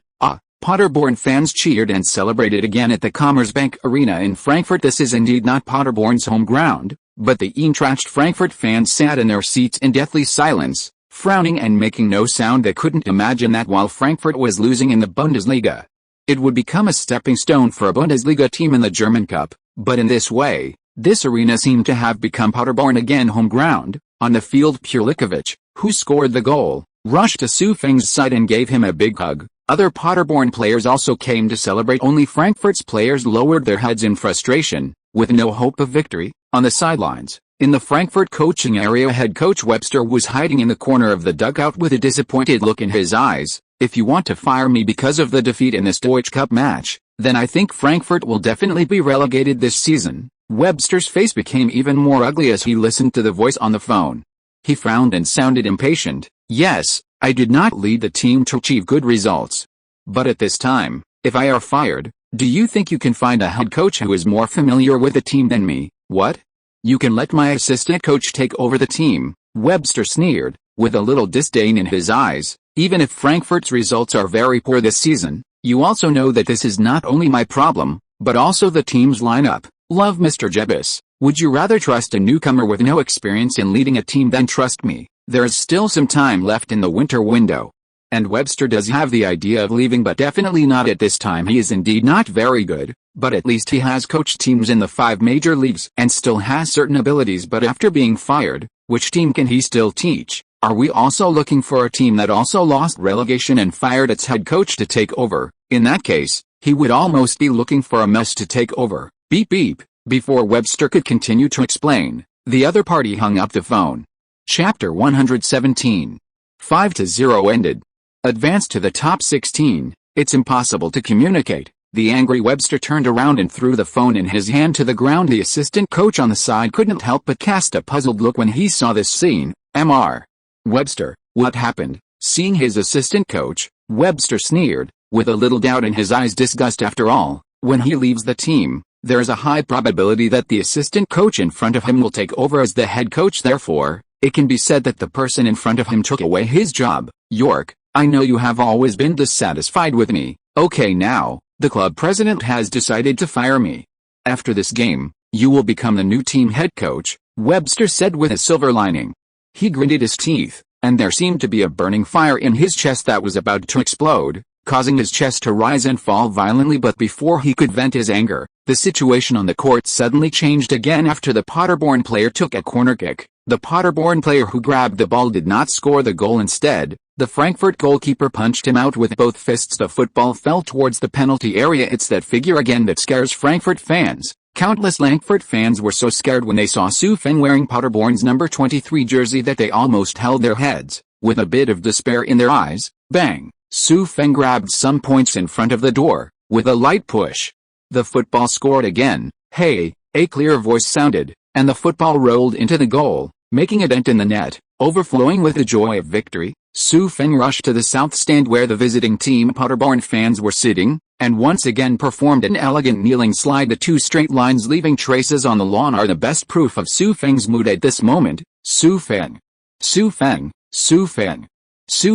Paderborn fans cheered and celebrated again at the Commerzbank Arena in Frankfurt. This is indeed not Paderborn's home ground, but the Eintracht Frankfurt fans sat in their seats in deathly silence, frowning and making no sound. They couldn't imagine that while Frankfurt was losing in the Bundesliga, it would become a stepping stone for a Bundesliga team in the German Cup. But in this way, this arena seemed to have become Paderborn again home ground. On the field, Pulikovic, who scored the goal, rushed to Feng's side and gave him a big hug. Other Paderborn players also came to celebrate. Only Frankfurt's players lowered their heads in frustration, with no hope of victory. On the sidelines, in the Frankfurt coaching area, head coach Webster was hiding in the corner of the dugout with a disappointed look in his eyes. If you want to fire me because of the defeat in this Deutsche Cup match, then I think Frankfurt will definitely be relegated this season. Webster's face became even more ugly as he listened to the voice on the phone. He frowned and sounded impatient. Yes, I did not lead the team to achieve good results. But at this time, if I are fired, do you think you can find a head coach who is more familiar with the team than me? What? You can let my assistant coach take over the team? Webster sneered, with a little disdain in his eyes. Even if Frankfurt's results are very poor this season, you also know that this is not only my problem, but also the team's lineup. Love, Mr. Jebus. Would you rather trust a newcomer with no experience in leading a team than trust me? There is still some time left in the winter window. and Webster does have the idea of leaving, but definitely not at this time. He is indeed not very good, but at least he has coached teams in the 5 major leagues and still has certain abilities. But after being fired, which team can he still teach? Are we also looking for a team that also lost relegation and fired its head coach to take over? In that case, he would almost be looking for a mess to take over. Beep beep. Before Webster could continue to explain, the other party hung up the phone. Chapter 117. 5-0 ended. Advanced to the top 16. It's impossible to communicate. The angry Webster turned around and threw the phone in his hand to the ground. The assistant coach on the side couldn't help but cast a puzzled look when he saw this scene. Mr. Webster, what happened? Seeing his assistant coach, Webster sneered, with a little doubt in his eyes. Disgust. After all, when he leaves the team, there is a high probability that the assistant coach in front of him will take over as the head coach. Therefore, it can be said that the person in front of him took away his job. York, I know you have always been dissatisfied with me. Okay, now, the club president has decided to fire me. After this game, you will become the new team head coach, Webster said with a silver lining. He gritted his teeth, and there seemed to be a burning fire in his chest that was about to explode, causing his chest to rise and fall violently. But before he could vent his anger, the situation on the court suddenly changed again after the Paderborn player took a corner kick. The Paderborn player who grabbed the ball did not score the goal. Instead, the Frankfurt goalkeeper punched him out with both fists. The football fell towards the penalty area. It's that figure again that scares Frankfurt fans. Countless Frankfurt fans were so scared when they saw Feng wearing Paderborn's number 23 jersey that they almost held their heads. With a bit of despair in their eyes, bang, Feng grabbed some points in front of the door, with a light push. The football scored again. Hey, a clear voice sounded, and the football rolled into the goal, making a dent in the net. Overflowing with the joy of victory, Feng rushed to the south stand where the visiting team Paderborn fans were sitting, and once again performed an elegant kneeling slide. The 2 straight lines leaving traces on the lawn are the best proof of Feng's mood at this moment. Feng. Feng.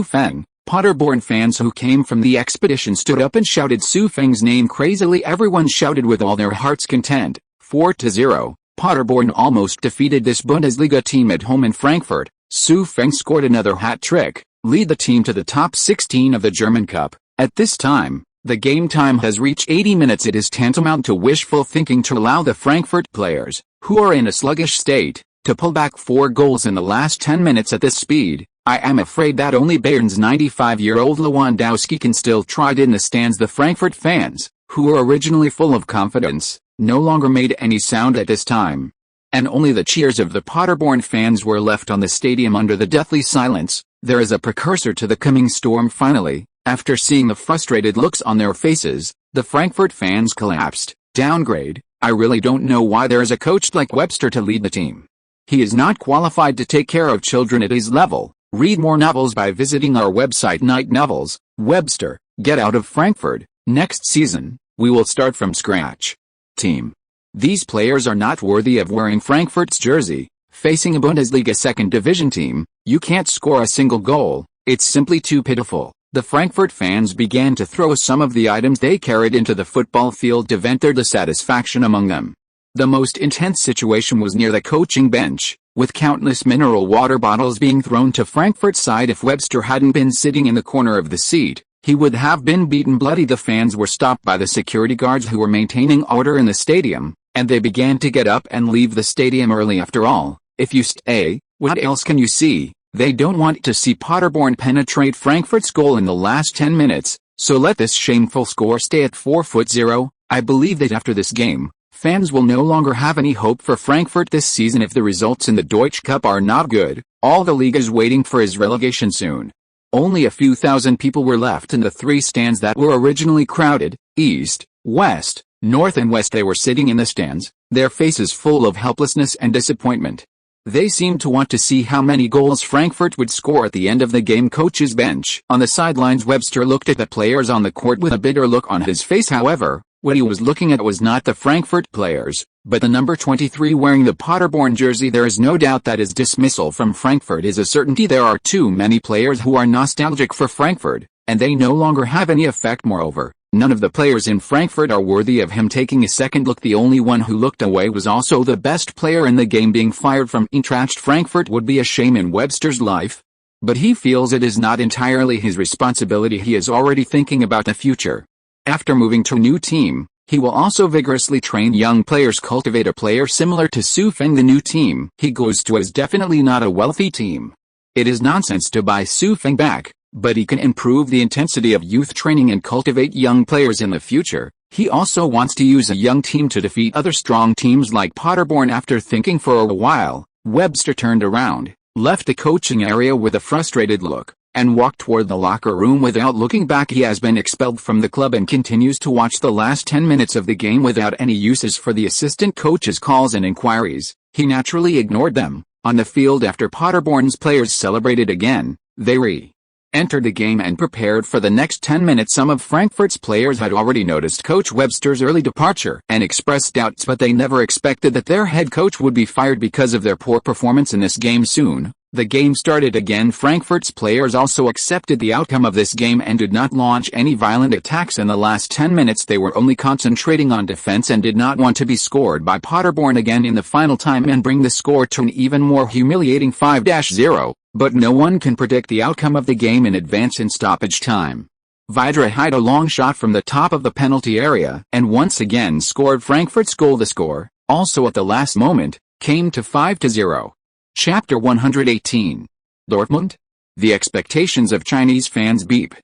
Feng. Paderborn fans who came from the expedition stood up and shouted Feng's name crazily. Everyone shouted with all their heart's content. 4-0. Paderborn almost defeated this Bundesliga team at home in Frankfurt. Feng scored another hat-trick, lead the team to the top 16 of the German Cup. At this time, the game time has reached 80 minutes. It is tantamount to wishful thinking to allow the Frankfurt players, who are in a sluggish state, to pull back 4 goals in the last 10 minutes at this speed. I am afraid that only Bayern's 95-year-old Lewandowski can still trot in the stands. The Frankfurt fans, who were originally full of confidence, no longer made any sound at this time. And only the cheers of the Paderborn fans were left on the stadium under the deathly silence. There is a precursor to the coming storm. Finally, after seeing the frustrated looks on their faces, the Frankfurt fans collapsed. Downgrade. I really don't know why there is a coach like Webster to lead the team. He is not qualified to take care of children at his level. Read more novels by visiting our website Night Novels. Webster, get out of Frankfurt. Next season, we will start from scratch. Team. These players are not worthy of wearing Frankfurt's jersey. Facing a Bundesliga second division team, you can't score a single goal. It's simply too pitiful. The Frankfurt fans began to throw some of the items they carried into the football field to vent their dissatisfaction among them. The most intense situation was near the coaching bench, with countless mineral water bottles being thrown to Frankfurt's side. If Webster hadn't been sitting in the corner of the seat, he would have been beaten bloody. The fans were stopped by the security guards who were maintaining order in the stadium, and they began to get up and leave the stadium early. After all, if you stay, what else can you see? They don't want to see Paderborn penetrate Frankfurt's goal in the last 10 minutes, so let this shameful score stay at 4-0. I believe that after this game, fans will no longer have any hope for Frankfurt this season if the results in the Deutsche Cup are not good. All the league is waiting for is relegation soon. Only a few thousand people were left in the 3 stands that were originally crowded. East, West, North and West. They were sitting in the stands, their faces full of helplessness and disappointment. They seemed to want to see how many goals Frankfurt would score at the end of the game. Coach's bench. On the sidelines, Webster looked at the players on the court with a bitter look on his face. However, what he was looking at was not the Frankfurt players, but the number 23 wearing the Paderborn jersey. There is no doubt that his dismissal from Frankfurt is a certainty. There are too many players who are nostalgic for Frankfurt, and they no longer have any effect. Moreover, none of the players in Frankfurt are worthy of him taking a second look. The only one who looked away was also the best player in the game. Being fired from Eintracht Frankfurt would be a shame in Webster's life. But he feels it is not entirely his responsibility. He is already thinking about the future. After moving to a new team, he will also vigorously train young players, cultivate a player similar to Su Feng. The new team he goes to is definitely not a wealthy team. It is nonsense to buy Su Feng back, but he can improve the intensity of youth training and cultivate young players in the future. He also wants to use a young team to defeat other strong teams like Paderborn. After thinking for a while, Webster turned around, left the coaching area with a frustrated look, and walked toward the locker room without looking back. He has been expelled from the club and continues to watch the last 10 minutes of the game without any uses for the assistant coach's calls and inquiries. He naturally ignored them. On the field, after Paderborn's players celebrated again, they entered the game and prepared for the next 10 minutes. Some of Frankfurt's players had already noticed Coach Webster's early departure and expressed doubts, but they never expected that their head coach would be fired because of their poor performance in this game. Soon, the game started again. Frankfurt's players also accepted the outcome of this game and did not launch any violent attacks in the last 10 minutes. They were only concentrating on defense and did not want to be scored by Paderborn again in the final time and bring the score to an even more humiliating 5-0. But no one can predict the outcome of the game in advance. In stoppage time, Vidra hit a long shot from the top of the penalty area and once again scored Frankfurt's goal. The score, also at the last moment, came to 5-0. Chapter 118. Dortmund? The expectations of Chinese fans. Beep.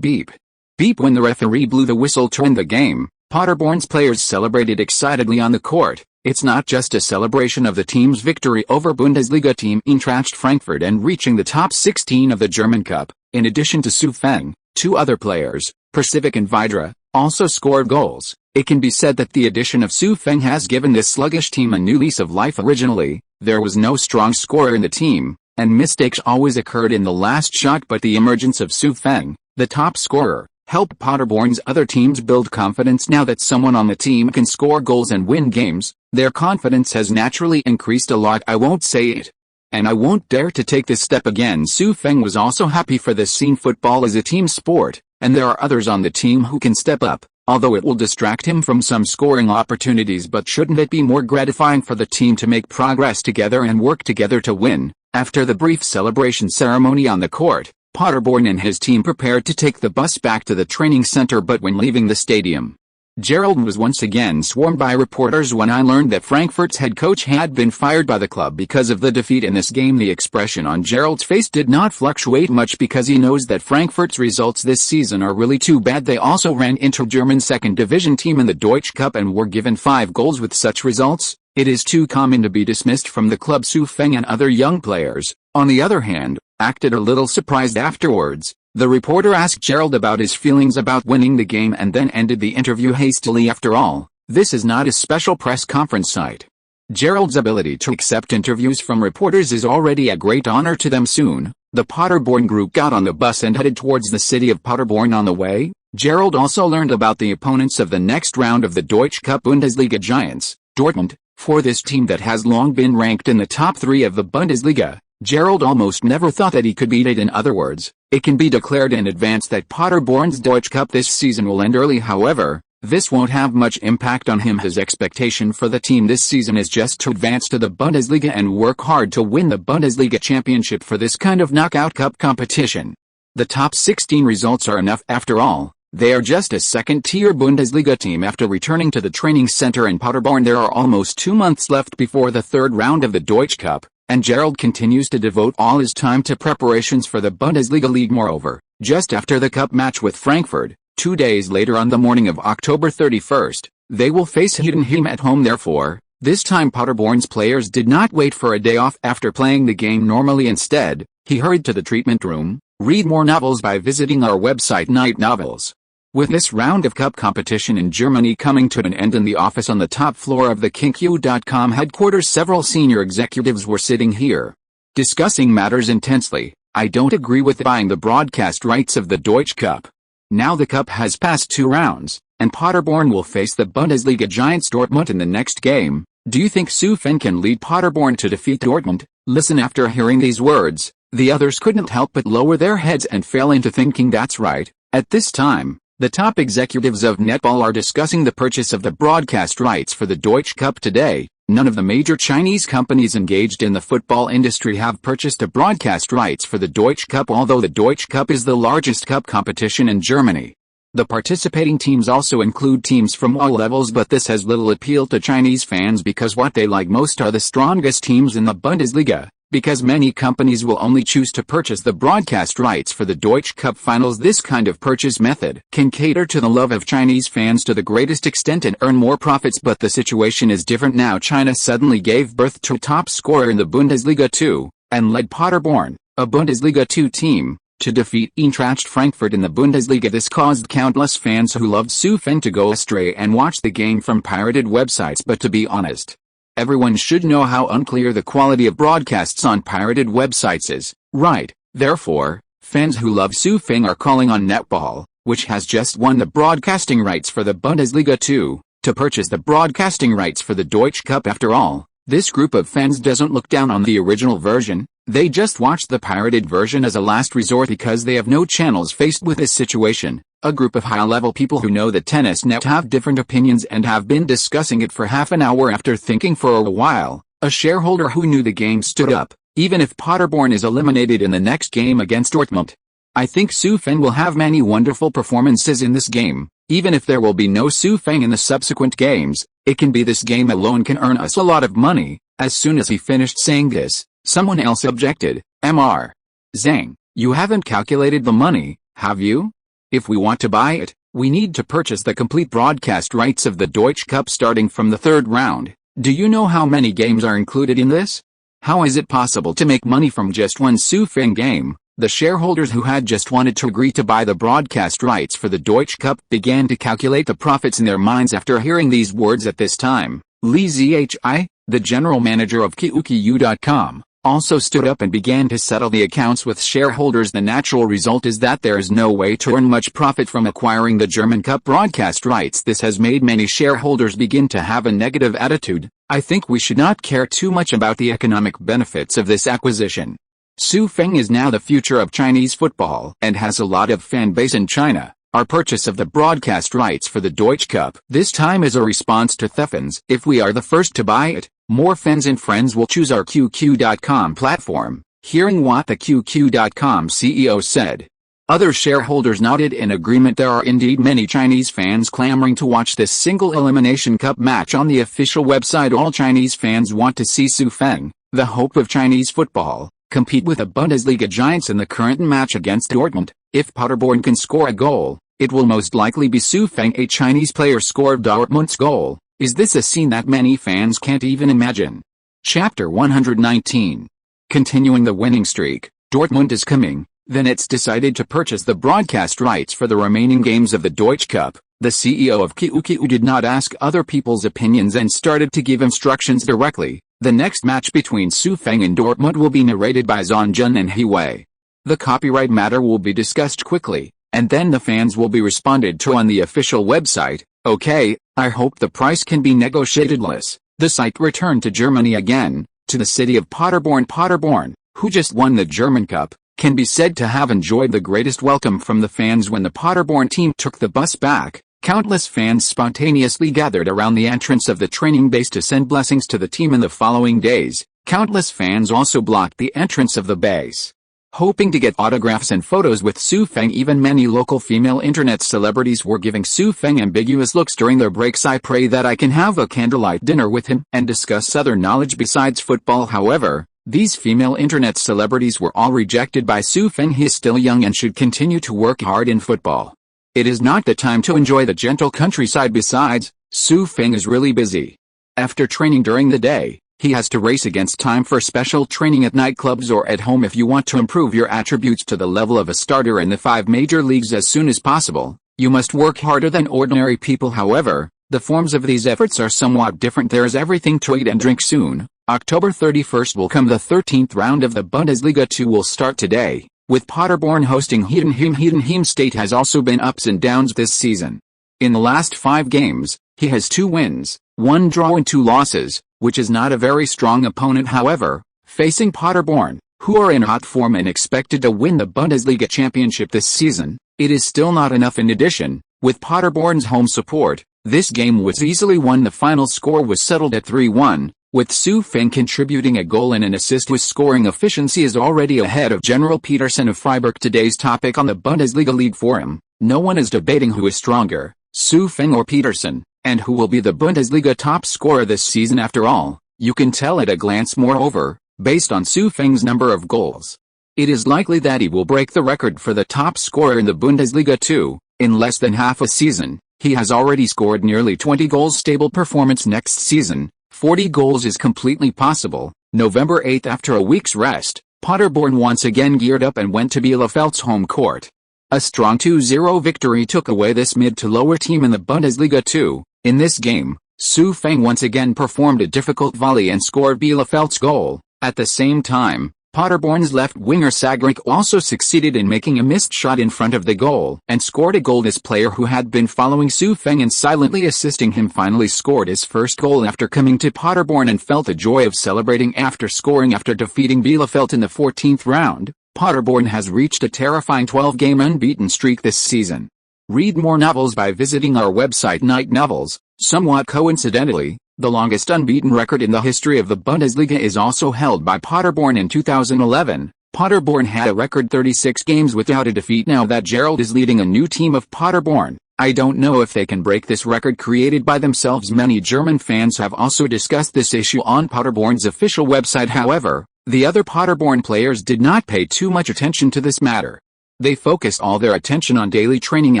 Beep. Beep. When the referee blew the whistle to end the game, Paderborn's players celebrated excitedly on the court. It's not just a celebration of the team's victory over Bundesliga team Eintracht Frankfurt and reaching the top 16 of the German Cup. In addition to Su Feng, two other players, Percivac and Vidra, also scored goals. It can be said that the addition of Su Feng has given this sluggish team a new lease of life. Originally, there was no strong scorer in the team, and mistakes always occurred in the last shot, but the emergence of Su Feng, the top scorer, helped Paderborn's other teams build confidence. Now that someone on the team can score goals and win games, their confidence has naturally increased a lot. I won't say it, and I won't dare to take this step again. Su Feng was also happy for this scene. Football is a team sport, and there are others on the team who can step up, although it will distract him from some scoring opportunities. But shouldn't it be more gratifying for the team to make progress together and work together to win? After the brief celebration ceremony on the court, Paderborn and his team prepared to take the bus back to the training center, but when leaving the stadium, Gerald was once again swarmed by reporters. When I learned that Frankfurt's head coach had been fired by the club because of the defeat in this game, the expression on Gerald's face did not fluctuate much, because he knows that Frankfurt's results this season are really too bad. They also ran into German second division team in the Deutsche Cup and were given 5 goals. With such results, it is too common to be dismissed from the club. Su Feng and other young players, on the other hand, acted a little surprised afterwards. The reporter asked Gerald about his feelings about winning the game and then ended the interview hastily. After all, this is not a special press conference site. Gerald's ability to accept interviews from reporters is already a great honor to them. Soon, the Paderborn group got on the bus and headed towards the city of Paderborn. On the way, Gerald also learned about the opponents of the next round of the Deutsche Cup. Bundesliga giants, Dortmund. For this team that has long been ranked in the top 3 of the Bundesliga, Gerald almost never thought that he could beat it. In other words, it can be declared in advance that Paderborn's Deutsche Cup this season will end early. However, this won't have much impact on him. His expectation for the team this season is just to advance to the Bundesliga and work hard to win the Bundesliga championship. For this kind of knockout cup competition, the top 16 results are enough. After all, they are just a second-tier Bundesliga team. After returning to the training center in Paderborn, there are almost 2 months left before the third round of the Deutsche Cup, and Gerald continues to devote all his time to preparations for the Bundesliga league. Moreover, just after the cup match with Frankfurt, 2 days later on the morning of October 31st, they will face Heidenheim at home. Therefore, this time Paderborn's players did not wait for a day off after playing the game normally. Instead, he hurried to the treatment room. Read more novels by visiting our website Night Novels. With this round of cup competition in Germany coming to an end in the office on the top floor of the KingQ.com headquarters, several senior executives were sitting here, discussing matters intensely. I don't agree with buying the broadcast rights of the Deutsche Cup. Now the cup has passed 2 rounds, and Paderborn will face the Bundesliga giants Dortmund in the next game. Do you think Su Feng can lead Paderborn to defeat Dortmund? Listen. After hearing these words, the others couldn't help but lower their heads and fell into thinking. That's right. At this time, the top executives of netball are discussing the purchase of the broadcast rights for the Deutsche Cup today. None of the major Chinese companies engaged in the football industry have purchased the broadcast rights for the Deutsche Cup, although the Deutsche Cup is the largest cup competition in Germany. The participating teams also include teams from all levels, but this has little appeal to Chinese fans because what they like most are the strongest teams in the Bundesliga. Because many companies will only choose to purchase the broadcast rights for the Deutsche Cup finals, this kind of purchase method can cater to the love of Chinese fans to the greatest extent and earn more profits. But the situation is different now. China suddenly gave birth to a top scorer in the Bundesliga 2, and led Paderborn, a Bundesliga 2 team, to defeat Eintracht Frankfurt in the Bundesliga. This caused countless fans who loved Feng to go astray and watch the game from pirated websites. But to be honest, everyone should know how unclear the quality of broadcasts on pirated websites is, right? Therefore, fans who love Feng are calling on Netball, which has just won the broadcasting rights for the Bundesliga 2, to purchase the broadcasting rights for the Deutsche Cup. After all, this group of fans doesn't look down on the original version, they just watch the pirated version as a last resort because they have no channels. Faced with this situation, a group of high-level people who know the tennis net have different opinions and have been discussing it for half an hour. After thinking for a while, a shareholder who knew the game stood up. Even if Paderborn is eliminated in the next game against Dortmund, I think Feng will have many wonderful performances in this game. Even if there will be no Feng in the subsequent games, it can be this game alone can earn us a lot of money. As soon as he finished saying this, someone else objected. Mr. Zhang, you haven't calculated the money, have you? If we want to buy it, we need to purchase the complete broadcast rights of the Deutsche Cup starting from the third round. Do you know how many games are included in this? How is it possible to make money from just one Feng game? The shareholders who had just wanted to agree to buy the broadcast rights for the Deutsche Cup began to calculate the profits in their minds after hearing these words. At this time, Li Zhi, the general manager of QQ.com, also stood up and began to settle the accounts with shareholders. The natural result is that there is no way to earn much profit from acquiring the German Cup broadcast rights. This has made many shareholders begin to have a negative attitude. I think we should not care too much about the economic benefits of this acquisition. Feng is now the future of Chinese football and has a lot of fan base in China. Our purchase of the broadcast rights for the Deutsche Cup this time is a response to Fens. If we are the first to buy it, more fans and friends will choose our QQ.com platform. Hearing what the QQ.com CEO said, other shareholders nodded in agreement. There are indeed many Chinese fans clamoring to watch this single elimination cup match on the official website. All Chinese fans want to see Feng, the hope of Chinese football, compete with the Bundesliga giants in the current match against Dortmund. If Paderborn can score a goal, it will most likely be Feng. A Chinese player scored Dortmund's goal. Is this a scene that many fans can't even imagine? Chapter 119. Continuing the winning streak, Dortmund is coming. Then it's decided to purchase the broadcast rights for the remaining games of the Deutsche Cup. The CEO of QQ did not ask other people's opinions and started to give instructions directly. The next match between Feng and Dortmund will be narrated by Zhongjun and He Wei. The copyright matter will be discussed quickly, and then the fans will be responded to on the official website. Okay, I hope the price can be negotiated less. The site returned to Germany again, to the city of Paderborn. Paderborn, who just won the German Cup, can be said to have enjoyed the greatest welcome from the fans when the Paderborn team took the bus back. Countless fans spontaneously gathered around the entrance of the training base to send blessings to the team in the following days. Countless fans also blocked the entrance of the base, hoping to get autographs and photos with Feng. Even many local female internet celebrities were giving Feng ambiguous looks during their breaks. I pray that I can have a candlelight dinner with him and discuss other knowledge besides football. However, these female internet celebrities were all rejected by Feng. He is still young and should continue to work hard in football. It is not the time to enjoy the gentle countryside. Besides, Feng is really busy. After training during the day, he has to race against time for special training at nightclubs or at home. If you want to improve your attributes to the level of a starter in the 5 major leagues as soon as possible, you must work harder than ordinary people. However, the forms of these efforts are somewhat different. There is everything to eat and drink soon. October 31st will come. The 13th round of the Bundesliga 2 will start today, with Paderborn hosting Heidenheim. Heidenheim State has also been ups and downs this season. In the last 5 games, he has 2 wins, 1 draw and 2 losses, which is not a very strong opponent. However, facing Paderborn, who are in hot form and expected to win the Bundesliga championship this season, it is still not enough. In addition, with Paderborn's home support, this game was easily won. The final score was settled at 3-1. with Su Feng contributing a goal and an assist. His scoring efficiency is already ahead of General Peterson of Freiburg. Today's topic on the Bundesliga League Forum: no one is debating who is stronger, Su Feng or Peterson, and who will be the Bundesliga top scorer this season. After all, you can tell at a glance. Moreover, based on Su Feng's number of goals, it is likely that he will break the record for the top scorer in the Bundesliga too. In less than half a season, he has already scored nearly 20 goals. Stable performance next season, 40 goals is completely possible. November 8. After a week's rest, Paderborn once again geared up and went to Bielefeld's home court. A strong 2-0 victory took away this mid to lower team in the Bundesliga too. In this game, Su Feng once again performed a difficult volley and scored Bielefeld's goal. At the same time, Paderborn's left winger Sagrik also succeeded in making a missed shot in front of the goal and scored a goal. This player, who had been following Su Feng and silently assisting him, finally scored his first goal after coming to Paderborn and felt the joy of celebrating after scoring. After defeating Bielefeld in the 14th round, Paderborn has reached a terrifying 12-game unbeaten streak this season. Read more novels by visiting our website Night Novels. Somewhat coincidentally, the longest unbeaten record in the history of the Bundesliga is also held by Paderborn. In 2011, Paderborn had a record 36 games without a defeat. Now that Gerald is leading a new team of Paderborn, I don't know if they can break this record created by themselves. Many German fans have also discussed this issue on Paderborn's official website. However, the other Paderborn players did not pay too much attention to this matter. They focused all their attention on daily training.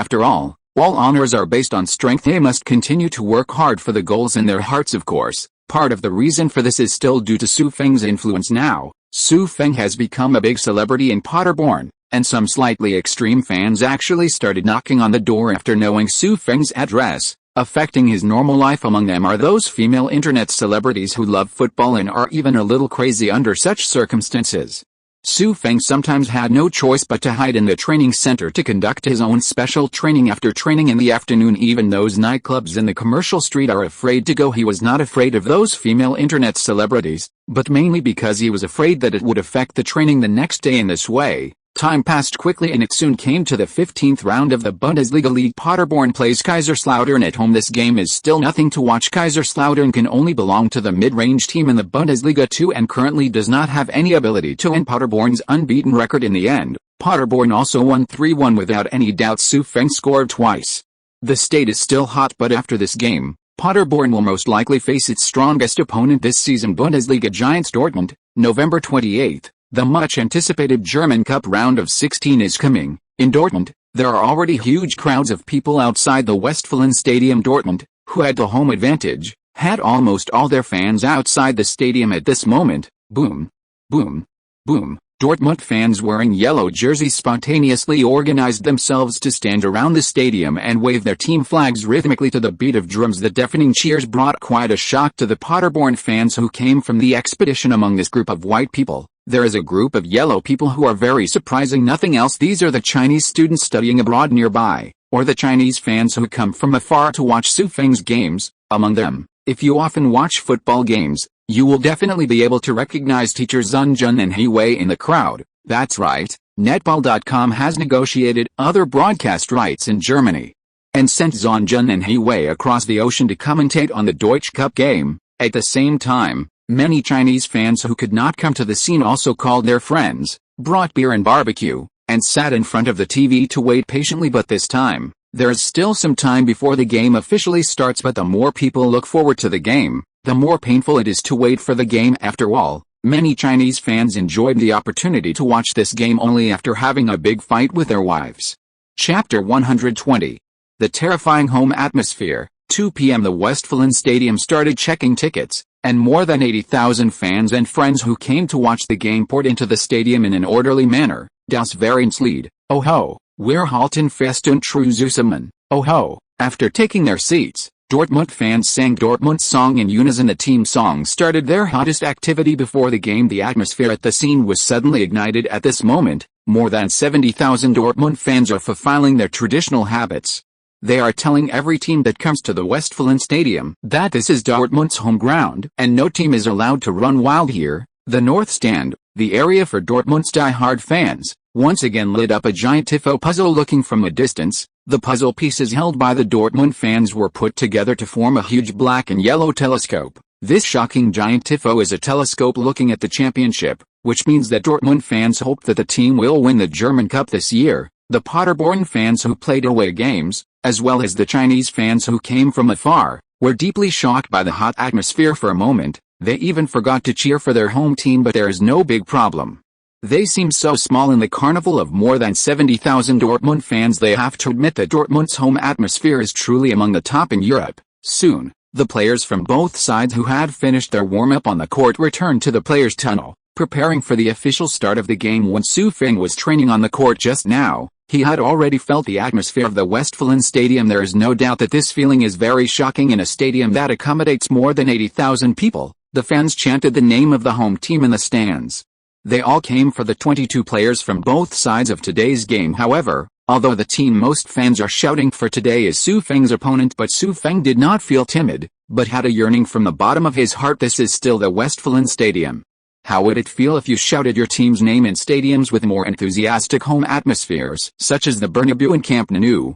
After all honors are based on strength. They must continue to work hard for the goals in their hearts. Of course, part of the reason for this is still due to Su Feng's influence. Now, Su Feng has become a big celebrity in Paderborn, and some slightly extreme fans actually started knocking on the door after knowing Su Feng's address. Affecting his normal life. Among them are those female internet celebrities who love football and are even a little crazy under such circumstances. Su Feng sometimes had no choice but to hide in the training center to conduct his own special training. After training in the afternoon, even those nightclubs in the commercial street are afraid to go. He was not afraid of those female internet celebrities, but mainly because he was afraid that it would affect the training the next day. In this way, time passed quickly and it soon came to the 15th round of the Bundesliga League. Paderborn plays Kaiserslautern at home. This game is still nothing to watch. Kaiserslautern can only belong to the mid-range team in the Bundesliga 2 and currently does not have any ability to end Paderborn's unbeaten record. In the end, Paderborn also won 3-1 without any doubt. Su Feng scored twice. The state is still hot, but after this game, Paderborn will most likely face its strongest opponent this season, Bundesliga giants Dortmund. November 28. The much-anticipated German Cup round of 16 is coming. In Dortmund, there are already huge crowds of people outside the Westfalen Stadium. Dortmund, who had the home advantage, had almost all their fans outside the stadium at this moment. Boom, boom, boom. Dortmund fans wearing yellow jerseys spontaneously organized themselves to stand around the stadium and wave their team flags rhythmically to the beat of drums. The deafening cheers brought quite a shock to the Paderborn fans who came from the expedition. Among this group of white people, there is a group of yellow people who are very surprising. Nothing else. These are the Chinese students studying abroad nearby, or the Chinese fans who come from afar to watch Su Feng's games. Among them, if you often watch football games, you will definitely be able to recognize teacher Zun Jun and He Wei in the crowd. That's right, netball.com has negotiated other broadcast rights in Germany and sent Zun Jun and He Wei across the ocean to commentate on the Deutsche Cup game. At the same time, many Chinese fans who could not come to the scene also called their friends, brought beer and barbecue, and sat in front of the TV to wait patiently. But this time, there is still some time before the game officially starts. But the more people look forward to the game, the more painful it is to wait for the game. After all, many Chinese fans enjoyed the opportunity to watch this game only after having a big fight with their wives. Chapter 120. The terrifying home atmosphere. 2 p.m. The Westfalen Stadium started checking tickets, and more than 80,000 fans and friends who came to watch the game poured into the stadium in an orderly manner. Das Vereinslied, oh ho, wir halten fest und treu zusammen, oh ho. After taking their seats, Dortmund fans sang Dortmund's song in unison. The team song started their hottest activity before the game. The atmosphere at the scene was suddenly ignited at this moment. More than 70,000 Dortmund fans are fulfilling their traditional habits. They are telling every team that comes to the Westfalen Stadium that this is Dortmund's home ground and no team is allowed to run wild here. The North Stand, the area for Dortmund's die-hard fans, once again lit up a giant tifo puzzle. Looking from a distance, the puzzle pieces held by the Dortmund fans were put together to form a huge black and yellow telescope. This shocking giant tifo is a telescope looking at the championship, which means that Dortmund fans hope that the team will win the German Cup this year. The Paderborn fans who played away games, as well as the Chinese fans who came from afar, were deeply shocked by the hot atmosphere for a moment. They even forgot to cheer for their home team, but there is no big problem. They seem so small in the carnival of more than 70,000 Dortmund fans. They have to admit that Dortmund's home atmosphere is truly among the top in Europe. Soon, the players from both sides who had finished their warm-up on the court returned to the players' tunnel, preparing for the official start of the game. When Feng was training on the court just now, he had already felt the atmosphere of the Westfalen Stadium. There is no doubt that this feeling is very shocking in a stadium that accommodates more than 80,000 people. The fans chanted the name of the home team in the stands. They all came for the 22 players from both sides of today's game. However, although the team most fans are shouting for today is Feng's opponent, but Feng did not feel timid, but had a yearning from the bottom of his heart. This is still the Westfalen Stadium. How would it feel if you shouted your team's name in stadiums with more enthusiastic home atmospheres, such as the Bernabeu and Camp Nou?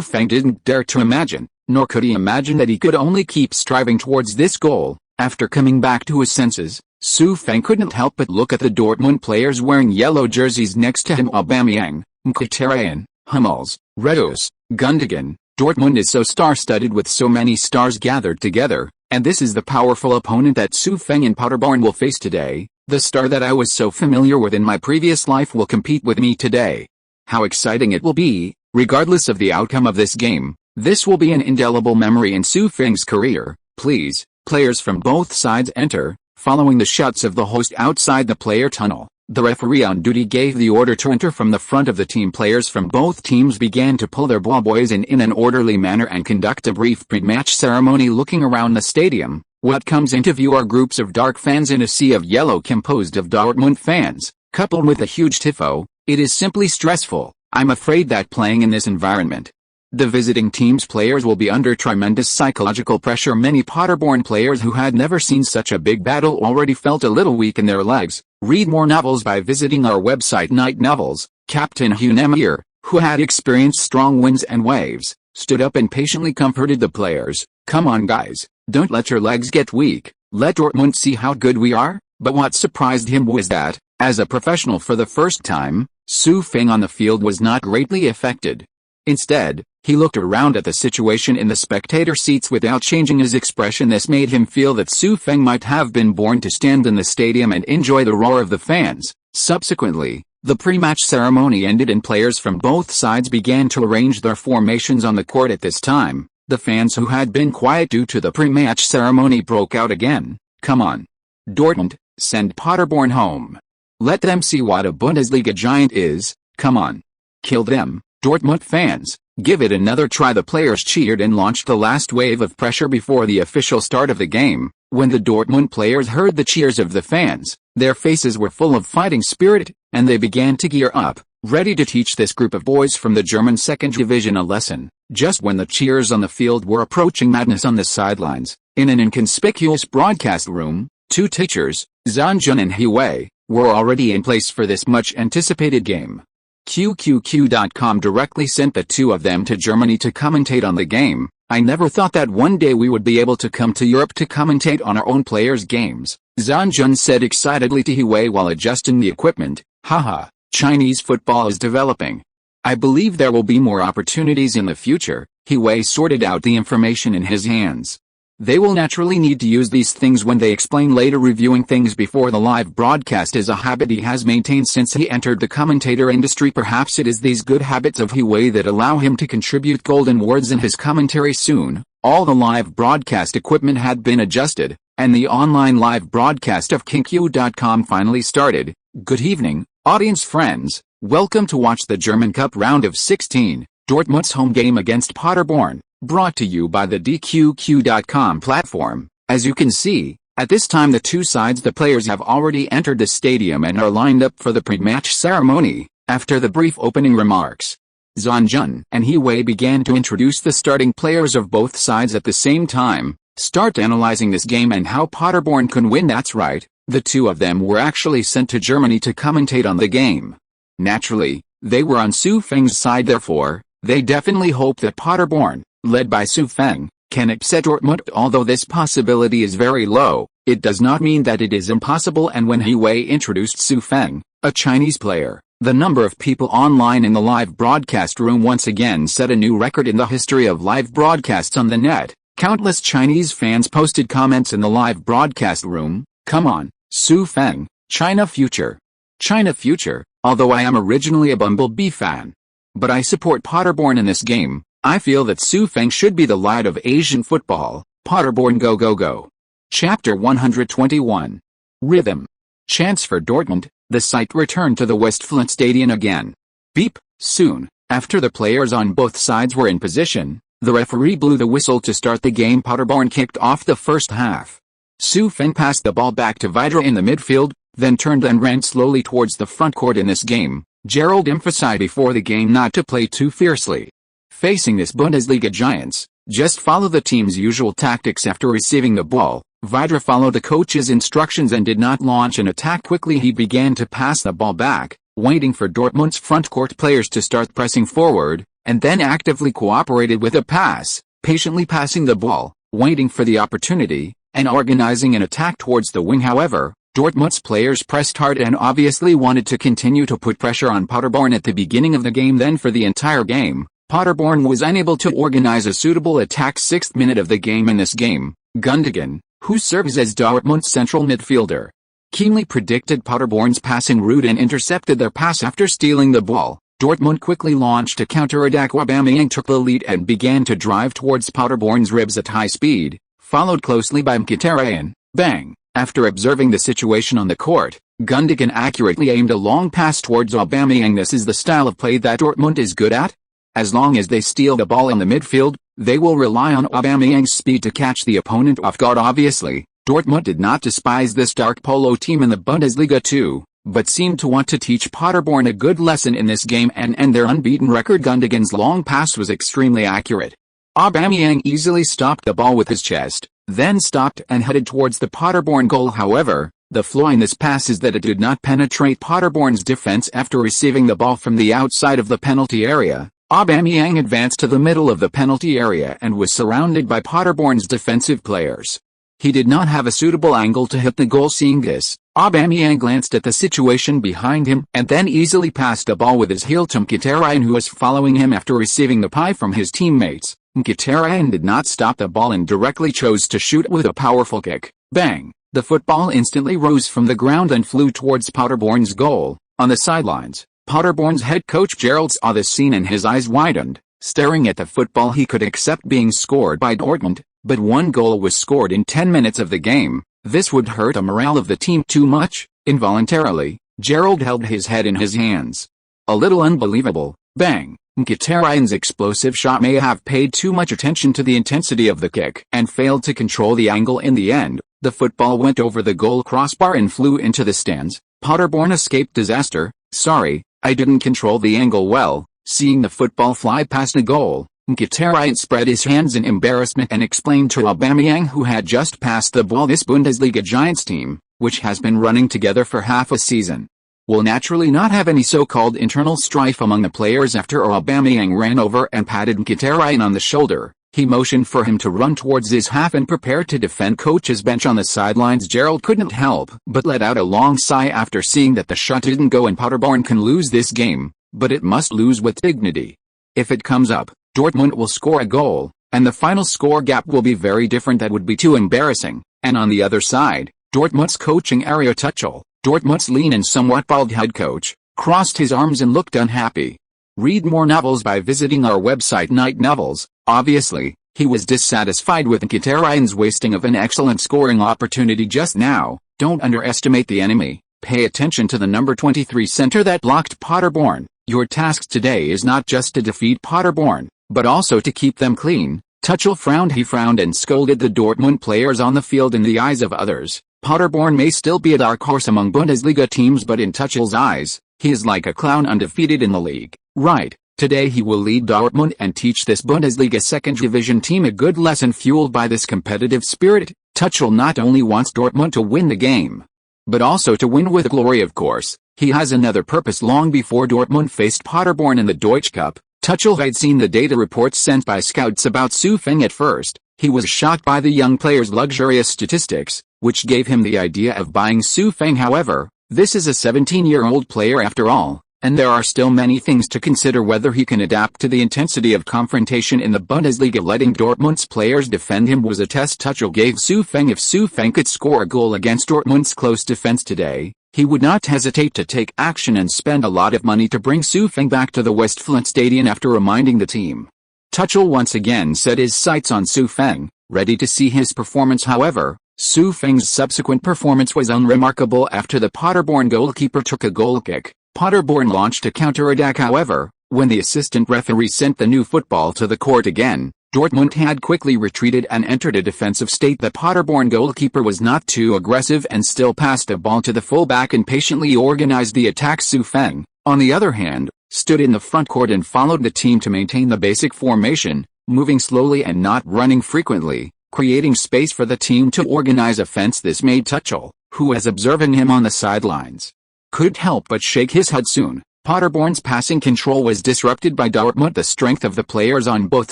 Feng didn't dare to imagine, nor could he imagine that he could only keep striving towards this goal. After coming back to his senses, Feng couldn't help but look at the Dortmund players wearing yellow jerseys next to him: Aubameyang, Mkhitaryan, Hummels, Reus, Gundogan. Dortmund is so star-studded with so many stars gathered together, and this is the powerful opponent that Feng and Paderborn will face today. The star that I was so familiar with in my previous life will compete with me today. How exciting it will be, regardless of the outcome of this game. This will be an indelible memory in Feng's career. Please, players from both sides enter. Following the shouts of the host outside the player tunnel, the referee on duty gave the order to enter from the front of the team. Players from both teams began to pull their ball boys in an orderly manner and conduct a brief pre-match ceremony. Looking around the stadium, what comes into view are groups of dark fans in a sea of yellow composed of Dortmund fans, coupled with a huge tifo. It is simply stressful. I'm afraid that playing in this environment, the visiting team's players will be under tremendous psychological pressure. Many Paderborn players who had never seen such a big battle already felt a little weak in their legs. Read more novels by visiting our website Night Novels. Captain Hunemir, who had experienced strong winds and waves, stood up and patiently comforted the players. Come on guys, don't let your legs get weak. Let Dortmund see how good we are. But what surprised him was that, as a professional for the first time, Feng on the field was not greatly affected. Instead, he looked around at the situation in the spectator seats without changing his expression. This made him feel that Feng might have been born to stand in the stadium and enjoy the roar of the fans. Subsequently, the pre-match ceremony ended and players from both sides began to arrange their formations on the court. At this time, the fans who had been quiet due to the pre-match ceremony broke out again. Come on, Dortmund, send Paderborn home. Let them see what a Bundesliga giant is. Come on. Kill them, Dortmund fans. Give it another try. The players cheered and launched the last wave of pressure before the official start of the game. When the Dortmund players heard the cheers of the fans, their faces were full of fighting spirit, and they began to gear up, ready to teach this group of boys from the German second division a lesson. Just when the cheers on the field were approaching madness on the sidelines, in an inconspicuous broadcast room, two teachers, Zanjun and Hiwei, were already in place for this much-anticipated game. QQQ.com directly sent the two of them to Germany to commentate on the game. I never thought that one day we would be able to come to Europe to commentate on our own players' games, Zanjun said excitedly to Hiwei while adjusting the equipment. Haha, Chinese football is developing. I believe there will be more opportunities in the future. Hiwei sorted out the information in his hands. They will naturally need to use these things when they explain later. Reviewing things before the live broadcast is a habit he has maintained since he entered the commentator industry. Perhaps it is these good habits of Hiwei that allow him to contribute golden words in his commentary. Soon, all the live broadcast equipment had been adjusted, and the online live broadcast of KingQ.com finally started. Good evening, audience friends. Welcome to watch the German Cup round of 16, Dortmund's home game against Paderborn. Brought to you by the DQQ.com platform. As you can see, at this time the two sides, the players have already entered the stadium and are lined up for the pre-match ceremony. After the brief opening remarks, Zanjun and Hiwei began to introduce the starting players of both sides at the same time. Start analyzing this game and how Paderborn can win. That's right, the two of them were actually sent to Germany to commentate on the game. Naturally, they were on Feng's side, therefore, they definitely hope that Paderborn, led by Feng, can upset Dortmund. Although this possibility is very low, it does not mean that it is impossible. And when Wei introduced Feng, a Chinese player, the number of people online in the live broadcast room once again set a new record in the history of live broadcasts on the net. Countless Chinese fans posted comments in the live broadcast room. Come on, Feng, China future. China future. Although I am originally a Bumblebee fan, but I support Paderborn in this game. I feel that Feng should be the light of Asian football. Paderborn go go go. Chapter 121. Rhythm. Chance for Dortmund. The site returned to the Westfalen Stadion again. Beep. Soon, after the players on both sides were in position, the referee blew the whistle to start the game. Paderborn kicked off the first half. Feng passed the ball back to Vidra in the midfield, then turned and ran slowly towards the front court. In this game, Gerald emphasized before the game not to play too fiercely. Facing this Bundesliga giants, just follow the team's usual tactics. After receiving the ball, Vidra followed the coach's instructions and did not launch an attack quickly. He began to pass the ball back, waiting for Dortmund's front court players to start pressing forward, and then actively cooperated with a pass, patiently passing the ball, waiting for the opportunity, and organizing an attack towards the wing. However, Dortmund's players pressed hard and obviously wanted to continue to put pressure on Paderborn at the beginning of the game. Then for the entire game, Paderborn was unable to organize a suitable attack. 6th minute of the game. In this game, Gundogan, who serves as Dortmund's central midfielder, keenly predicted Paderborn's passing route and intercepted their pass. After stealing the ball, Dortmund quickly launched a counter-attack. Aubameyang took the lead and began to drive towards Paderborn's ribs at high speed, followed closely by Mkhitaryan. Bang! After observing the situation on the court, Gundogan accurately aimed a long pass towards Aubameyang. This is the style of play that Dortmund is good at. As long as they steal the ball in the midfield, they will rely on Aubameyang's speed to catch the opponent off guard. Obviously, Dortmund did not despise this dark polo team in the Bundesliga too, but seemed to want to teach Paderborn a good lesson in this game and end their unbeaten record. Gundogan's long pass was extremely accurate. Aubameyang easily stopped the ball with his chest, then stopped and headed towards the Paderborn goal. However, the flaw in this pass is that it did not penetrate Paderborn's defense. After receiving the ball from the outside of the penalty area, Aubameyang advanced to the middle of the penalty area and was surrounded by Paderborn's defensive players. He did not have a suitable angle to hit the goal. Seeing this, Aubameyang glanced at the situation behind him and then easily passed the ball with his heel to Mkhitaryan, who was following him. After receiving the pie from his teammates, Mkhitaryan did not stop the ball and directly chose to shoot with a powerful kick. Bang! The football instantly rose from the ground and flew towards Paderborn's goal. On the sidelines, Paderborn's head coach Gerald saw this scene and his eyes widened, staring at the football. He could accept being scored by Dortmund, but one goal was scored in 10 minutes of the game. This would hurt the morale of the team too much. Involuntarily, Gerald held his head in his hands. A little unbelievable. Bang! Mkhitaryan's explosive shot may have paid too much attention to the intensity of the kick and failed to control the angle. In the end, the football went over the goal crossbar and flew into the stands. Paderborn escaped disaster. Sorry, I didn't control the angle well. Seeing the football fly past the goal, Mkhitaryan spread his hands in embarrassment and explained to Aubameyang, who had just passed the ball, this Bundesliga giants team, which has been running together for half a season, will naturally not have any so-called internal strife among the players. After Aubameyang ran over and patted Mkhitaryan on the shoulder, he motioned for him to run towards his half and prepare to defend. Coach's bench on the sidelines, Gerald couldn't help but let out a long sigh after seeing that the shot didn't go and Paderborn can lose this game, but it must lose with dignity. If it comes up, Dortmund will score a goal, and the final score gap will be very different. That would be too embarrassing. And on the other side, Dortmund's coaching area Tuchel, Dortmund's lean and somewhat bald head coach, crossed his arms and looked unhappy. Read more novels by visiting our website Night Novels. Obviously, he was dissatisfied with Mkhitaryan's wasting of an excellent scoring opportunity just now. Don't underestimate the enemy. Pay attention to the number 23 center that blocked Paderborn. Your task today is not just to defeat Paderborn, but also to keep them clean. Tuchel frowned. He frowned and scolded the Dortmund players on the field. In the eyes of others, Paderborn may still be a dark horse among Bundesliga teams, but in Tuchel's eyes, he is like a clown, undefeated in the league. Right, today he will lead Dortmund and teach this Bundesliga second division team a good lesson. Fueled by this competitive spirit, Tuchel not only wants Dortmund to win the game, but also to win with glory. Of course, he has another purpose. Long before Dortmund faced Paderborn in the Deutsche Cup, Tuchel had seen the data reports sent by scouts about Feng at first. He was shocked by the young player's luxurious statistics, which gave him the idea of buying Feng. However, this is a 17-year-old player after all, and there are still many things to consider whether he can adapt to the intensity of confrontation in the Bundesliga. Letting Dortmund's players defend him was a test Tuchel gave Feng. If Feng could score a goal against Dortmund's close defense today, he would not hesitate to take action and spend a lot of money to bring Feng back to the Westfalen Stadion. After reminding the team, Tuchel once again set his sights on Feng, ready to see his performance. However, Feng's subsequent performance was unremarkable. After the Paderborn goalkeeper took a goal kick, Paderborn launched a counter-attack. However, when the assistant referee sent the new football to the court again, Dortmund had quickly retreated and entered a defensive state. The Paderborn goalkeeper was not too aggressive and still passed the ball to the fullback and patiently organized the attack. Feng, on the other hand, stood in the front court and followed the team to maintain the basic formation, moving slowly and not running frequently, creating space for the team to organize offense. This made Tuchel, who was observing him on the sidelines, couldn't help but shake his head. Soon, Paderborn's passing control was disrupted by Dortmund. The strength of the players on both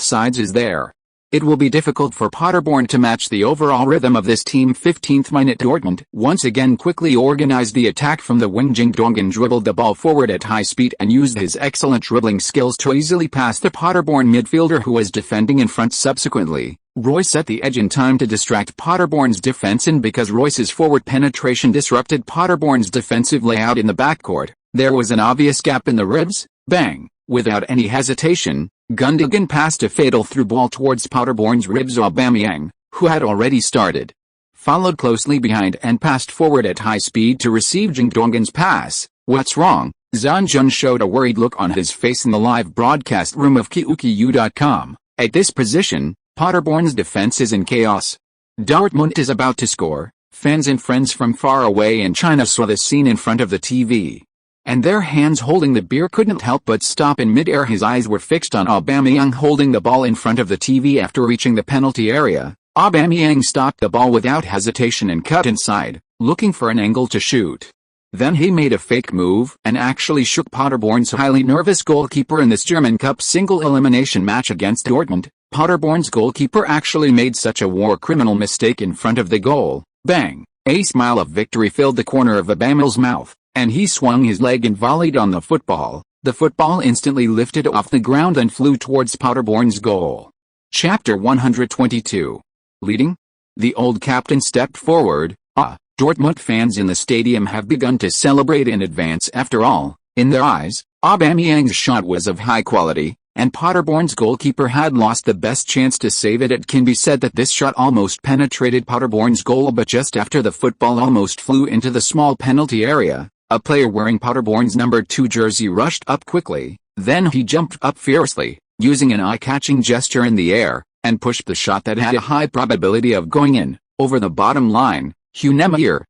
sides is there. It will be difficult for Paderborn to match the overall rhythm of this team. 15th minute, Dortmund once again quickly organized the attack from the wing. Gundogan dribbled the ball forward at high speed and used his excellent dribbling skills to easily pass the Paderborn midfielder who was defending in front. Subsequently, Royce set the edge in time to distract Paderborn's defense, and because Royce's forward penetration disrupted Paderborn's defensive layout in the backcourt, there was an obvious gap in the ribs. Bang! Without any hesitation, Gundogan passed a fatal through ball towards Paderborn's ribs. Aubameyang, who had already started, followed closely behind and passed forward at high speed to receive Gundogan's pass. What's wrong? Zanjun showed a worried look on his face in the live broadcast room of QQ.com. At this position, Paderborn's defense is in chaos. Dortmund is about to score. Fans and friends from far away in China saw the scene in front of the TV, and their hands holding the beer couldn't help but stop in mid-air. His eyes were fixed on Aubameyang holding the ball in front of the TV. After reaching the penalty area, Aubameyang stopped the ball without hesitation and cut inside, looking for an angle to shoot. Then he made a fake move and actually shook Paderborn's highly nervous goalkeeper. In this German Cup single elimination match against Dortmund, Paderborn's goalkeeper actually made such a war criminal mistake in front of the goal. Bang! A smile of victory filled the corner of Aubameyang's mouth, and he swung his leg and volleyed on the football. The football instantly lifted off the ground and flew towards Paderborn's goal. Chapter 122. Leading? The old captain stepped forward. Dortmund fans in the stadium have begun to celebrate in advance. After all, in their eyes, Aubameyang's shot was of high quality, and Paderborn's goalkeeper had lost the best chance to save it. It can be said that this shot almost penetrated Paderborn's goal, but just after the football almost flew into the small penalty area, a player wearing Paderborn's number 2 jersey rushed up quickly. Then he jumped up fiercely, using an eye-catching gesture in the air, and pushed the shot that had a high probability of going in, over the bottom line. Hunemeyer,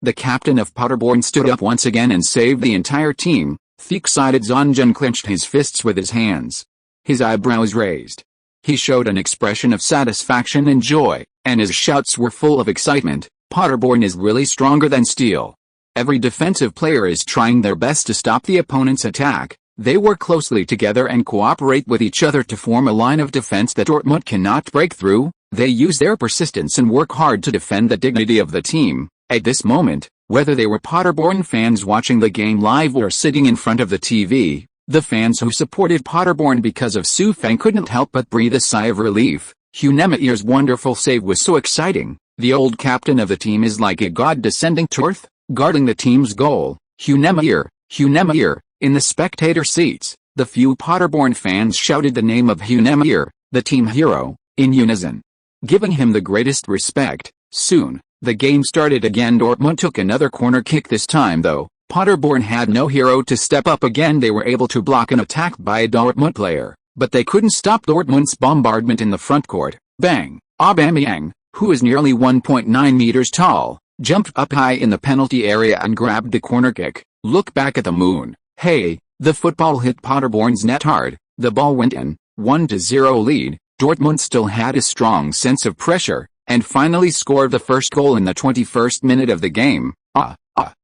the captain of Paderborn, stood up once again and saved the entire team. Thick-sided Zonjan clenched his fists with his hands, his eyebrows raised. He showed an expression of satisfaction and joy, and his shouts were full of excitement. Paderborn is really stronger than steel. Every defensive player is trying their best to stop the opponent's attack. They work closely together and cooperate with each other to form a line of defense that Dortmund cannot break through. They use their persistence and work hard to defend the dignity of the team. At this moment, whether they were Paderborn fans watching the game live or sitting in front of the TV, the fans who supported Paderborn because of Feng couldn't help but breathe a sigh of relief. Hunemeyer's wonderful save was so exciting. The old captain of the team is like a god descending to earth, guarding the team's goal. Hunemeyer, in the spectator seats, the few Paderborn fans shouted the name of Hunemeyer, the team hero, in unison, giving him the greatest respect. Soon, the game started again. Dortmund took another corner kick. This time though, Paderborn had no hero to step up again. They were able to block an attack by a Dortmund player, but they couldn't stop Dortmund's bombardment in the front court. Bang! Aubameyang, who is nearly 1.9 meters tall, jumped up high in the penalty area and grabbed the corner kick. Look back at the moon. Hey, the football hit Paderborn's net hard. The ball went in. 1-0 lead. Dortmund still had a strong sense of pressure, and finally scored the first goal in the 21st minute of the game.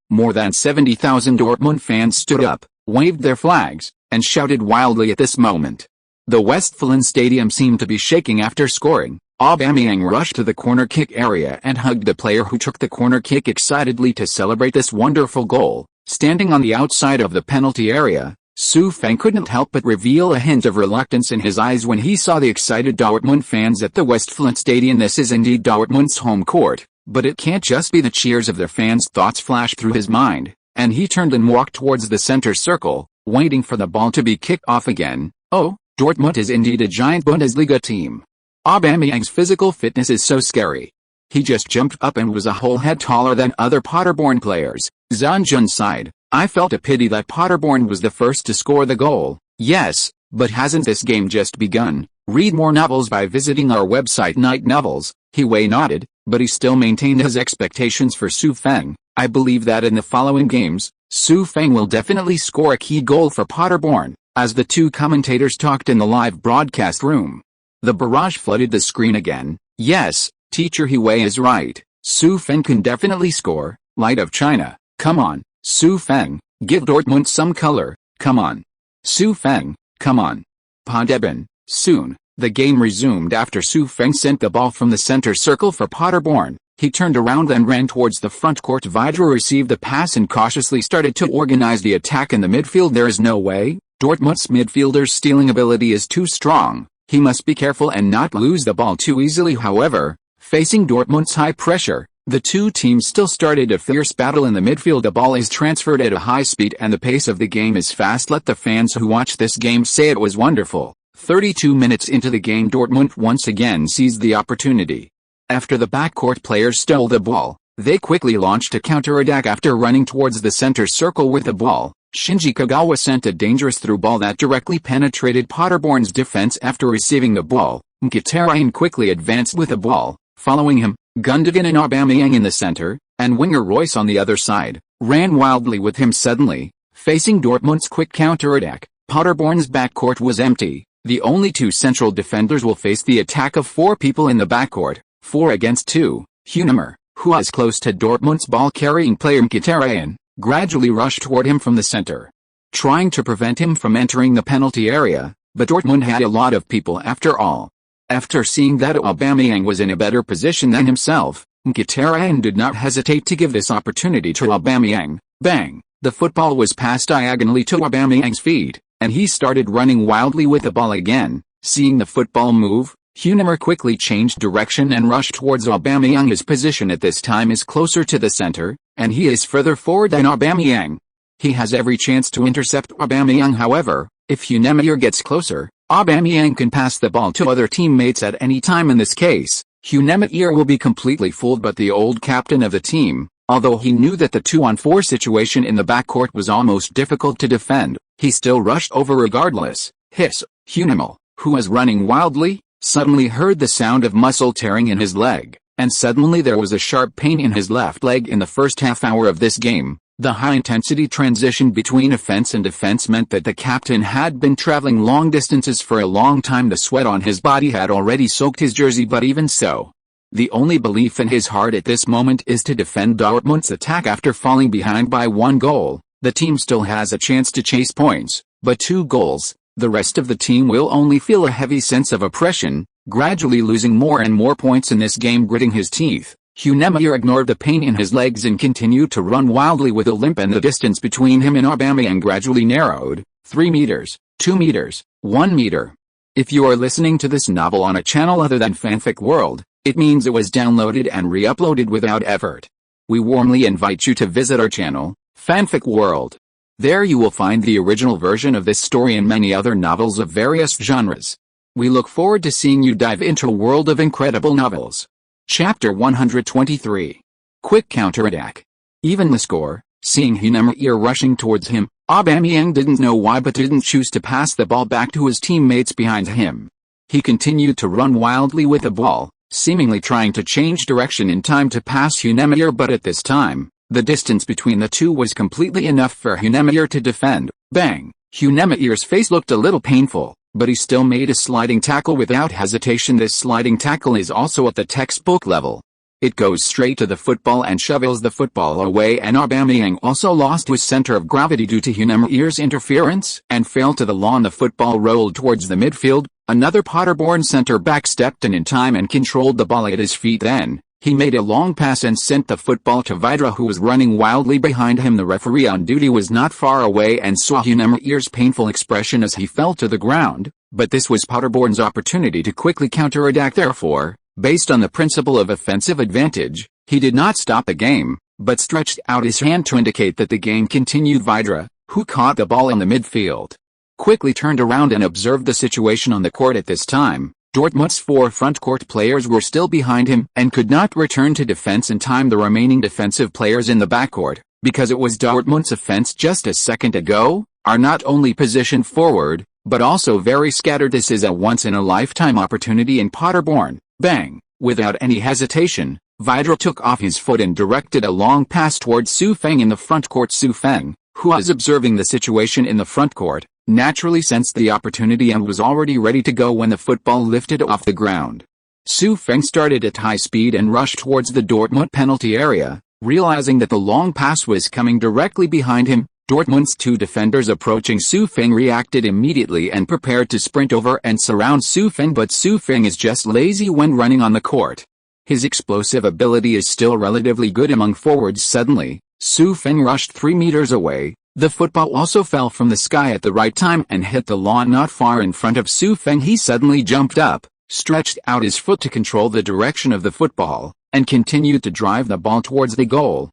More than 70,000 Dortmund fans stood up, waved their flags, and shouted wildly at this moment. The Westfalen Stadium seemed to be shaking after scoring. Aubameyang rushed to the corner kick area and hugged the player who took the corner kick excitedly to celebrate this wonderful goal. Standing on the outside of the penalty area, Feng couldn't help but reveal a hint of reluctance in his eyes when he saw the excited Dortmund fans at the Westfalen Stadium. This is indeed Dortmund's home court, but it can't just be the cheers of their fans. Thoughts flashed through his mind, and he turned and walked towards the center circle, waiting for the ball to be kicked off again. Oh, Dortmund is indeed a giant Bundesliga team. Aubameyang's physical fitness is so scary. He just jumped up and was a whole head taller than other Paderborn players. Zanjun sighed. I felt a pity that Paderborn was the first to score the goal. Yes, but hasn't this game just begun? Read more novels by visiting our website Night Novels. Wei nodded, but he still maintained his expectations for Feng. I believe that in the following games, Feng will definitely score a key goal for Paderborn, as the two commentators talked in the live broadcast room. The barrage flooded the screen again. Yes, teacher Wei is right. Feng can definitely score. Light of China, come on. Feng, give Dortmund some color, come on. Feng, come on. Paderborn, soon. The game resumed after Feng sent the ball from the center circle for Paderborn. He turned around and ran towards the front court. Vidra received the pass and cautiously started to organize the attack in the midfield. There is no way. Dortmund's midfielder's stealing ability is too strong. He must be careful and not lose the ball too easily. However, facing Dortmund's high pressure, the two teams still started a fierce battle in the midfield. The ball is transferred at a high speed and the pace of the game is fast. Let the fans who watch this game say it was wonderful. 32 minutes into the game, Dortmund once again seized the opportunity. After the backcourt players stole the ball, they quickly launched a counterattack. After running towards the center circle with the ball, Shinji Kagawa sent a dangerous through ball that directly penetrated Paderborn's defense. After receiving the ball, Mkhitaryan quickly advanced with the ball. Following him, Gundogan and Aubameyang in the center, and winger Royce on the other side, ran wildly with him. Suddenly, facing Dortmund's quick counterattack, Paderborn's backcourt was empty. The only two central defenders will face the attack of four people in the backcourt, 4 against 2. Hunemer, who was close to Dortmund's ball-carrying player Mkhitaryan, gradually rushed toward him from the center, trying to prevent him from entering the penalty area, but Dortmund had a lot of people after all. After seeing that Aubameyang was in a better position than himself, Mkhitaryan did not hesitate to give this opportunity to Aubameyang. Bang! The football was passed diagonally to Aubameyang's feet, and he started running wildly with the ball again. Seeing the football move, Hunemer quickly changed direction and rushed towards Aubameyang. His position at this time is closer to the center, and he is further forward than Aubameyang. He has every chance to intercept Aubameyang. However, if Hunemer gets closer, Aubameyang can pass the ball to other teammates at any time. In this case, Hunemer will be completely fooled, but the old captain of the team, although he knew that the 2-on-4 situation in the backcourt was almost difficult to defend, he still rushed over regardless. Hunemer, who was running wildly, suddenly heard the sound of muscle tearing in his leg, and suddenly there was a sharp pain in his left leg. In the first half hour of this game, the high-intensity transition between offense and defense meant that the captain had been traveling long distances for a long time. The sweat on his body had already soaked his jersey, but even so, the only belief in his heart at this moment is to defend Dortmund's attack. After falling behind by 1 goal, the team still has a chance to chase points, but 2 goals, the rest of the team will only feel a heavy sense of oppression, gradually losing more and more points in this game. Gritting his teeth, Hunemer ignored the pain in his legs and continued to run wildly with a limp, and the distance between him and Aubameyang gradually narrowed. 3 meters, 2 meters, 1 meter. If you are listening to this novel on a channel other than Fanfic World, it means it was downloaded and re-uploaded without effort. We warmly invite you to visit our channel, Fanfic World. There you will find the original version of this story and many other novels of various genres. We look forward to seeing you dive into a world of incredible novels. Chapter 123. Quick counterattack. Even the score, seeing Hunemer rushing towards him, Aubameyang didn't know why but didn't choose to pass the ball back to his teammates behind him. He continued to run wildly with the ball, seemingly trying to change direction in time to pass Hunemer, but at this time, the distance between the two was completely enough for Hunemer to defend. Bang! Hunemer's face looked a little painful, but he still made a sliding tackle without hesitation. This sliding tackle is also at the textbook level. It goes straight to the football and shovels the football away, and Aubameyang also lost his center of gravity due to Neuer's interference and fell to the lawn. The football rolled towards the midfield. Another Paderborn center-back stepped in time and controlled the ball at his feet. Then he made a long pass and sent the football to Vidra, who was running wildly behind him. The referee on duty was not far away and saw Neuer's painful expression as he fell to the ground, but this was Paderborn's opportunity to quickly counterattack. Therefore, based on the principle of offensive advantage, he did not stop the game, but stretched out his hand to indicate that the game continued. Vidra, who caught the ball in the midfield, quickly turned around and observed the situation on the court. At this time, Dortmund's 4 front court players were still behind him and could not return to defense in time. The remaining defensive players in the backcourt, because it was Dortmund's offense just a second ago, are not only positioned forward, but also very scattered. This is a once-in-a-lifetime opportunity in Paderborn. Bang! Without any hesitation, Vidra took off his foot and directed a long pass towards Su Feng in the front court. Su Feng, who was observing the situation in the front court, naturally sensed the opportunity and was already ready to go when the football lifted off the ground. Su Feng started at high speed and rushed towards the Dortmund penalty area, realizing that the long pass was coming directly behind him. Dortmund's 2 defenders approaching Su Feng reacted immediately and prepared to sprint over and surround Su Feng, but Su Feng is just lazy when running on the court. His explosive ability is still relatively good among forwards. Suddenly, Su Feng rushed 3 meters away. The football also fell from the sky at the right time and hit the lawn not far in front of Su Feng. He suddenly jumped up, stretched out his foot to control the direction of the football, and continued to drive the ball towards the goal.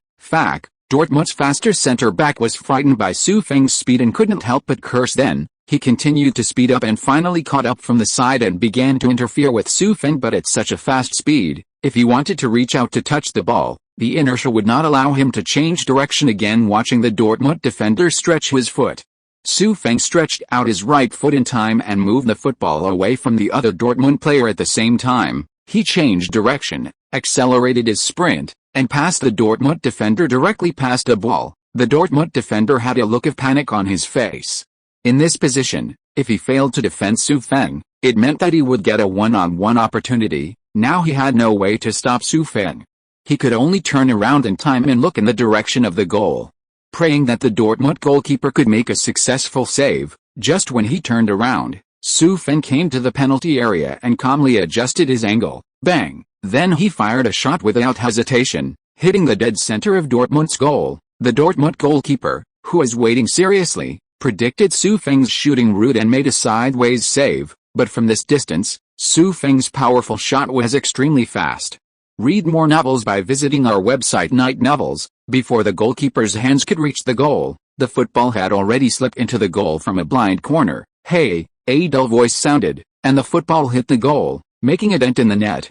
Dortmund's faster center-back was frightened by Su Feng's speed and couldn't help but curse. Then, he continued to speed up and finally caught up from the side and began to interfere with Su Feng, but at such a fast speed, if he wanted to reach out to touch the ball, the inertia would not allow him to change direction again. Watching the Dortmund defender stretch his foot, Su Feng stretched out his right foot in time and moved the football away from the other Dortmund player. At the same time, he changed direction, accelerated his sprint, and passed the Dortmund defender directly past the ball. The Dortmund defender had a look of panic on his face. In this position, if he failed to defend Su Feng, it meant that he would get a one-on-one opportunity. Now he had no way to stop Su Feng. He could only turn around in time and look in the direction of the goal, praying that the Dortmund goalkeeper could make a successful save. Just when he turned around, Su Feng came to the penalty area and calmly adjusted his angle. Bang! Then he fired a shot without hesitation, hitting the dead center of Dortmund's goal. The Dortmund goalkeeper, who was waiting seriously, predicted Su Feng's shooting route and made a sideways save, but from this distance, Su Feng's powerful shot was extremely fast. Read more novels by visiting our website Night Novels. Before the goalkeeper's hands could reach the goal, the football had already slipped into the goal from a blind corner. Hey, a dull voice sounded, and the football hit the goal, making a dent in the net.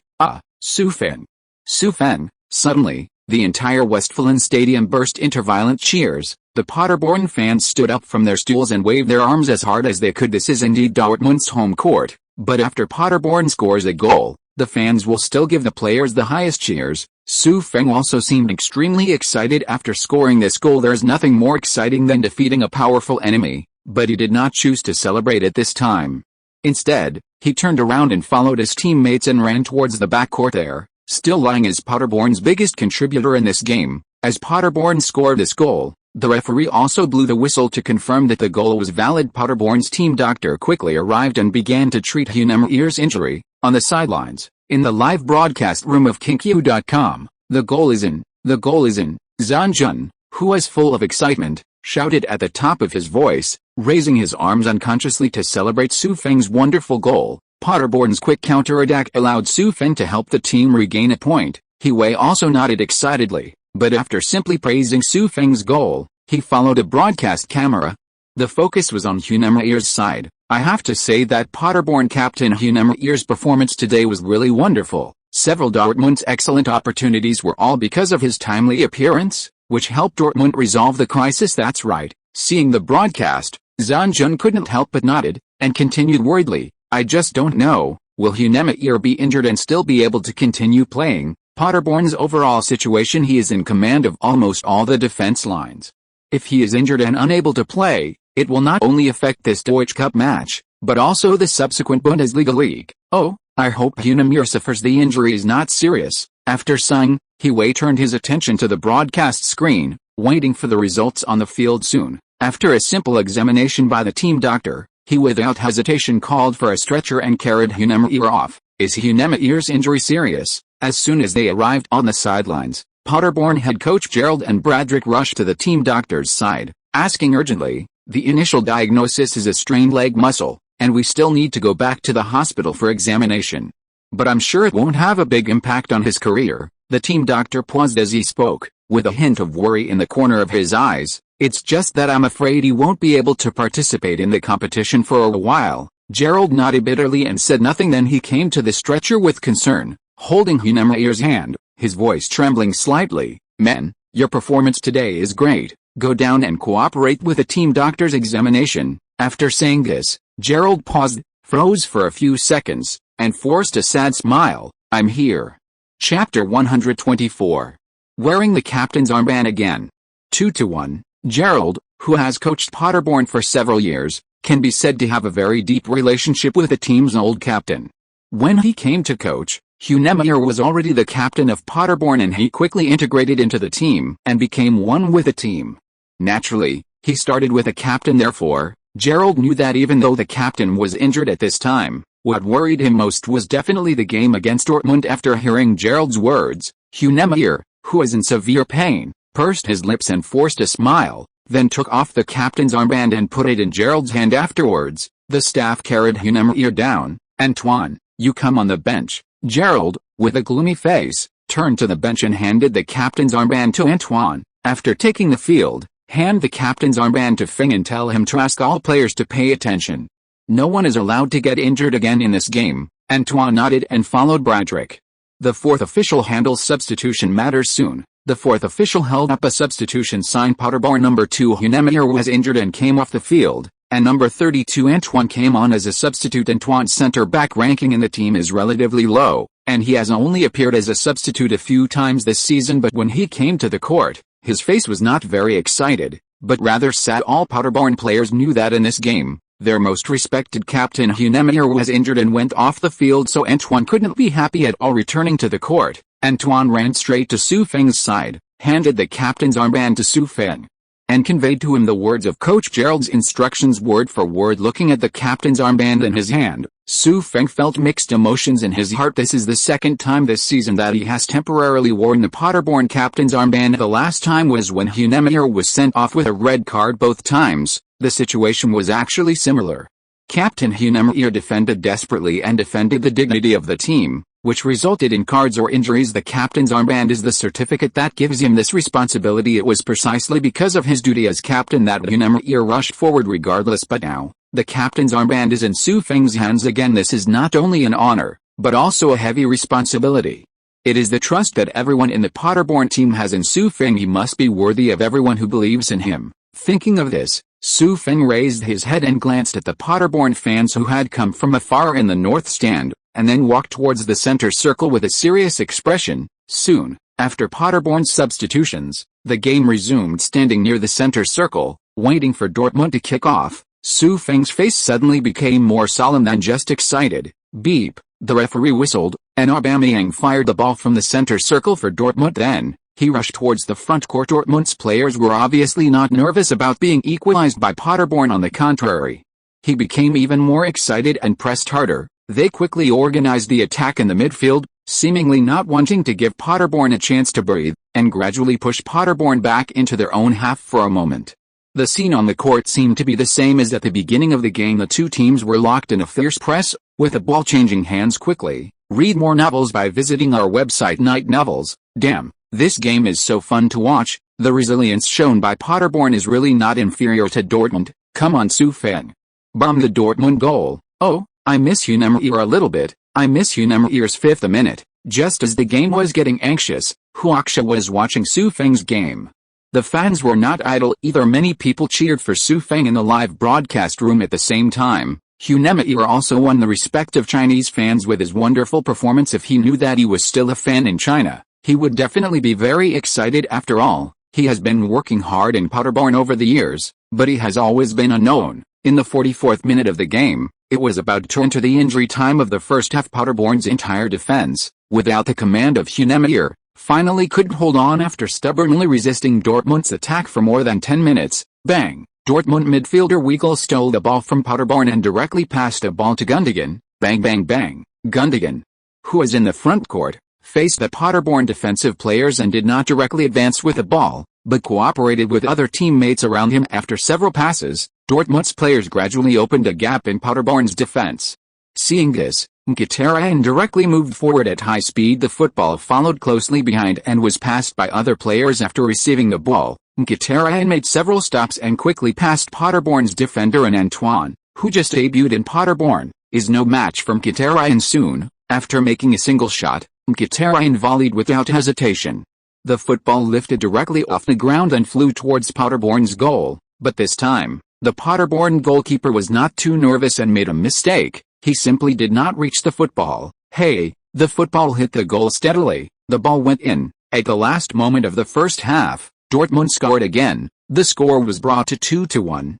Su Feng! Su Feng! Suddenly, the entire Westfalen stadium burst into violent cheers. The Paderborn fans stood up from their stools and waved their arms as hard as they could. This is indeed Dortmund's home court, but after Paderborn scores a goal, the fans will still give the players the highest cheers. Su Feng also seemed extremely excited after scoring this goal. There's nothing more exciting than defeating a powerful enemy, but he did not choose to celebrate at this time. Instead, he turned around and followed his teammates and ran towards the backcourt there, still lying as Paderborn's biggest contributor in this game. As Paderborn scored this goal, the referee also blew the whistle to confirm that the goal was valid. Paderborn's team doctor quickly arrived and began to treat Neuer's injury. On the sidelines, in the live broadcast room of Kinkyu.com, the goal is in. Zanjun, who was full of excitement, shouted at the top of his voice, raising his arms unconsciously to celebrate Su Feng's wonderful goal. Paderborn's quick counterattack allowed Su Feng to help the team regain a point. He also nodded excitedly, but after simply praising Su Feng's goal, he followed a broadcast camera. The focus was on Neuer's side. I have to say that Paderborn captain Neuer's performance today was really wonderful. Several Dortmund's excellent opportunities were all because of his timely appearance, which helped Dortmund resolve the crisis. That's right. Seeing the broadcast, Zanjun couldn't help but nodded, and continued worriedly, I just don't know, will Neuer be injured and still be able to continue playing? Paderborn's overall situation: he is in command of almost all the defense lines. If he is injured and unable to play, it will not only affect this Deutsche Cup match, but also the subsequent Bundesliga league. Oh, I hope Neuer suffers. The injury is not serious, After sighing, He Wei turned his attention to the broadcast screen, waiting for the results on the field soon. After a simple examination by the team doctor, he without hesitation called for a stretcher and carried Hunemeyer off. Is Hunemeyer's injury serious? As soon as they arrived on the sidelines, Paderborn head coach Gerald and Bradrick rushed to the team doctor's side, asking urgently, "The initial diagnosis is a strained leg muscle, and we still need to go back to the hospital for examination. But I'm sure it won't have a big impact on his career." The team doctor paused as he spoke, with a hint of worry in the corner of his eyes. "It's just that I'm afraid he won't be able to participate in the competition for a while." Gerald nodded bitterly and said nothing. Then he came to the stretcher with concern, holding Hunemeyer's hand, his voice trembling slightly. "Men, your performance today is great. Go down and cooperate with the team doctor's examination." After saying this, Gerald paused, froze for a few seconds, and forced a sad smile. "I'm here." Chapter 124. Wearing the captain's armband again. 2-1. Gerald, who has coached Paderborn for several years, can be said to have a very deep relationship with the team's old captain. When he came to coach, Hunemeyer was already the captain of Paderborn, and he quickly integrated into the team and became one with the team. Naturally, he started with a captain. Therefore, Gerald knew that even though the captain was injured at this time, what worried him most was definitely the game against Dortmund. After hearing Gerald's words, Hunemeyer, who was in severe pain, pursed his lips and forced a smile, then took off the captain's armband and put it in Gerald's hand. Afterwards, the staff carried Hunemeyer down. "Antoine, you come on the bench." Gerald, with a gloomy face, turned to the bench and handed the captain's armband to Antoine. After taking the field, hand the captain's armband to Feng and tell him to ask all players to pay attention. No one is allowed to get injured again in this game. Antoine nodded and followed Bradrick. The fourth official handles substitution matters soon. The fourth official held up a substitution sign. Paderborn number 2 Hunemeyer was injured and came off the field, and number 32 Antoine came on as a substitute. Antoine's center-back ranking in the team is relatively low, and he has only appeared as a substitute a few times this season. But when he came to the court, his face was not very excited, but rather sad. All Paderborn players knew that in this game, their most respected captain Hunemeyer was injured and went off the field, so Antoine couldn't be happy at all. Returning to the court, Antoine ran straight to Su Feng's side, handed the captain's armband to Su Feng, and conveyed to him the words of Coach Gerald's instructions word for word. Looking at the captain's armband in his hand, Su Feng felt mixed emotions in his heart. This is the second time this season that he has temporarily worn the Paderborn captain's armband. The last time was when Hunemeyer was sent off with a red card. Both times, the situation was actually similar. Captain Hunemeyer defended desperately and defended the dignity of the team, which resulted in cards or injuries. The captain's armband is the certificate that gives him this responsibility. It was precisely because of his duty as captain that Hunemeyer rushed forward regardless. But now, the captain's armband is in Su Feng's hands again. This is not only an honor, but also a heavy responsibility. It is the trust that everyone in the Paderborn team has in Su Feng. He must be worthy of everyone who believes in him. Thinking of this, Su Feng raised his head and glanced at the Paderborn fans who had come from afar in the north stand, and then walked towards the center circle with a serious expression. Soon after Paderborn's substitutions, the game resumed. Standing near the center circle, waiting for Dortmund to kick off, Su Feng's face suddenly became more solemn than just excited. Beep, the referee whistled, and Aubameyang fired the ball from the center circle for Dortmund. Then he rushed towards the front court. Dortmund's players were obviously not nervous about being equalized by Paderborn. On the contrary, he became even more excited and pressed harder. They quickly organized the attack in the midfield, seemingly not wanting to give Paderborn a chance to breathe, and gradually pushed Paderborn back into their own half for a moment. The scene on the court seemed to be the same as at the beginning of the game. The two teams were locked in a fierce press, with the ball changing hands quickly. Read more novels by visiting our website Night Novels. Damn, this game is so fun to watch. The resilience shown by Paderborn is really not inferior to Dortmund. Come on Su Feng. Bomb the Dortmund goal. Oh, I miss Hunemeyer a little bit. I miss Hunemeyer's fifth a minute. Just as the game was getting anxious, Huaxia was watching Su Feng's game. The fans were not idle either. Many people cheered for Su Feng in the live broadcast room at the same time. Hunemeyer also won the respect of Chinese fans with his wonderful performance. If he knew that he was still a fan in China, he would definitely be very excited. After all, he has been working hard in Paderborn over the years, but he has always been unknown. In the 44th minute of the game, It was about to enter the injury time of the first half. Paderborn's entire defense, without the command of Hunemeyer, finally couldn't hold on after stubbornly resisting Dortmund's attack for more than 10 minutes. Bang! Dortmund midfielder Weigl stole the ball from Paderborn and directly passed a ball to Gundogan. Bang bang bang. Gundogan, who was in the front court, faced the Paderborn defensive players and did not directly advance with the ball, but cooperated with other teammates around him. After several passes, Dortmund's players gradually opened a gap in Paderborn's defense. Seeing this, Mkhitaryan directly moved forward at high speed. The football followed closely behind and was passed by other players. After receiving the ball, Mkhitaryan made several stops and quickly passed Paderborn's defender, and Antoine, who just debuted in Paderborn, is no match for Mkhitaryan. Soon, after making a single shot, Mkhitaryan volleyed without hesitation. The football lifted directly off the ground and flew towards Paderborn's goal, but this time, the Paderborn goalkeeper was not too nervous and made a mistake. He simply did not reach the football. Hey, the football hit the goal steadily. The ball went in. At the last moment of the first half, Dortmund scored again. The score was brought to 2-1.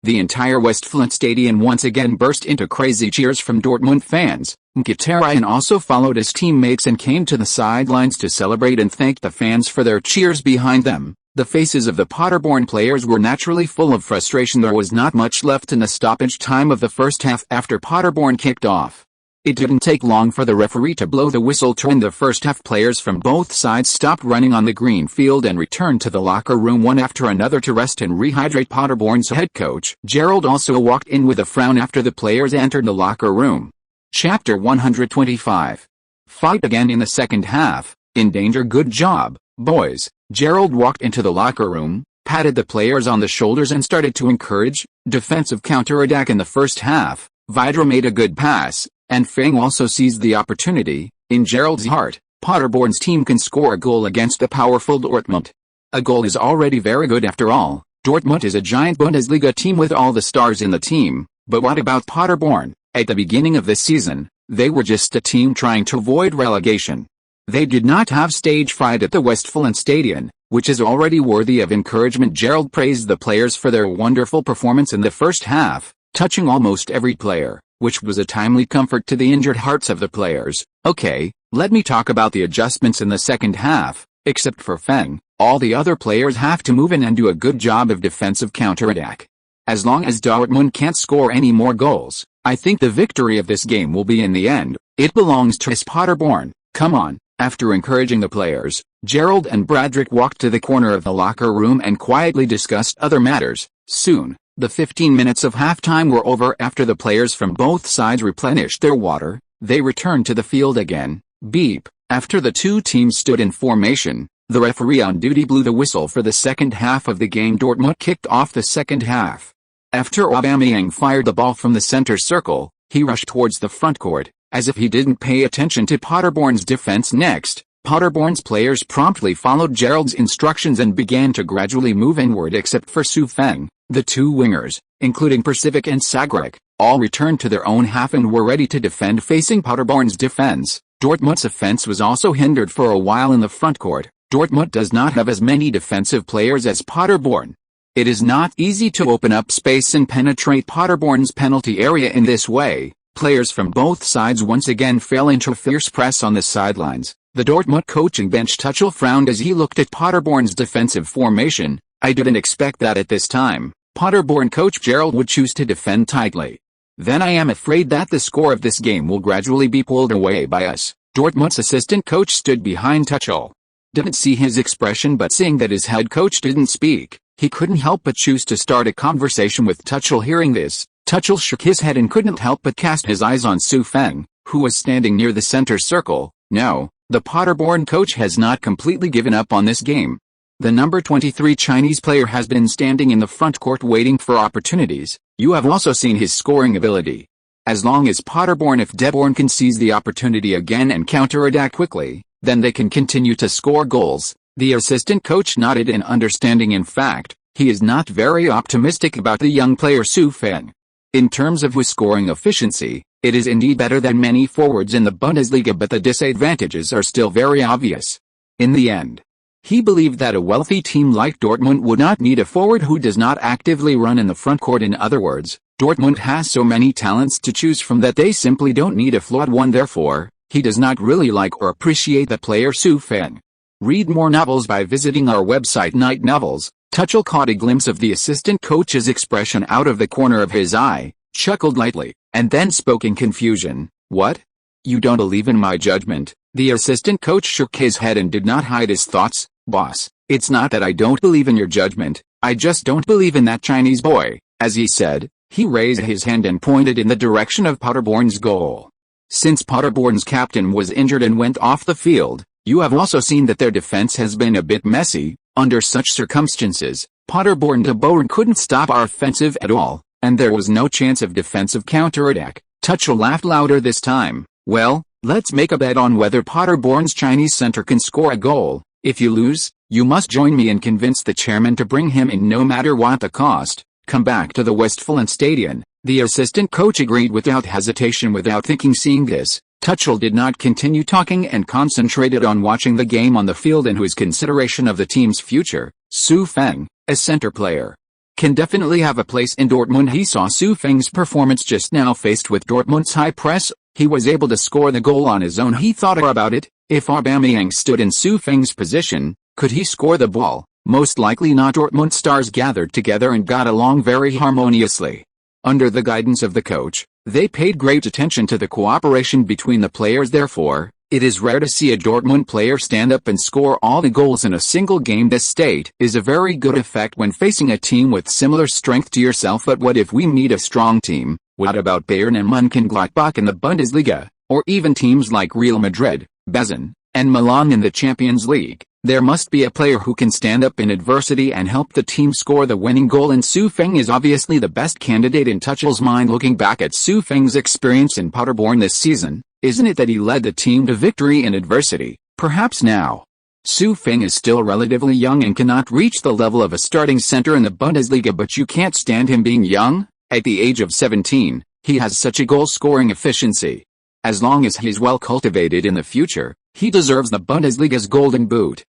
The entire Westfalen Stadion once again burst into crazy cheers from Dortmund fans. Mkhitaryan also followed his teammates and came to the sidelines to celebrate and thank the fans for their cheers behind them. The faces of the Paderborn players were naturally full of frustration. There was not much left in the stoppage time of the first half after Paderborn kicked off. It didn't take long for the referee to blow the whistle to end the first half. Players from both sides stopped running on the green field and returned to the locker room one after another to rest and rehydrate. Paderborn's head coach Gerald also walked in with a frown after the players entered the locker room. Chapter 125. Fight again in the second half. In danger. Good job, boys. Gerald walked into the locker room, patted the players on the shoulders and started to encourage defensive counterattack in the first half. Vidra made a good pass, and Feng also seized the opportunity. In Gerald's heart, Paderborn's team can score a goal against a powerful Dortmund. A goal is already very good after all. Dortmund is a giant Bundesliga team with all the stars in the team, but what about Paderborn? At the beginning of the season, they were just a team trying to avoid relegation. They did not have stage fright at the Westfalen Stadion, which is already worthy of encouragement. Gerald praised the players for their wonderful performance in the first half, touching almost every player, which was a timely comfort to the injured hearts of the players. Okay, let me talk about the adjustments in the second half. Except for Feng, all the other players have to move in and do a good job of defensive counterattack. As long as Dortmund can't score any more goals, I think the victory of this game will be in the end. It belongs to Paderborn. Come on. After encouraging the players, Gerald and Bradrick walked to the corner of the locker room and quietly discussed other matters. Soon, the 15 minutes of halftime were over. After the players from both sides replenished their water, they returned to the field again. Beep. After the two teams stood in formation, the referee on duty blew the whistle for the second half of the game. Dortmund kicked off the second half. After Aubameyang fired the ball from the center circle, he rushed towards the front court, as if he didn't pay attention to Paderborn's defense. Next, Paderborn's players promptly followed Gerald's instructions and began to gradually move inward. Except for Feng, the two wingers, including Persivic and Sagrek, all returned to their own half and were ready to defend. Facing Paderborn's defense, Dortmund's offense was also hindered for a while in the front court. Dortmund does not have as many defensive players as Paderborn. It is not easy to open up space and penetrate Paderborn's penalty area in this way. Players from both sides once again fell into a fierce press on the sidelines. The Dortmund coaching bench Tuchel frowned as he looked at Paderborn's defensive formation. I didn't expect that at this time. Paderborn coach Gerald would choose to defend tightly. Then I am afraid that the score of this game will gradually be pulled away by us. Dortmund's assistant coach stood behind Tuchel. Didn't see his expression, but seeing that his head coach didn't speak, he couldn't help but choose to start a conversation with Tuchel. Hearing this, Tuchel shook his head and couldn't help but cast his eyes on Feng, who was standing near the center circle. No, the Paderborn coach has not completely given up on this game. The number 23 Chinese player has been standing in the front court waiting for opportunities. You have also seen his scoring ability. As long as Paderborn can seize the opportunity again and counterattack quickly, then they can continue to score goals. The assistant coach nodded in understanding. In fact, he is not very optimistic about the young player Feng. In terms of his scoring efficiency, it is indeed better than many forwards in the Bundesliga, but the disadvantages are still very obvious. In the end, he believed that a wealthy team like Dortmund would not need a forward who does not actively run in the front court. In other words, Dortmund has so many talents to choose from that they simply don't need a flawed one. Therefore, he does not really like or appreciate the player Feng. Read more novels by visiting our website Night Novels. Tuchel caught a glimpse of the assistant coach's expression out of the corner of his eye, chuckled lightly, and then spoke in confusion. What? You don't believe in my judgment? The assistant coach shook his head and did not hide his thoughts. Boss, it's not that I don't believe in your judgment, I just don't believe in that Chinese boy. As he said, he raised his hand and pointed in the direction of Paderborn's goal. Since Paderborn's captain was injured and went off the field, you have also seen that their defense has been a bit messy. Under such circumstances, Paderborn de Boer couldn't stop our offensive at all, and there was no chance of defensive counterattack. Tuchel laughed louder this time. Well, let's make a bet on whether Paderborn's Chinese center can score a goal. If you lose, you must join me and convince the chairman to bring him in no matter what the cost. Come back to the Westfalenstadion. The assistant coach agreed without hesitation. Without thinking. Seeing this, Tuchel did not continue talking and concentrated on watching the game on the field and his consideration of the team's future. Feng, a center player, can definitely have a place in Dortmund. He saw Feng's performance just now. Faced with Dortmund's high press, he was able to score the goal on his own. He thought about it. If Aubameyang stood in Feng's position, could he score the ball? Most likely not. Dortmund stars gathered together and got along very harmoniously. Under the guidance of the coach, they paid great attention to the cooperation between the players. Therefore, it is rare to see a Dortmund player stand up and score all the goals in a single game. This state is a very good effect when facing a team with similar strength to yourself. But what if we meet a strong team? What about Bayern and Mönchengladbach in the Bundesliga, or even teams like Real Madrid, Bayern, and Milan in the Champions League? There must be a player who can stand up in adversity and help the team score the winning goal, and Feng is obviously the best candidate in Tuchel's mind. Looking back at Feng's experience in Paderborn this season, isn't it that he led the team to victory in adversity? Perhaps now. Feng is still relatively young and cannot reach the level of a starting center in the Bundesliga, but you can't stand him being young. At the age of 17, he has such a goal-scoring efficiency. As long as he's well cultivated in the future, he deserves the Bundesliga's golden boot.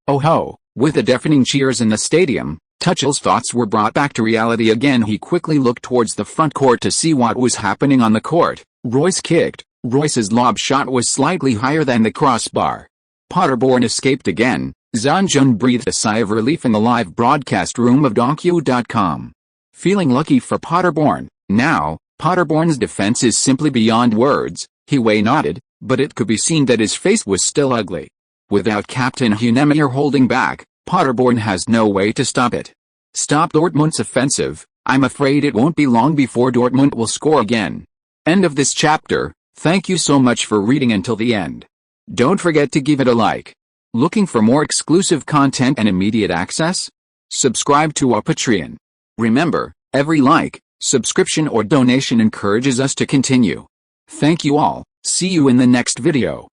Oh ho! With the deafening cheers in the stadium, Tuchel's thoughts were brought back to reality again. He quickly looked towards the front court to see what was happening on the court. Royce kicked. Royce's lob shot was slightly higher than the crossbar. Paderborn escaped again. Zanjun breathed a sigh of relief in the live broadcast room of Donkey.com. Feeling lucky for Paderborn. Now, Paderborn's defense is simply beyond words. He nodded, but it could be seen that his face was still ugly. Without Captain Hunemir holding back, Paderborn has no way to stop it. Stop Dortmund's offensive. I'm afraid it won't be long before Dortmund will score again. End of this chapter. Thank you so much for reading until the end. Don't forget to give it a like. Looking for more exclusive content and immediate access? Subscribe to our Patreon. Remember, every like, subscription or donation encourages us to continue. Thank you all. See you in the next video.